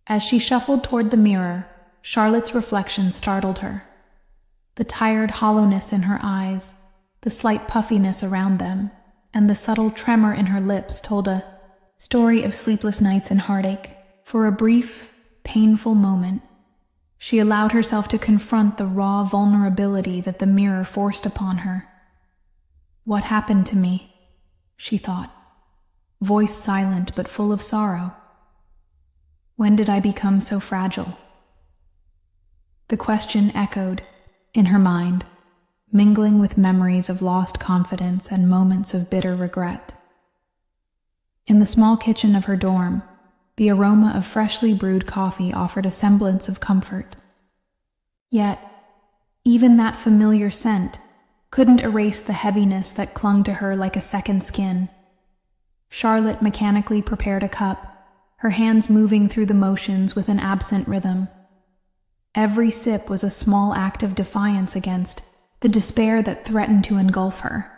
As she shuffled toward the mirror, Charlotte's reflection startled her. The tired hollowness in her eyes, the slight puffiness around them, and the subtle tremor in her lips told a story of sleepless nights and heartache. For a brief, painful moment, she allowed herself to confront the raw vulnerability that the mirror forced upon her. "What happened to me?" she thought, voice silent but full of sorrow. "When did I become so fragile?" The question echoed in her mind, mingling with memories of lost confidence and moments of bitter regret. In the small kitchen of her dorm, the aroma of freshly brewed coffee offered a semblance of comfort. Yet, even that familiar scent couldn't erase the heaviness that clung to her like a second skin. Charlotte mechanically prepared a cup, her hands moving through the motions with an absent rhythm. Every sip was a small act of defiance against the despair that threatened to engulf her.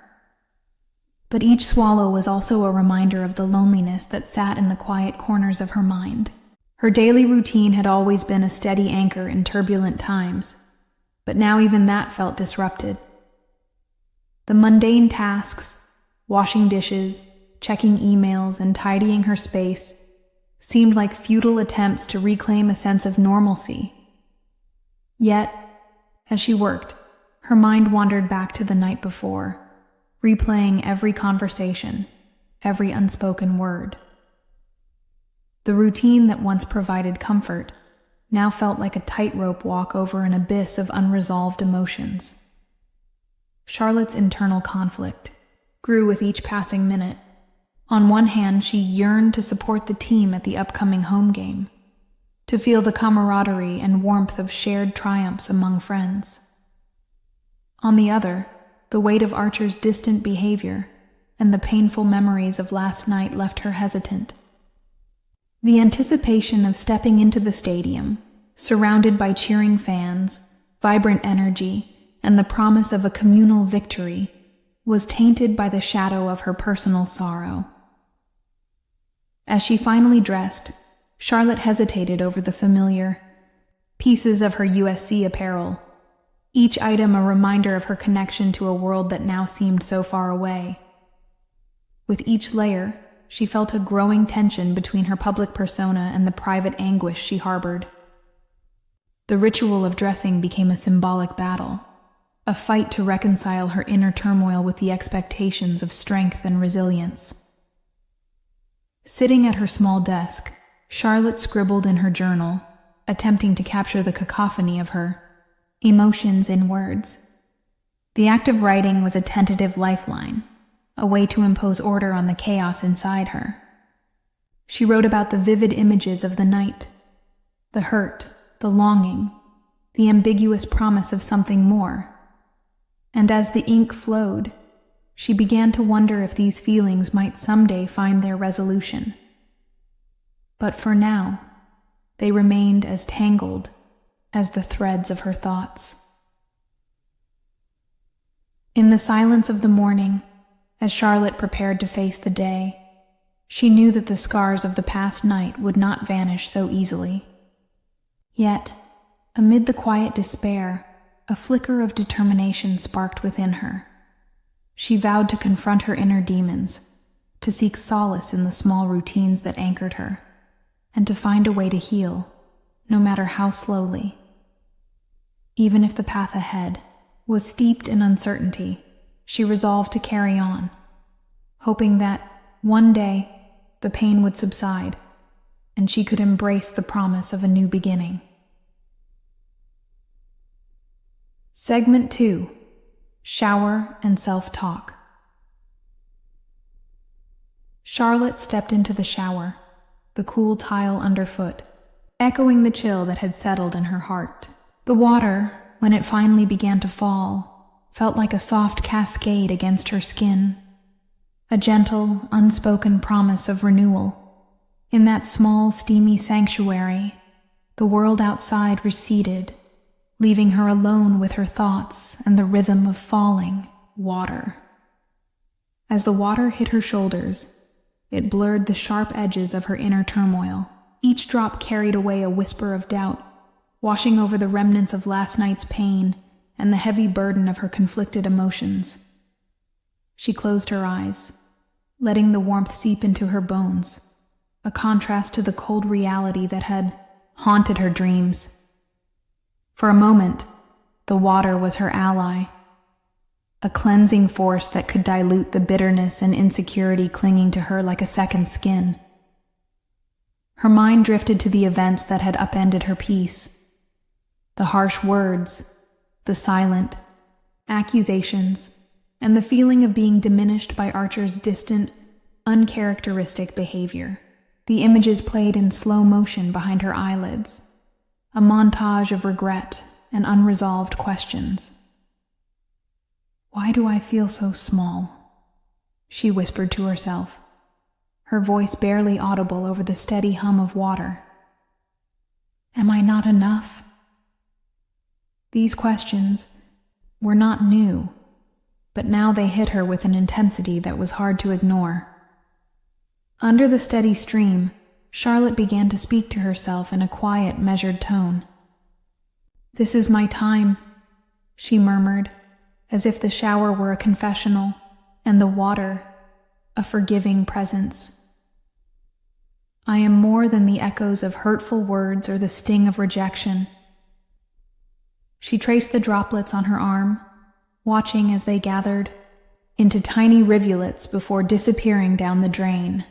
But each swallow was also a reminder of the loneliness that sat in the quiet corners of her mind. Her daily routine had always been a steady anchor in turbulent times, but now even that felt disrupted. The mundane tasks, washing dishes, checking emails, and tidying her space seemed like futile attempts to reclaim a sense of normalcy. Yet, as she worked, her mind wandered back to the night before, replaying every conversation, every unspoken word. The routine that once provided comfort now felt like a tightrope walk over an abyss of unresolved emotions. Charlotte's internal conflict grew with each passing minute. On one hand, she yearned to support the team at the upcoming home game, to feel the camaraderie and warmth of shared triumphs among friends. On the other, the weight of Archer's distant behavior and the painful memories of last night left her hesitant. The anticipation of stepping into the stadium, surrounded by cheering fans, vibrant energy, and the promise of a communal victory, was tainted by the shadow of her personal sorrow. As she finally dressed, Charlotte hesitated over the familiar pieces of her USC apparel, each item a reminder of her connection to a world that now seemed so far away. With each layer, she felt a growing tension between her public persona and the private anguish she harbored. The ritual of dressing became a symbolic battle, a fight to reconcile her inner turmoil with the expectations of strength and resilience. Sitting at her small desk, Charlotte scribbled in her journal, attempting to capture the cacophony of her emotions in words. The act of writing was a tentative lifeline, a way to impose order on the chaos inside her. She wrote about the vivid images of the night, the hurt, the longing, the ambiguous promise of something more. And as the ink flowed, she began to wonder if these feelings might someday find their resolution. But for now, they remained as tangled as the threads of her thoughts. In the silence of the morning, as Charlotte prepared to face the day, she knew that the scars of the past night would not vanish so easily. Yet, amid the quiet despair, a flicker of determination sparked within her. She vowed to confront her inner demons, to seek solace in the small routines that anchored her, and to find a way to heal, no matter how slowly. Even if the path ahead was steeped in uncertainty, she resolved to carry on, hoping that, one day, the pain would subside, and she could embrace the promise of a new beginning. Segment 2. Shower and Self-Talk. Charlotte stepped into the shower, the cool tile underfoot, echoing the chill that had settled in her heart. The water, when it finally began to fall, felt like a soft cascade against her skin, a gentle, unspoken promise of renewal. In that small, steamy sanctuary, the world outside receded, leaving her alone with her thoughts and the rhythm of falling water. As the water hit her shoulders, it blurred the sharp edges of her inner turmoil. Each drop carried away a whisper of doubt, washing over the remnants of last night's pain and the heavy burden of her conflicted emotions. She closed her eyes, letting the warmth seep into her bones, a contrast to the cold reality that had haunted her dreams. For a moment, the water was her ally, a cleansing force that could dilute the bitterness and insecurity clinging to her like a second skin. Her mind drifted to the events that had upended her peace, the harsh words, the silent accusations, and the feeling of being diminished by Archer's distant, uncharacteristic behavior. The images played in slow motion behind her eyelids, a montage of regret and unresolved questions. "Why do I feel so small?" she whispered to herself, her voice barely audible over the steady hum of water. "Am I not enough?" These questions were not new, but now they hit her with an intensity that was hard to ignore. Under the steady stream, Charlotte began to speak to herself in a quiet, measured tone. "This is my time," she murmured, as if the shower were a confessional and the water a forgiving presence. "I am more than the echoes of hurtful words or the sting of rejection." She traced the droplets on her arm, watching as they gathered into tiny rivulets before disappearing down the drain.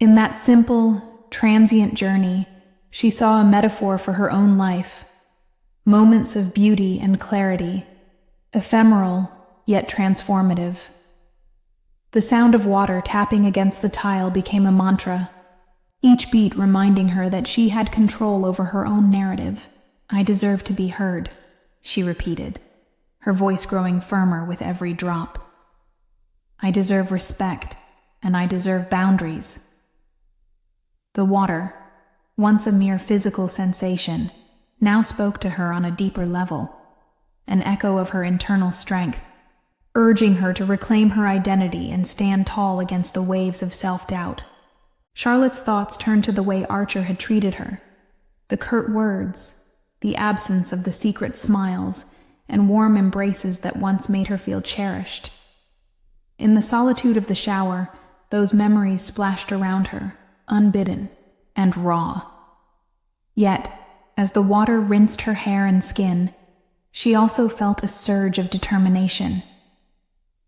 In that simple, transient journey, she saw a metaphor for her own life, moments of beauty and clarity, ephemeral yet transformative. The sound of water tapping against the tile became a mantra, each beat reminding her that she had control over her own narrative. "I deserve to be heard," she repeated, her voice growing firmer with every drop. "I deserve respect, and I deserve boundaries." The water, once a mere physical sensation, now spoke to her on a deeper level, an echo of her internal strength, urging her to reclaim her identity and stand tall against the waves of self-doubt. Charlotte's thoughts turned to the way Archer had treated her, the curt words, the absence of the secret smiles and warm embraces that once made her feel cherished. In the solitude of the shower, those memories splashed around her, unbidden and raw. Yet, as the water rinsed her hair and skin, she also felt a surge of determination.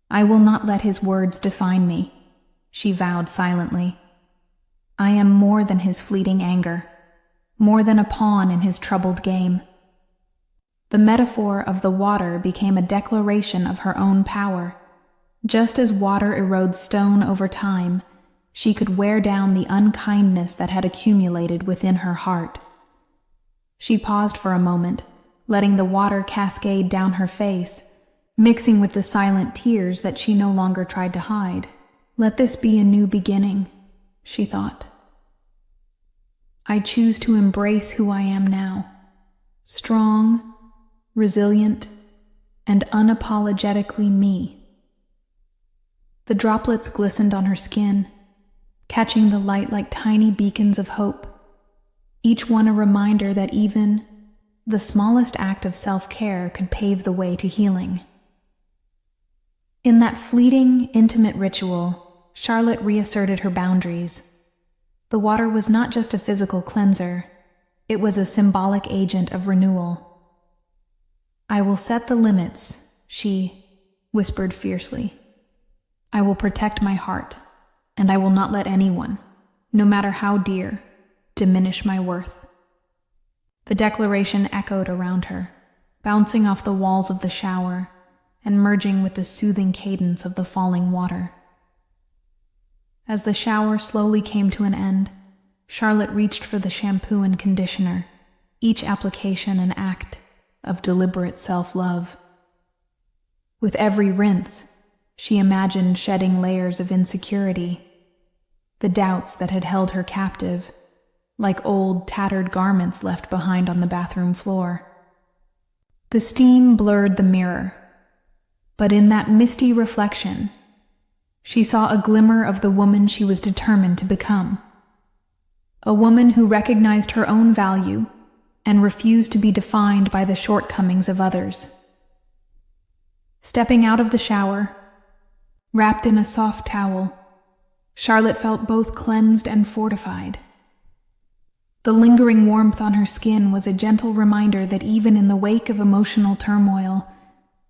"I will not let his words define me," she vowed silently. "I am more than his fleeting anger, more than a pawn in his troubled game." The metaphor of the water became a declaration of her own power. Just as water erodes stone over time, she could wear down the unkindness that had accumulated within her heart. She paused for a moment, letting the water cascade down her face, mixing with the silent tears that she no longer tried to hide. "Let this be a new beginning," she thought. "I choose to embrace who I am now, strong, resilient, and unapologetically me." The droplets glistened on her skin, catching the light like tiny beacons of hope, each one a reminder that even the smallest act of self-care could pave the way to healing. In that fleeting, intimate ritual, Charlotte reasserted her boundaries. The water was not just a physical cleanser, it was a symbolic agent of renewal. "I will set the limits," she whispered fiercely. "I will protect my heart, and I will not let anyone, no matter how dear, diminish my worth." The declaration echoed around her, bouncing off the walls of the shower and merging with the soothing cadence of the falling water. As the shower slowly came to an end, Charlotte reached for the shampoo and conditioner, each application an act of deliberate self-love. With every rinse, she imagined shedding layers of insecurity, the doubts that had held her captive, like old, tattered garments left behind on the bathroom floor. The steam blurred the mirror, but in that misty reflection, she saw a glimmer of the woman she was determined to become. A woman who recognized her own value and refused to be defined by the shortcomings of others. Stepping out of the shower, wrapped in a soft towel, Charlotte felt both cleansed and fortified. The lingering warmth on her skin was a gentle reminder that even in the wake of emotional turmoil,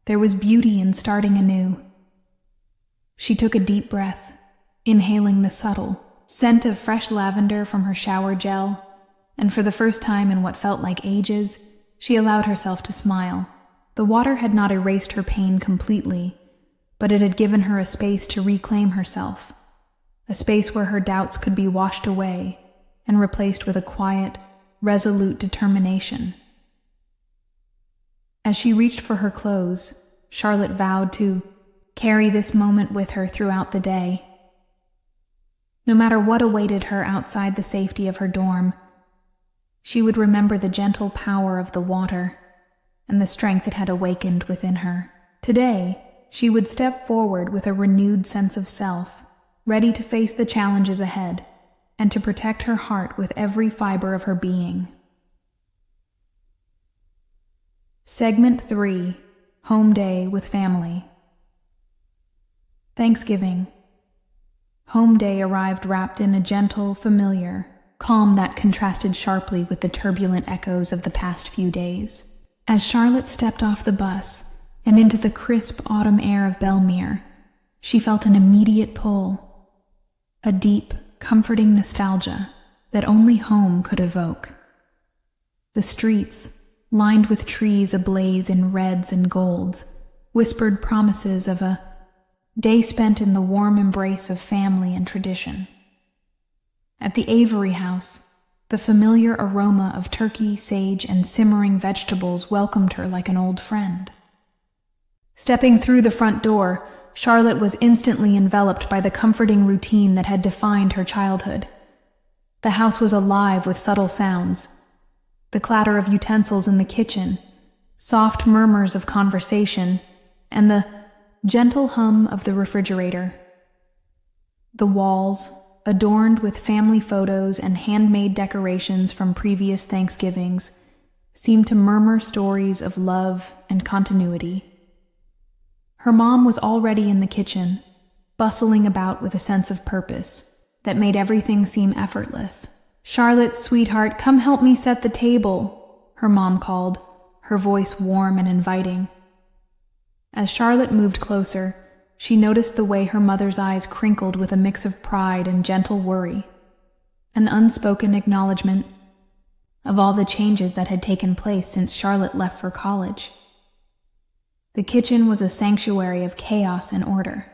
there was beauty in starting anew. She took a deep breath, inhaling the subtle scent of fresh lavender from her shower gel, and for the first time in what felt like ages, she allowed herself to smile. The water had not erased her pain completely, but it had given her a space to reclaim herself, a space where her doubts could be washed away and replaced with a quiet, resolute determination. As she reached for her clothes, Charlotte vowed to carry this moment with her throughout the day. No matter what awaited her outside the safety of her dorm, she would remember the gentle power of the water and the strength it had awakened within her. Today, she would step forward with a renewed sense of self, ready to face the challenges ahead and to protect her heart with every fiber of her being. Segment 3. Home Day with Family. Thanksgiving. Home day arrived wrapped in a gentle, familiar calm that contrasted sharply with the turbulent echoes of the past few days. As Charlotte stepped off the bus and into the crisp autumn air of Belmere, she felt an immediate pull, a deep, comforting nostalgia that only home could evoke. The streets, lined with trees ablaze in reds and golds, whispered promises of a day spent in the warm embrace of family and tradition. At the Avery house, the familiar aroma of turkey, sage, and simmering vegetables welcomed her like an old friend. Stepping through the front door, Charlotte was instantly enveloped by the comforting routine that had defined her childhood. The house was alive with subtle sounds, the clatter of utensils in the kitchen, soft murmurs of conversation, and the gentle hum of the refrigerator. The walls, adorned with family photos and handmade decorations from previous Thanksgivings, seemed to murmur stories of love and continuity. Her mom was already in the kitchen, bustling about with a sense of purpose that made everything seem effortless. "Charlotte, sweetheart, come help me set the table," her mom called, her voice warm and inviting. As Charlotte moved closer, she noticed the way her mother's eyes crinkled with a mix of pride and gentle worry, an unspoken acknowledgement of all the changes that had taken place since Charlotte left for college. The kitchen was a sanctuary of chaos and order.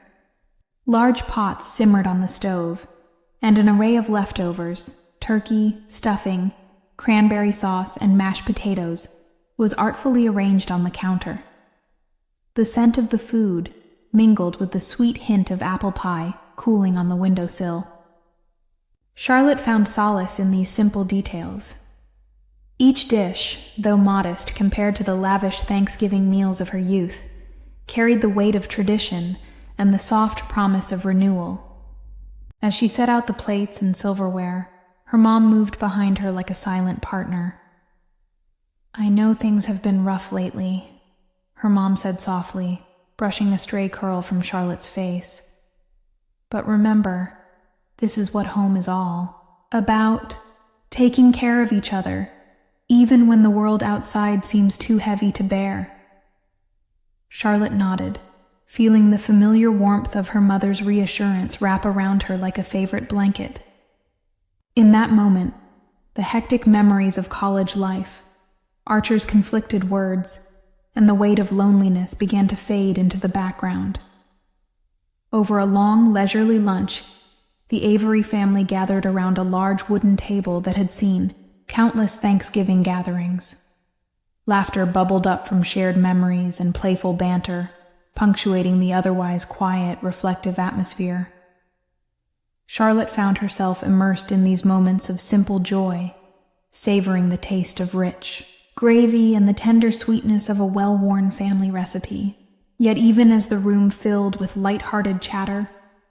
Large pots simmered on the stove, and an array of leftovers, turkey, stuffing, cranberry sauce, and mashed potatoes, was artfully arranged on the counter. The scent of the food mingled with the sweet hint of apple pie cooling on the windowsill. Charlotte found solace in these simple details. Each dish, though modest compared to the lavish Thanksgiving meals of her youth, carried the weight of tradition and the soft promise of renewal. As she set out the plates and silverware, her mom moved behind her like a silent partner. "I know things have been rough lately," her mom said softly, brushing a stray curl from Charlotte's face. "But remember, this is what home is all about, taking care of each other, even when the world outside seems too heavy to bear." Charlotte nodded, feeling the familiar warmth of her mother's reassurance wrap around her like a favorite blanket. In that moment, the hectic memories of college life, Archer's conflicted words, and the weight of loneliness began to fade into the background. Over a long, leisurely lunch, the Avery family gathered around a large wooden table that had seen countless Thanksgiving gatherings. Laughter bubbled up from shared memories and playful banter, punctuating the otherwise quiet, reflective atmosphere. Charlotte found herself immersed in these moments of simple joy, savoring the taste of rich gravy and the tender sweetness of a well-worn family recipe. Yet even as the room filled with light-hearted chatter,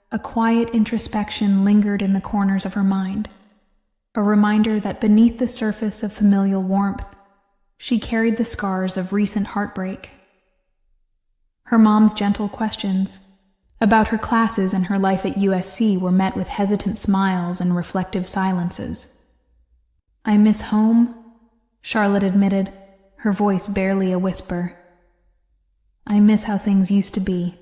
a quiet introspection lingered in the corners of her mind, a reminder that beneath the surface of familial warmth, she carried the scars of recent heartbreak. Her mom's gentle questions about her classes and her life at USC were met with hesitant smiles and reflective silences. "I miss home," Charlotte admitted, her voice barely a whisper. "I miss how things used to be."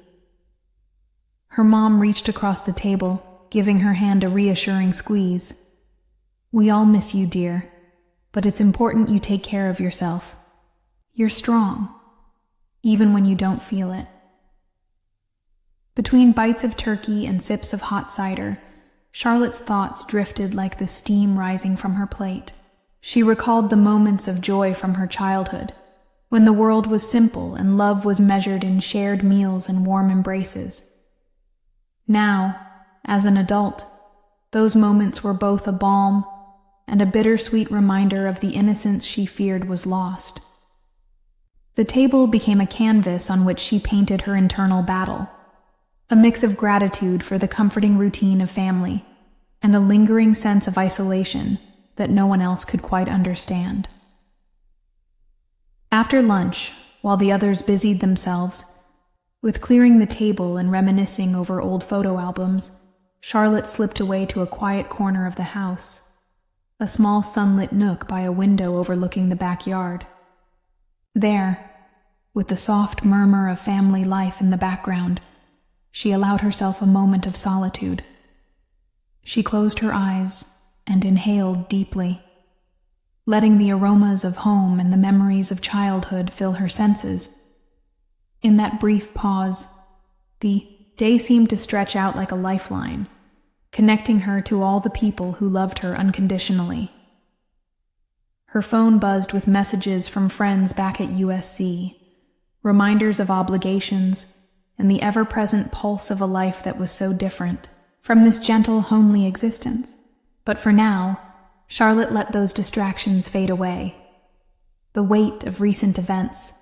Her mom reached across the table, giving her hand a reassuring squeeze. "We all miss you, dear, but it's important you take care of yourself. You're strong, even when you don't feel it." Between bites of turkey and sips of hot cider, Charlotte's thoughts drifted like the steam rising from her plate. She recalled the moments of joy from her childhood, when the world was simple and love was measured in shared meals and warm embraces. Now, as an adult, those moments were both a balm and a bittersweet reminder of the innocence she feared was lost. The table became a canvas on which she painted her internal battle, a mix of gratitude for the comforting routine of family and a lingering sense of isolation that no one else could quite understand. After lunch, while the others busied themselves with clearing the table and reminiscing over old photo albums, Charlotte slipped away to a quiet corner of the house, a small sunlit nook by a window overlooking the backyard. There, with the soft murmur of family life in the background, she allowed herself a moment of solitude. She closed her eyes and inhaled deeply, letting the aromas of home and the memories of childhood fill her senses. In that brief pause, the day seemed to stretch out like a lifeline, connecting her to all the people who loved her unconditionally. Her phone buzzed with messages from friends back at USC, reminders of obligations, and the ever-present pulse of a life that was so different from this gentle, homely existence. But for now, Charlotte let those distractions fade away. The weight of recent events,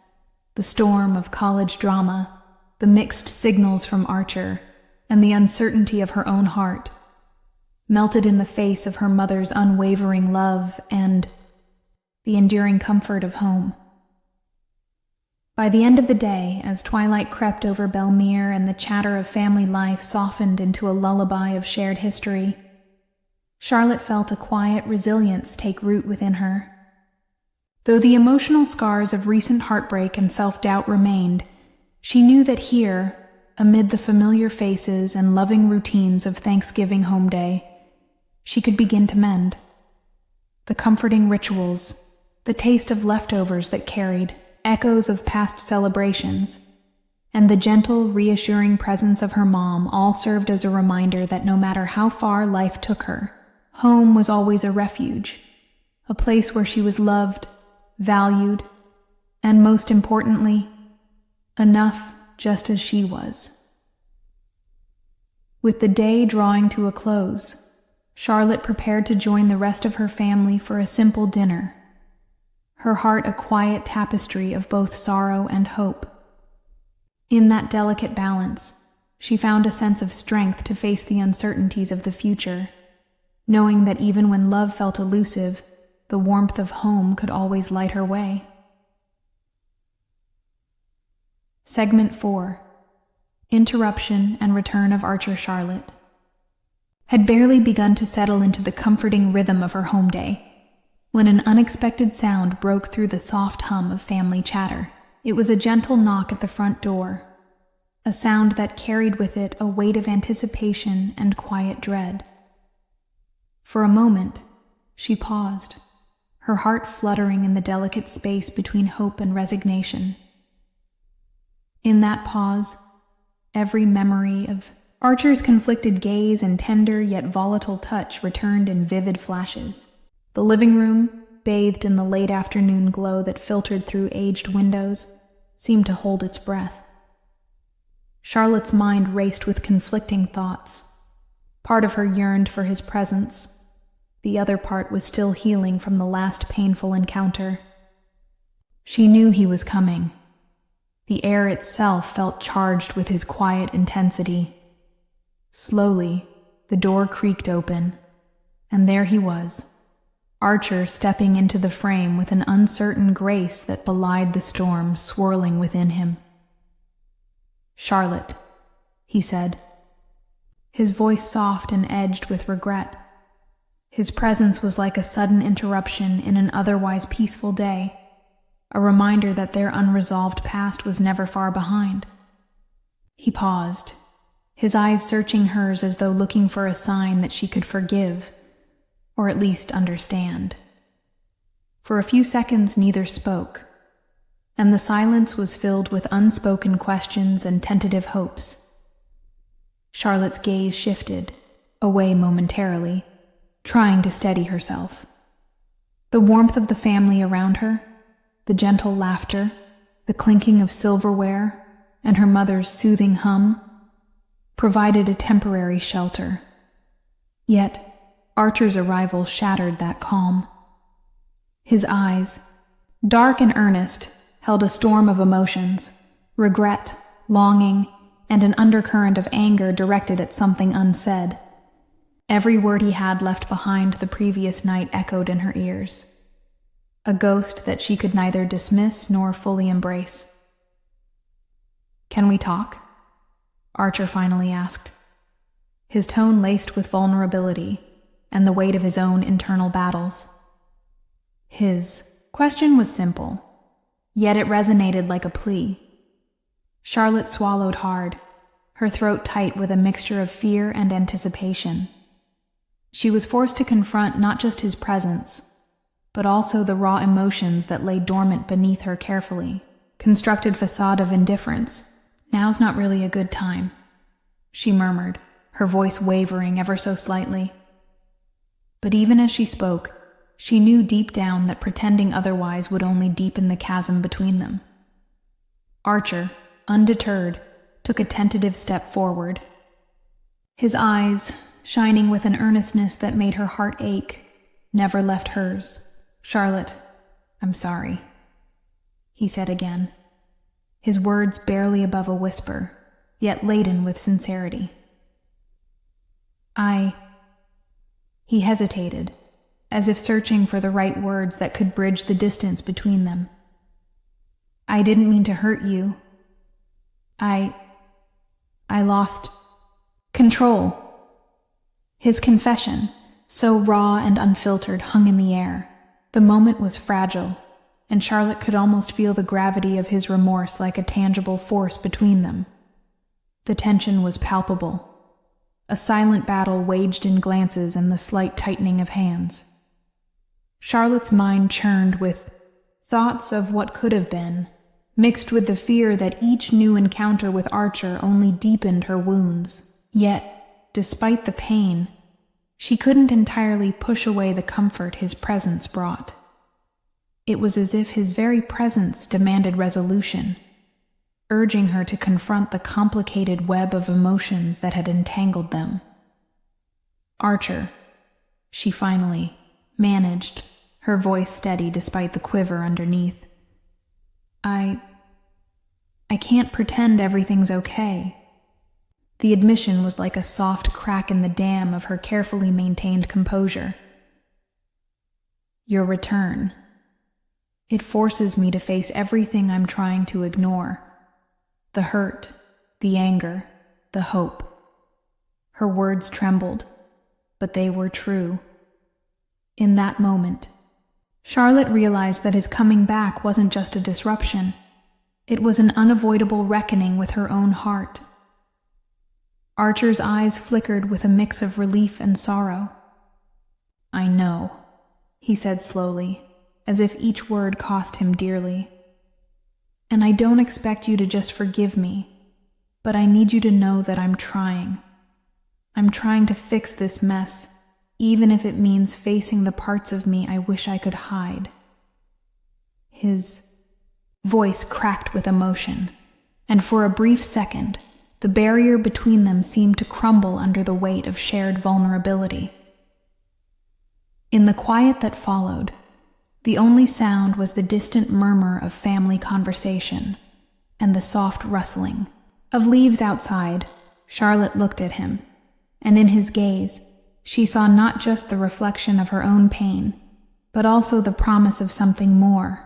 the storm of college drama, the mixed signals from Archer, and the uncertainty of her own heart melted in the face of her mother's unwavering love and the enduring comfort of home. By the end of the day, as twilight crept over Belmere and the chatter of family life softened into a lullaby of shared history, Charlotte felt a quiet resilience take root within her. Though the emotional scars of recent heartbreak and self-doubt remained, she knew that here, amid the familiar faces and loving routines of Thanksgiving home day, she could begin to mend. The comforting rituals, the taste of leftovers that carried echoes of past celebrations, and the gentle, reassuring presence of her mom all served as a reminder that no matter how far life took her, home was always a refuge, a place where she was loved, valued, and most importantly, enough just as she was. With the day drawing to a close, Charlotte prepared to join the rest of her family for a simple dinner, her heart a quiet tapestry of both sorrow and hope. In that delicate balance, she found a sense of strength to face the uncertainties of the future, knowing that even when love felt elusive, the warmth of home could always light her way. Segment 4. Interruption and return of Archer. Charlotte had barely begun to settle into the comforting rhythm of her home day when an unexpected sound broke through the soft hum of family chatter. It was a gentle knock at the front door, a sound that carried with it a weight of anticipation and quiet dread. For a moment, she paused, her heart fluttering in the delicate space between hope and resignation. In that pause, every memory of Archer's conflicted gaze and tender yet volatile touch returned in vivid flashes. The living room, bathed in the late afternoon glow that filtered through aged windows, seemed to hold its breath. Charlotte's mind raced with conflicting thoughts. Part of her yearned for his presence. The other part was still healing from the last painful encounter. She knew he was coming. The air itself felt charged with his quiet intensity. Slowly, the door creaked open, and there he was, Archer stepping into the frame with an uncertain grace that belied the storm swirling within him. "Charlotte," he said, his voice soft and edged with regret. His presence was like a sudden interruption in an otherwise peaceful day, a reminder that their unresolved past was never far behind. He paused, his eyes searching hers as though looking for a sign that she could forgive, or at least understand. For a few seconds neither spoke, and the silence was filled with unspoken questions and tentative hopes. Charlotte's gaze shifted, away momentarily, trying to steady herself. The warmth of the family around her, the gentle laughter, the clinking of silverware, and her mother's soothing hum, provided a temporary shelter. Yet, Archer's arrival shattered that calm. His eyes, dark and earnest, held a storm of emotions, regret, longing, and an undercurrent of anger directed at something unsaid. Every word he had left behind the previous night echoed in her ears, a ghost that she could neither dismiss nor fully embrace. "Can we talk?" Archer finally asked, his tone laced with vulnerability and the weight of his own internal battles. His question was simple, yet it resonated like a plea. Charlotte swallowed hard, her throat tight with a mixture of fear and anticipation. She was forced to confront not just his presence, but also the raw emotions that lay dormant beneath her carefully constructed facade of indifference. "Now's not really a good time," she murmured, her voice wavering ever so slightly. But even as she spoke, she knew deep down that pretending otherwise would only deepen the chasm between them. Archer, undeterred, took a tentative step forward. His eyes, shining with an earnestness that made her heart ache, never left hers. "Charlotte, I'm sorry," he said again, his words barely above a whisper, yet laden with sincerity. He hesitated, as if searching for the right words that could bridge the distance between them. "I didn't mean to hurt you. I lost control." His confession, so raw and unfiltered, hung in the air. The moment was fragile, and Charlotte could almost feel the gravity of his remorse like a tangible force between them. The tension was palpable. A silent battle waged in glances and the slight tightening of hands. Charlotte's mind churned with thoughts of what could have been, mixed with the fear that each new encounter with Archer only deepened her wounds. Yet, despite the pain, she couldn't entirely push away the comfort his presence brought. It was as if his very presence demanded resolution, urging her to confront the complicated web of emotions that had entangled them. "Archer," she finally managed, her voice steady despite the quiver underneath. I can't pretend everything's okay." The admission was like a soft crack in the dam of her carefully maintained composure. "Your return. It forces me to face everything I'm trying to ignore. The hurt, the anger, the hope." Her words trembled, but they were true. In that moment, Charlotte realized that his coming back wasn't just a disruption. It was an unavoidable reckoning with her own heart. Archer's eyes flickered with a mix of relief and sorrow. "I know," he said slowly, as if each word cost him dearly. "And I don't expect you to just forgive me, but I need you to know that I'm trying. I'm trying to fix this mess, even if it means facing the parts of me I wish I could hide." His voice cracked with emotion, and for a brief second, the barrier between them seemed to crumble under the weight of shared vulnerability. In the quiet that followed, the only sound was the distant murmur of family conversation and the soft rustling of leaves outside. Charlotte looked at him, and in his gaze, she saw not just the reflection of her own pain, but also the promise of something more,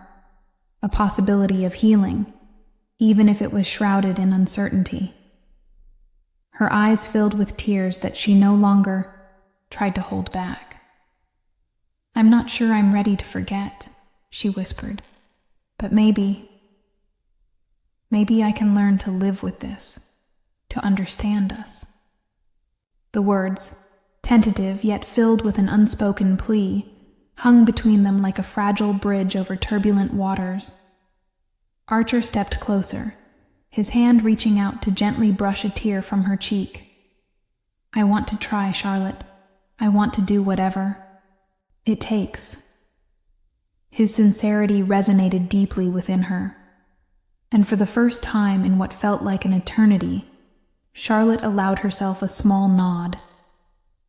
a possibility of healing, even if it was shrouded in uncertainty. Her eyes filled with tears that she no longer tried to hold back. "I'm not sure I'm ready to forget," she whispered, "but maybe I can learn to live with this, to understand us." The words, tentative yet filled with an unspoken plea, hung between them like a fragile bridge over turbulent waters. Archer stepped closer, his hand reaching out to gently brush a tear from her cheek. "I want to try, Charlotte. I want to do whatever it takes." His sincerity resonated deeply within her, and for the first time in what felt like an eternity, Charlotte allowed herself a small nod,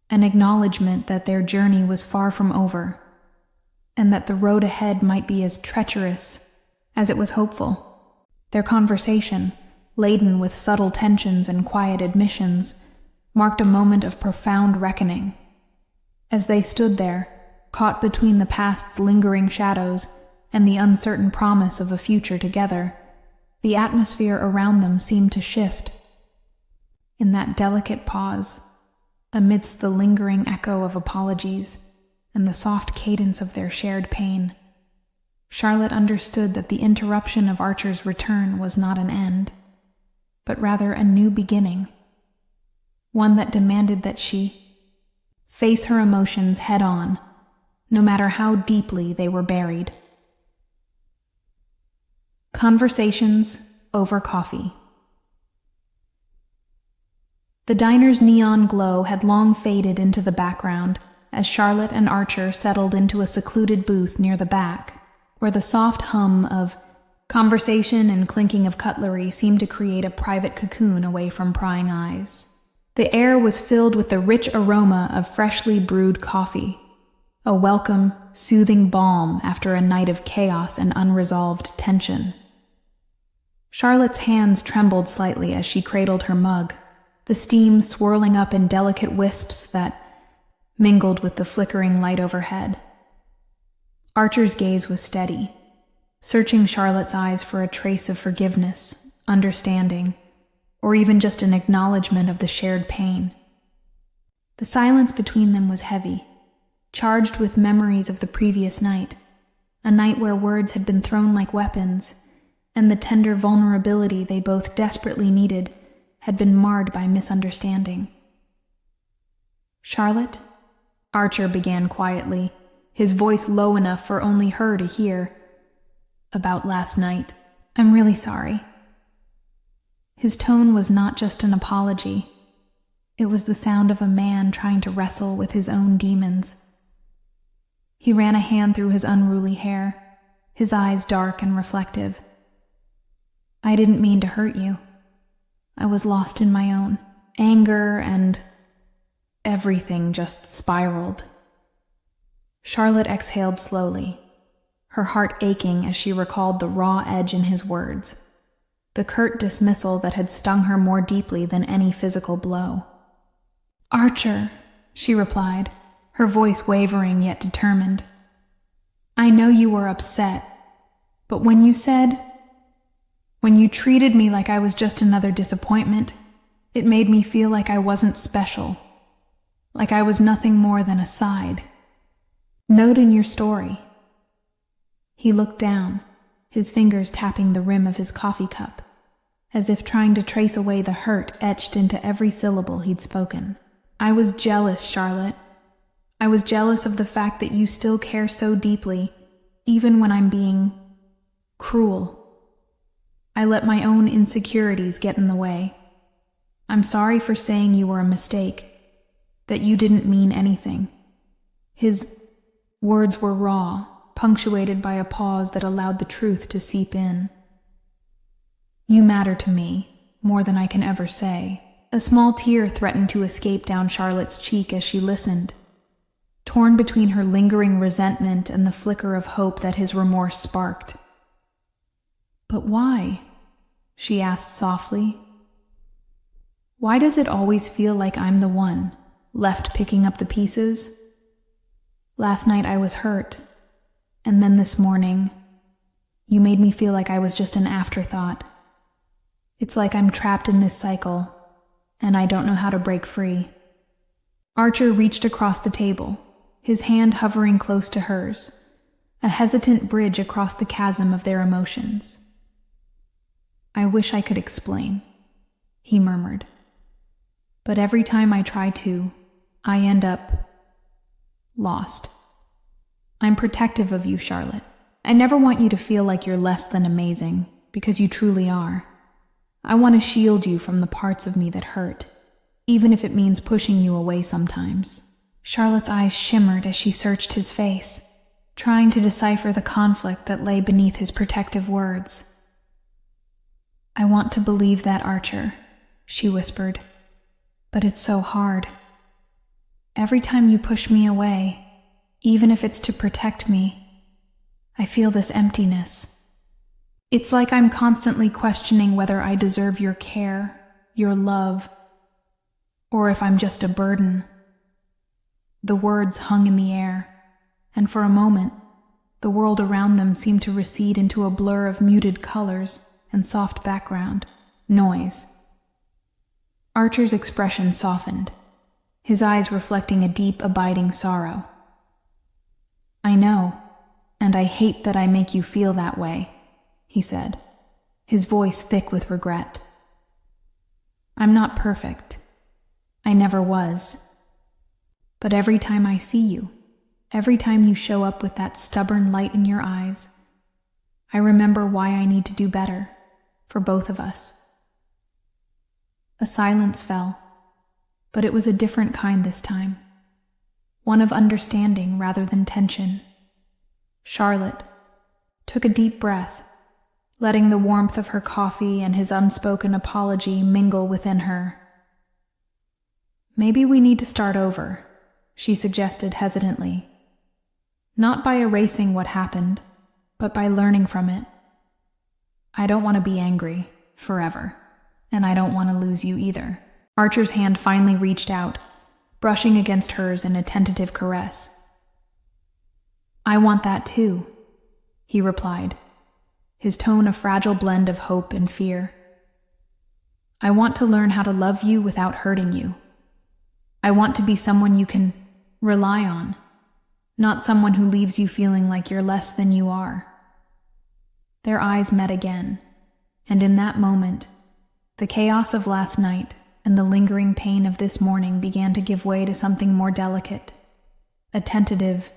an acknowledgement that their journey was far from over, and that the road ahead might be as treacherous as it was hopeful. Their conversation, laden with subtle tensions and quiet admissions, marked a moment of profound reckoning. As they stood there, caught between the past's lingering shadows and the uncertain promise of a future together, the atmosphere around them seemed to shift. In that delicate pause, amidst the lingering echo of apologies and the soft cadence of their shared pain, Charlotte understood that the interruption of Archer's return was not an end, but rather a new beginning, one that demanded that she face her emotions head-on, no matter how deeply they were buried. Conversations over coffee. The diner's neon glow had long faded into the background as Charlotte and Archer settled into a secluded booth near the back, where the soft hum of conversation and clinking of cutlery seemed to create a private cocoon away from prying eyes. The air was filled with the rich aroma of freshly brewed coffee, a welcome, soothing balm after a night of chaos and unresolved tension. Charlotte's hands trembled slightly as she cradled her mug, the steam swirling up in delicate wisps that mingled with the flickering light overhead. Archer's gaze was steady, searching Charlotte's eyes for a trace of forgiveness, understanding, or even just an acknowledgement of the shared pain. The silence between them was heavy, charged with memories of the previous night, a night where words had been thrown like weapons, and the tender vulnerability they both desperately needed had been marred by misunderstanding. "Charlotte?" Archer began quietly, his voice low enough for only her to hear. "About last night. I'm really sorry." His tone was not just an apology. It was the sound of a man trying to wrestle with his own demons. He ran a hand through his unruly hair, his eyes dark and reflective. "I didn't mean to hurt you. I was lost in my own anger, and everything just spiraled." Charlotte exhaled slowly, her heart aching as she recalled the raw edge in his words, the curt dismissal that had stung her more deeply than any physical blow. "Archer," she replied, her voice wavering yet determined. "I know you were upset, but when you treated me like I was just another disappointment, it made me feel like I wasn't special, like I was nothing more than a side note in your story." He looked down, his fingers tapping the rim of his coffee cup, as if trying to trace away the hurt etched into every syllable he'd spoken. "I was jealous, Charlotte. I was jealous of the fact that you still care so deeply, even when I'm being cruel. I let my own insecurities get in the way. I'm sorry for saying you were a mistake, that you didn't mean anything." His words were raw, punctuated by a pause that allowed the truth to seep in. "You matter to me, more than I can ever say." A small tear threatened to escape down Charlotte's cheek as she listened, torn between her lingering resentment and the flicker of hope that his remorse sparked. "But why?" she asked softly. "Why does it always feel like I'm the one, left picking up the pieces? Last night I was hurt, and then this morning, you made me feel like I was just an afterthought. It's like I'm trapped in this cycle, and I don't know how to break free." Archer reached across the table, his hand hovering close to hers, a hesitant bridge across the chasm of their emotions. "I wish I could explain," he murmured. "But every time I try to, I end up lost. I'm protective of you, Charlotte. I never want you to feel like you're less than amazing, because you truly are. I want to shield you from the parts of me that hurt, even if it means pushing you away sometimes." Charlotte's eyes shimmered as she searched his face, trying to decipher the conflict that lay beneath his protective words. "I want to believe that, Archer," she whispered, "but it's so hard. Every time you push me away, even if it's to protect me, I feel this emptiness. It's like I'm constantly questioning whether I deserve your care, your love, or if I'm just a burden." The words hung in the air, and for a moment, the world around them seemed to recede into a blur of muted colors and soft background noise. Archer's expression softened, his eyes reflecting a deep, abiding sorrow. "I know, and I hate that I make you feel that way," he said, his voice thick with regret. "I'm not perfect. I never was. But every time I see you, every time you show up with that stubborn light in your eyes, I remember why I need to do better, for both of us." A silence fell, but it was a different kind this time, one of understanding rather than tension. Charlotte took a deep breath, letting the warmth of her coffee and his unspoken apology mingle within her. "Maybe we need to start over," she suggested hesitantly. "Not by erasing what happened, but by learning from it. I don't want to be angry forever, and I don't want to lose you either." Archer's hand finally reached out, brushing against hers in a tentative caress. "I want that too," he replied, his tone a fragile blend of hope and fear. "I want to learn how to love you without hurting you. I want to be someone you can rely on, not someone who leaves you feeling like you're less than you are. Their eyes met again, and in that moment, the chaos of last night and the lingering pain of this morning began to give way to something more delicate, a tentative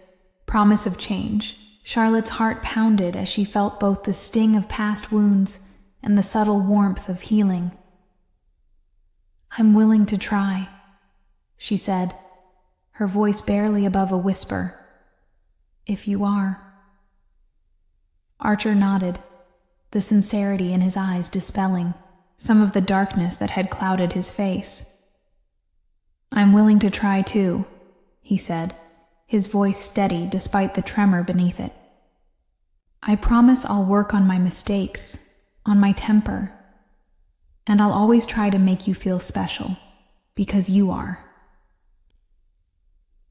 promise of change. Charlotte's heart pounded as she felt both the sting of past wounds and the subtle warmth of healing. "I'm willing to try," she said, her voice barely above a whisper. "If you are." Archer nodded, the sincerity in his eyes dispelling some of the darkness that had clouded his face. "I'm willing to try too," he said, his voice steady despite the tremor beneath it. "I promise I'll work on my mistakes, on my temper, and I'll always try to make you feel special, because you are."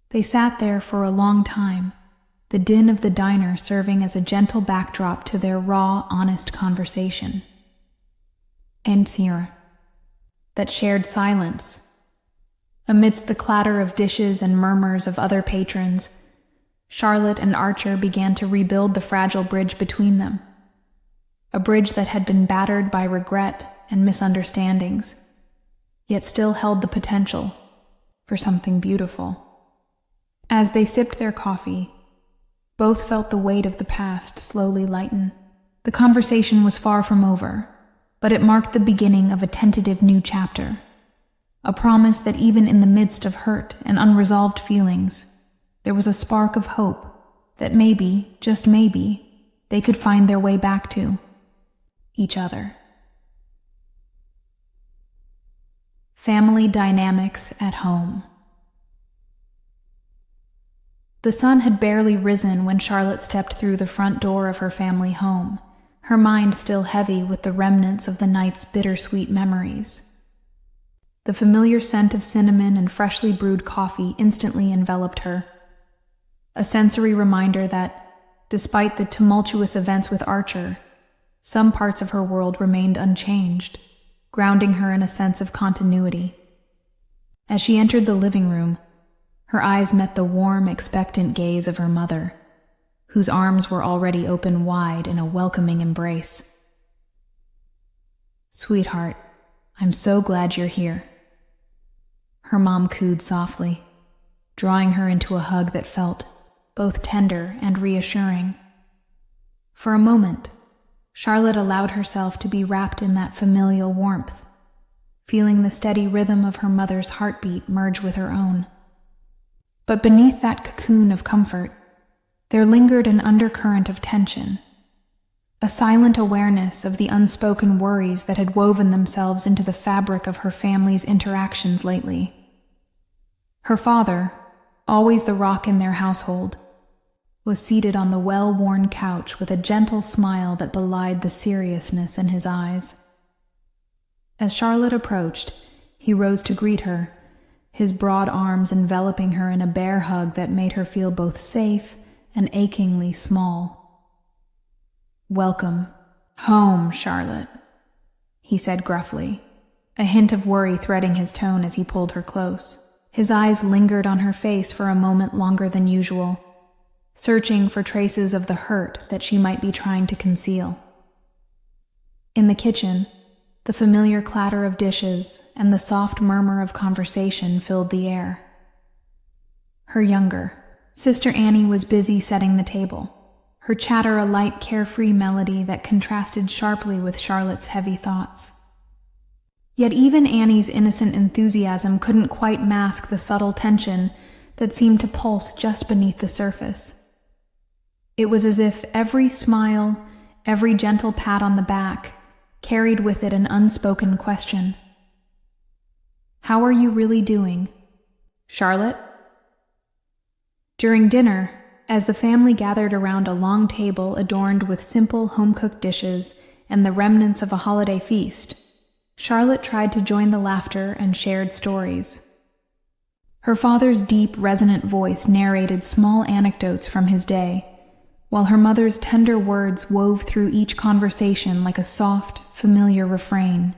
They sat there for a long time, the din of the diner serving as a gentle backdrop to their raw, honest conversation. And Sierra, that shared silence, amidst the clatter of dishes and murmurs of other patrons, Charlotte and Archer began to rebuild the fragile bridge between them, a bridge that had been battered by regret and misunderstandings, yet still held the potential for something beautiful. As they sipped their coffee, both felt the weight of the past slowly lighten. The conversation was far from over, but it marked the beginning of a tentative new chapter, a promise that even in the midst of hurt and unresolved feelings, there was a spark of hope that maybe, just maybe, they could find their way back to each other. Family dynamics at home. The sun had barely risen when Charlotte stepped through the front door of her family home, her mind still heavy with the remnants of the night's bittersweet memories. The familiar scent of cinnamon and freshly brewed coffee instantly enveloped her, a sensory reminder that, despite the tumultuous events with Archer, some parts of her world remained unchanged, grounding her in a sense of continuity. As she entered the living room, her eyes met the warm, expectant gaze of her mother, whose arms were already open wide in a welcoming embrace. "Sweetheart, I'm so glad you're here," her mom cooed softly, drawing her into a hug that felt both tender and reassuring. For a moment, Charlotte allowed herself to be wrapped in that familial warmth, feeling the steady rhythm of her mother's heartbeat merge with her own. But beneath that cocoon of comfort, there lingered an undercurrent of tension, a silent awareness of the unspoken worries that had woven themselves into the fabric of her family's interactions lately. Her father, always the rock in their household, was seated on the well-worn couch with a gentle smile that belied the seriousness in his eyes. As Charlotte approached, he rose to greet her, his broad arms enveloping her in a bear hug that made her feel both safe and achingly small. "Welcome home, Charlotte," he said gruffly, a hint of worry threading his tone as he pulled her close. His eyes lingered on her face for a moment longer than usual, searching for traces of the hurt that she might be trying to conceal. In the kitchen, the familiar clatter of dishes and the soft murmur of conversation filled the air. Her younger sister Annie was busy setting the table, her chatter a light, carefree melody that contrasted sharply with Charlotte's heavy thoughts. Yet even Annie's innocent enthusiasm couldn't quite mask the subtle tension that seemed to pulse just beneath the surface. It was as if every smile, every gentle pat on the back, carried with it an unspoken question. "How are you really doing, Charlotte?" During dinner, as the family gathered around a long table adorned with simple home-cooked dishes and the remnants of a holiday feast, Charlotte tried to join the laughter and shared stories. Her father's deep, resonant voice narrated small anecdotes from his day, while her mother's tender words wove through each conversation like a soft, familiar refrain.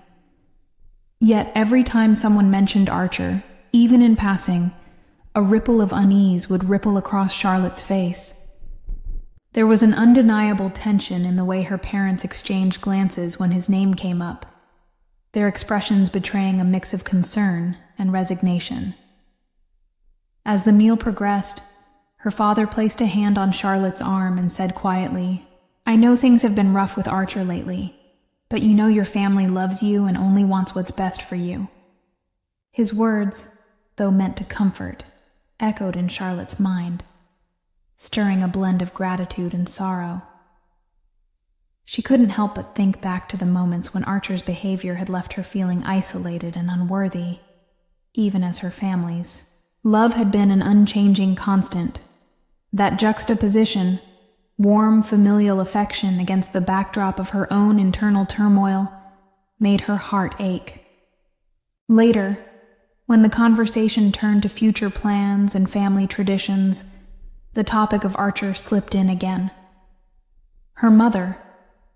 Yet every time someone mentioned Archer, even in passing, a ripple of unease would ripple across Charlotte's face. There was an undeniable tension in the way her parents exchanged glances when his name came up, their expressions betraying a mix of concern and resignation. As the meal progressed, her father placed a hand on Charlotte's arm and said quietly, "I know things have been rough with Archer lately, but you know your family loves you and only wants what's best for you." His words, though meant to comfort, echoed in Charlotte's mind, stirring a blend of gratitude and sorrow. She couldn't help but think back to the moments when Archer's behavior had left her feeling isolated and unworthy, even as her family's. Love had been an unchanging constant. That juxtaposition, warm familial affection against the backdrop of her own internal turmoil, made her heart ache. Later, when the conversation turned to future plans and family traditions, the topic of Archer slipped in again. Her mother,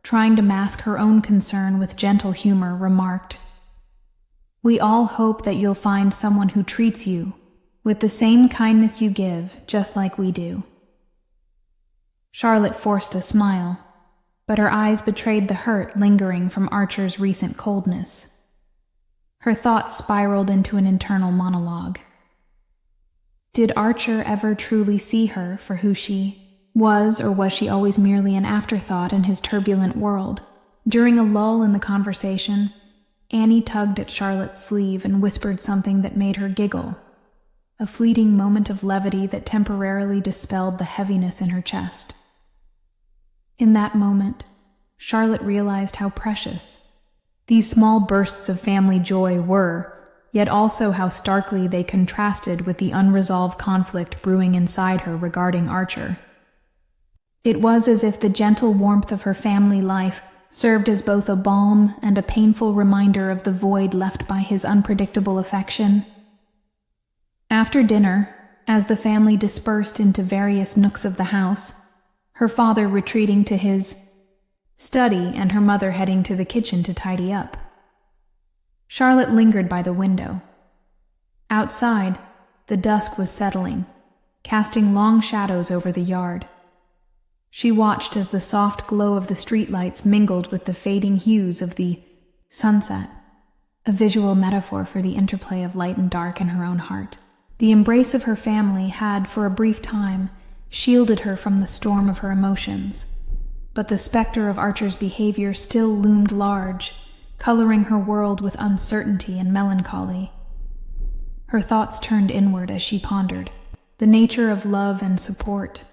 trying to mask her own concern with gentle humor, remarked, "We all hope that you'll find someone who treats you with the same kindness you give, just like we do." Charlotte forced a smile, but her eyes betrayed the hurt lingering from Archer's recent coldness. Her thoughts spiraled into an internal monologue. Did Archer ever truly see her for who she was, or was she always merely an afterthought in his turbulent world? During a lull in the conversation, Annie tugged at Charlotte's sleeve and whispered something that made her giggle, a fleeting moment of levity that temporarily dispelled the heaviness in her chest. In that moment, Charlotte realized how precious these small bursts of family joy were, yet also how starkly they contrasted with the unresolved conflict brewing inside her regarding Archer. It was as if the gentle warmth of her family life served as both a balm and a painful reminder of the void left by his unpredictable affection. After dinner, as the family dispersed into various nooks of the house, her father retreating to his study and her mother heading to the kitchen to tidy up, Charlotte lingered by the window. Outside, the dusk was settling, casting long shadows over the yard. She watched as the soft glow of the streetlights mingled with the fading hues of the sunset, a visual metaphor for the interplay of light and dark in her own heart. The embrace of her family had, for a brief time, shielded her from the storm of her emotions, but the specter of Archer's behavior still loomed large, coloring her world with uncertainty and melancholy. Her thoughts turned inward as she pondered the nature of love and support.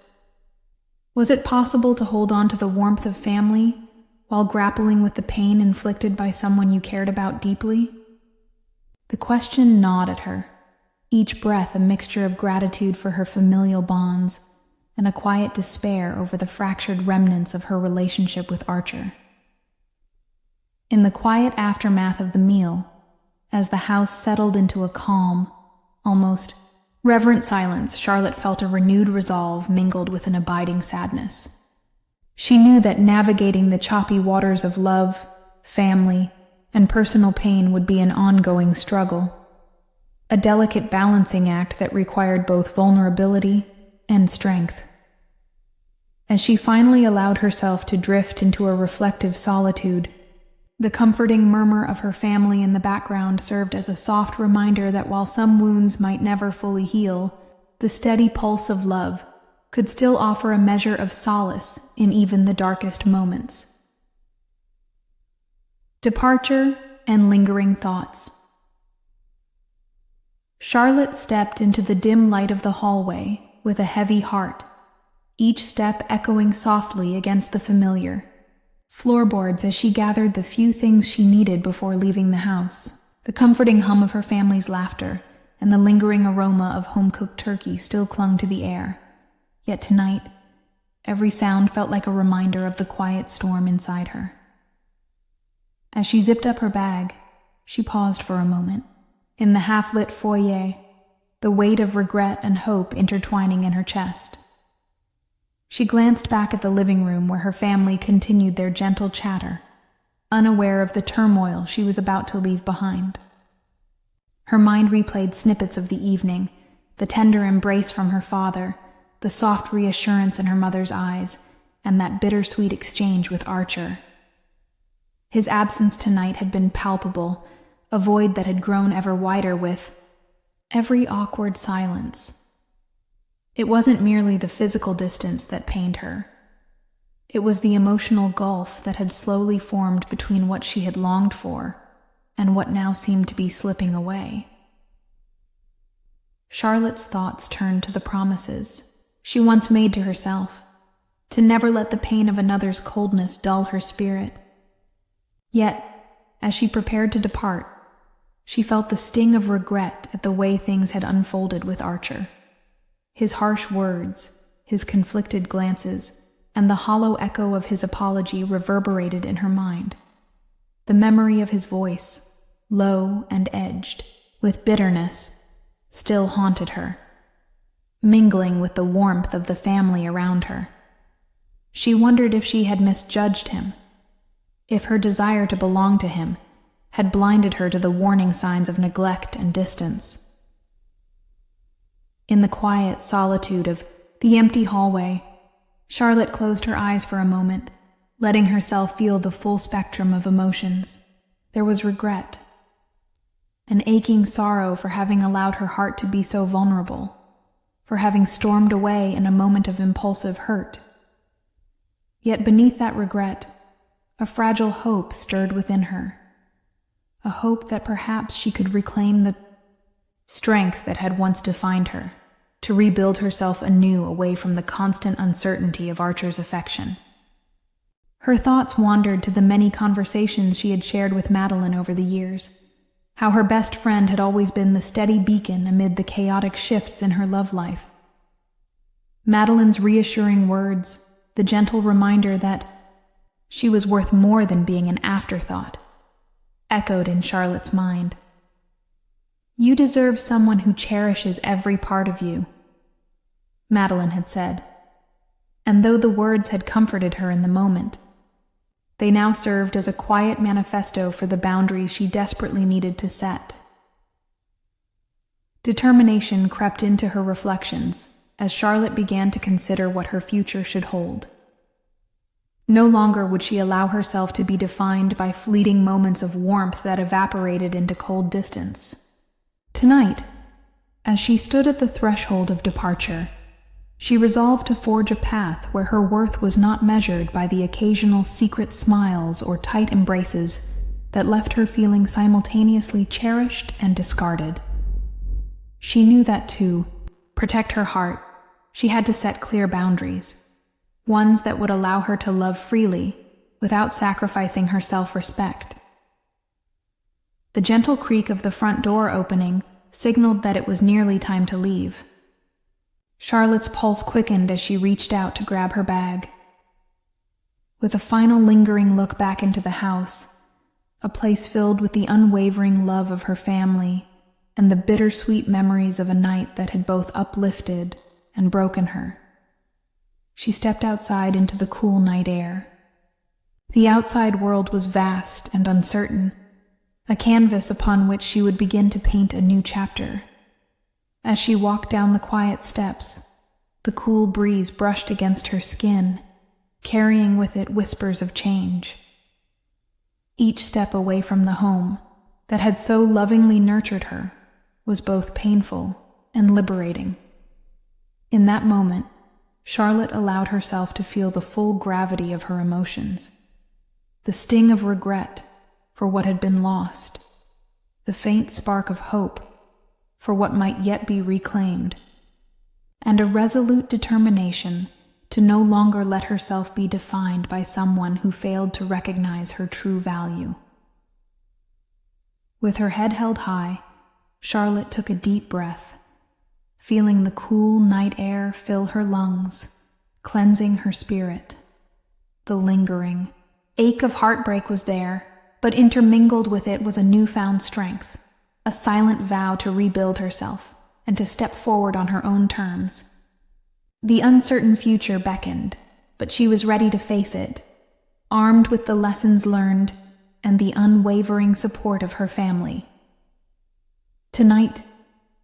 Was it possible to hold on to the warmth of family while grappling with the pain inflicted by someone you cared about deeply? The question gnawed at her, each breath a mixture of gratitude for her familial bonds and a quiet despair over the fractured remnants of her relationship with Archer. In the quiet aftermath of the meal, as the house settled into a calm, almost reverent silence, Charlotte felt a renewed resolve mingled with an abiding sadness. She knew that navigating the choppy waters of love, family, and personal pain would be an ongoing struggle, a delicate balancing act that required both vulnerability and strength. As she finally allowed herself to drift into a reflective solitude, the comforting murmur of her family in the background served as a soft reminder that while some wounds might never fully heal, the steady pulse of love could still offer a measure of solace in even the darkest moments. Departure and lingering thoughts. Charlotte stepped into the dim light of the hallway with a heavy heart, each step echoing softly against the familiar floorboards as she gathered the few things she needed before leaving the house. The comforting hum of her family's laughter and the lingering aroma of home-cooked turkey still clung to the air. Yet tonight, every sound felt like a reminder of the quiet storm inside her. As she zipped up her bag, she paused for a moment. In the half-lit foyer, the weight of regret and hope intertwining in her chest. She glanced back at the living room where her family continued their gentle chatter, unaware of the turmoil she was about to leave behind. Her mind replayed snippets of the evening, the tender embrace from her father, the soft reassurance in her mother's eyes, and that bittersweet exchange with Archer. His absence tonight had been palpable, a void that had grown ever wider with every awkward silence. It wasn't merely the physical distance that pained her. It was the emotional gulf that had slowly formed between what she had longed for and what now seemed to be slipping away. Charlotte's thoughts turned to the promises she once made to herself, to never let the pain of another's coldness dull her spirit. Yet, as she prepared to depart, she felt the sting of regret at the way things had unfolded with Archer. His harsh words, his conflicted glances, and the hollow echo of his apology reverberated in her mind. The memory of his voice, low and edged, with bitterness, still haunted her, mingling with the warmth of the family around her. She wondered if she had misjudged him, if her desire to belong to him had blinded her to the warning signs of neglect and distance. In the quiet solitude of the empty hallway, Charlotte closed her eyes for a moment, letting herself feel the full spectrum of emotions. There was regret, an aching sorrow for having allowed her heart to be so vulnerable, for having stormed away in a moment of impulsive hurt. Yet beneath that regret, a fragile hope stirred within her, a hope that perhaps she could reclaim the strength that had once defined her, to rebuild herself anew away from the constant uncertainty of Archer's affection. Her thoughts wandered to the many conversations she had shared with Madeline over the years, how her best friend had always been the steady beacon amid the chaotic shifts in her love life. Madeline's reassuring words, the gentle reminder that she was worth more than being an afterthought, echoed in Charlotte's mind. "You deserve someone who cherishes every part of you," Madeline had said, and though the words had comforted her in the moment, they now served as a quiet manifesto for the boundaries she desperately needed to set. Determination crept into her reflections as Charlotte began to consider what her future should hold. No longer would she allow herself to be defined by fleeting moments of warmth that evaporated into cold distance. Tonight, as she stood at the threshold of departure, she resolved to forge a path where her worth was not measured by the occasional secret smiles or tight embraces that left her feeling simultaneously cherished and discarded. She knew that to protect her heart, she had to set clear boundaries, ones that would allow her to love freely without sacrificing her self-respect. The gentle creak of the front door opening signaled that it was nearly time to leave. Charlotte's pulse quickened as she reached out to grab her bag. With a final lingering look back into the house, a place filled with the unwavering love of her family and the bittersweet memories of a night that had both uplifted and broken her, she stepped outside into the cool night air. The outside world was vast and uncertain, a canvas upon which she would begin to paint a new chapter. As she walked down the quiet steps, the cool breeze brushed against her skin, carrying with it whispers of change. Each step away from the home that had so lovingly nurtured her was both painful and liberating. In that moment, Charlotte allowed herself to feel the full gravity of her emotions, the sting of regret for what had been lost, the faint spark of hope for what might yet be reclaimed, and a resolute determination to no longer let herself be defined by someone who failed to recognize her true value. With her head held high, Charlotte took a deep breath, feeling the cool night air fill her lungs, cleansing her spirit. The lingering ache of heartbreak was there, but intermingled with it was a newfound strength, a silent vow to rebuild herself and to step forward on her own terms. The uncertain future beckoned, but she was ready to face it, armed with the lessons learned and the unwavering support of her family. Tonight,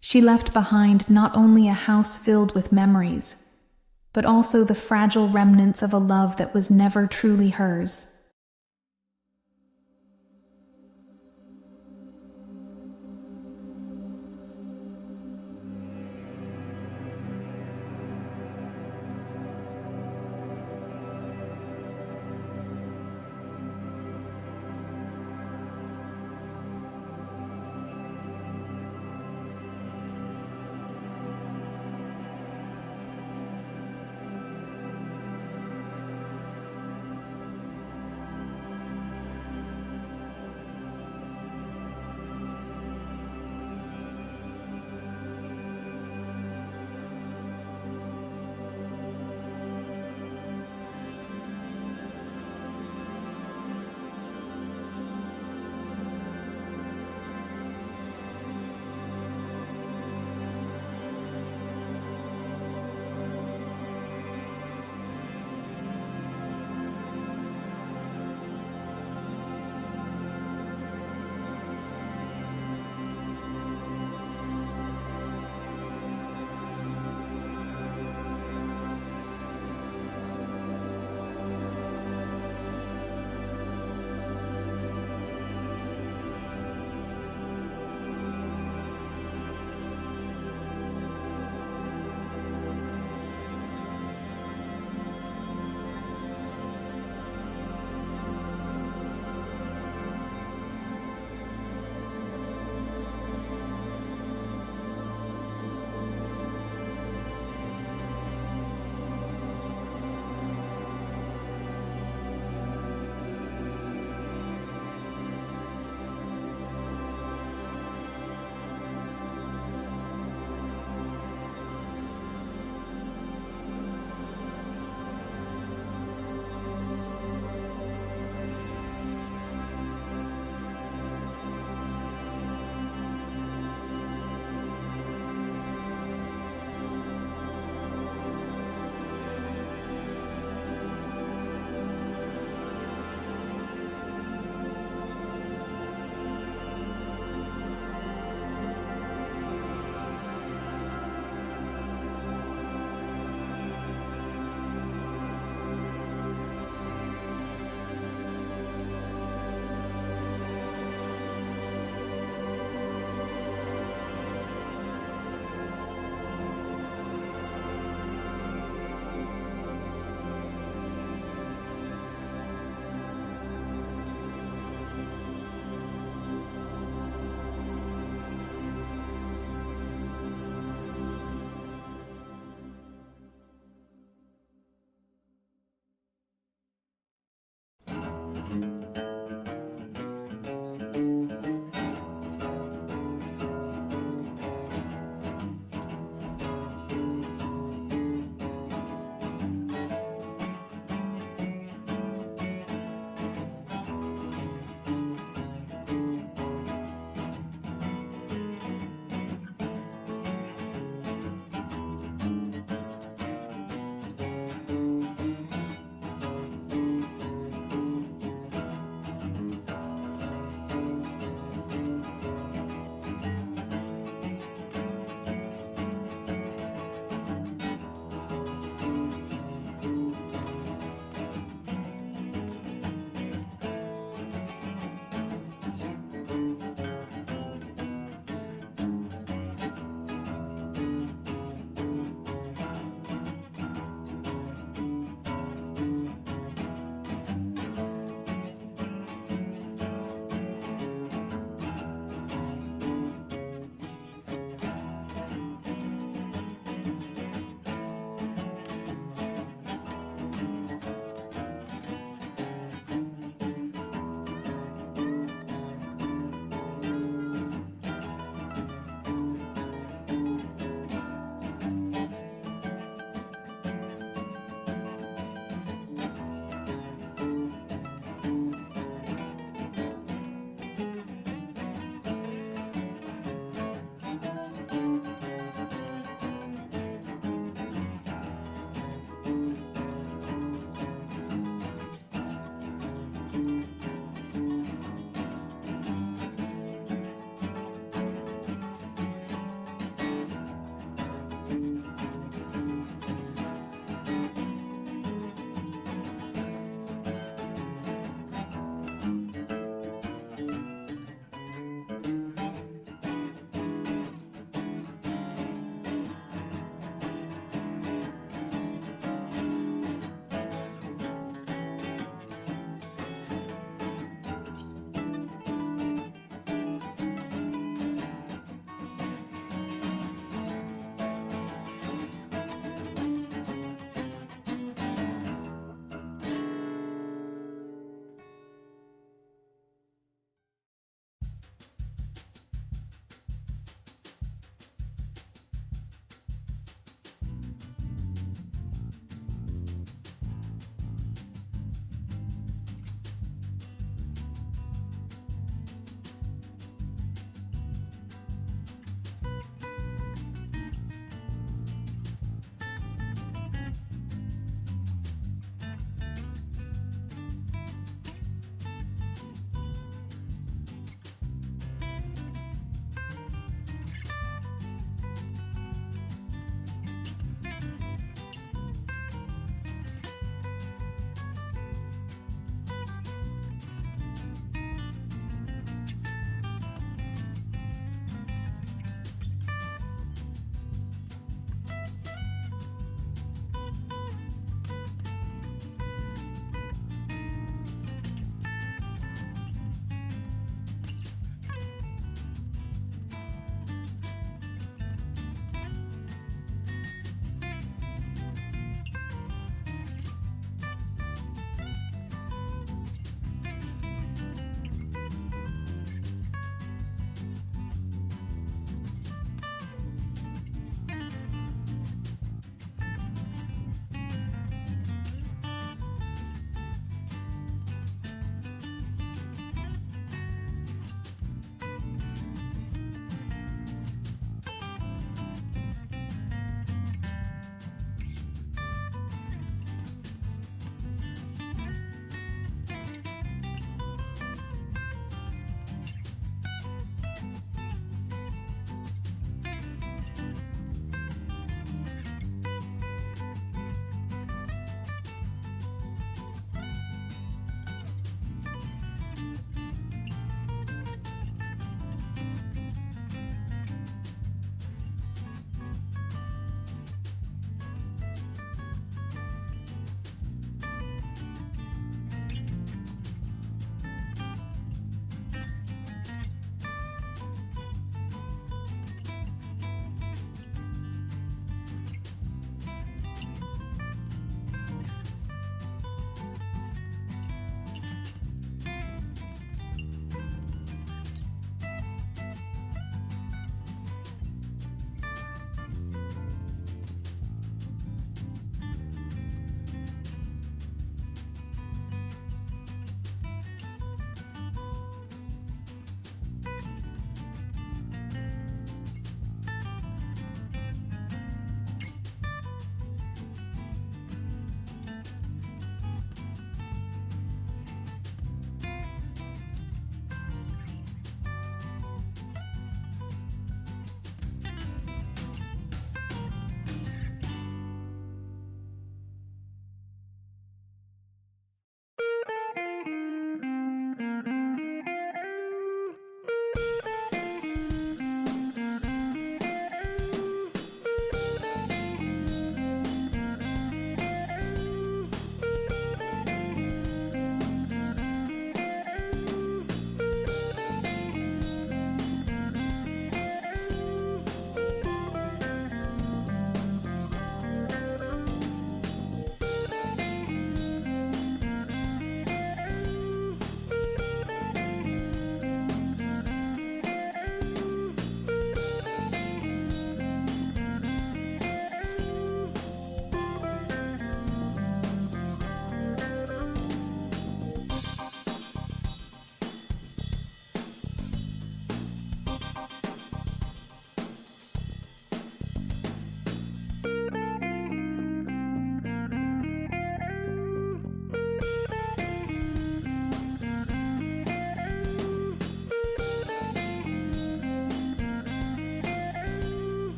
She left behind not only a house filled with memories, but also the fragile remnants of a love that was never truly hers.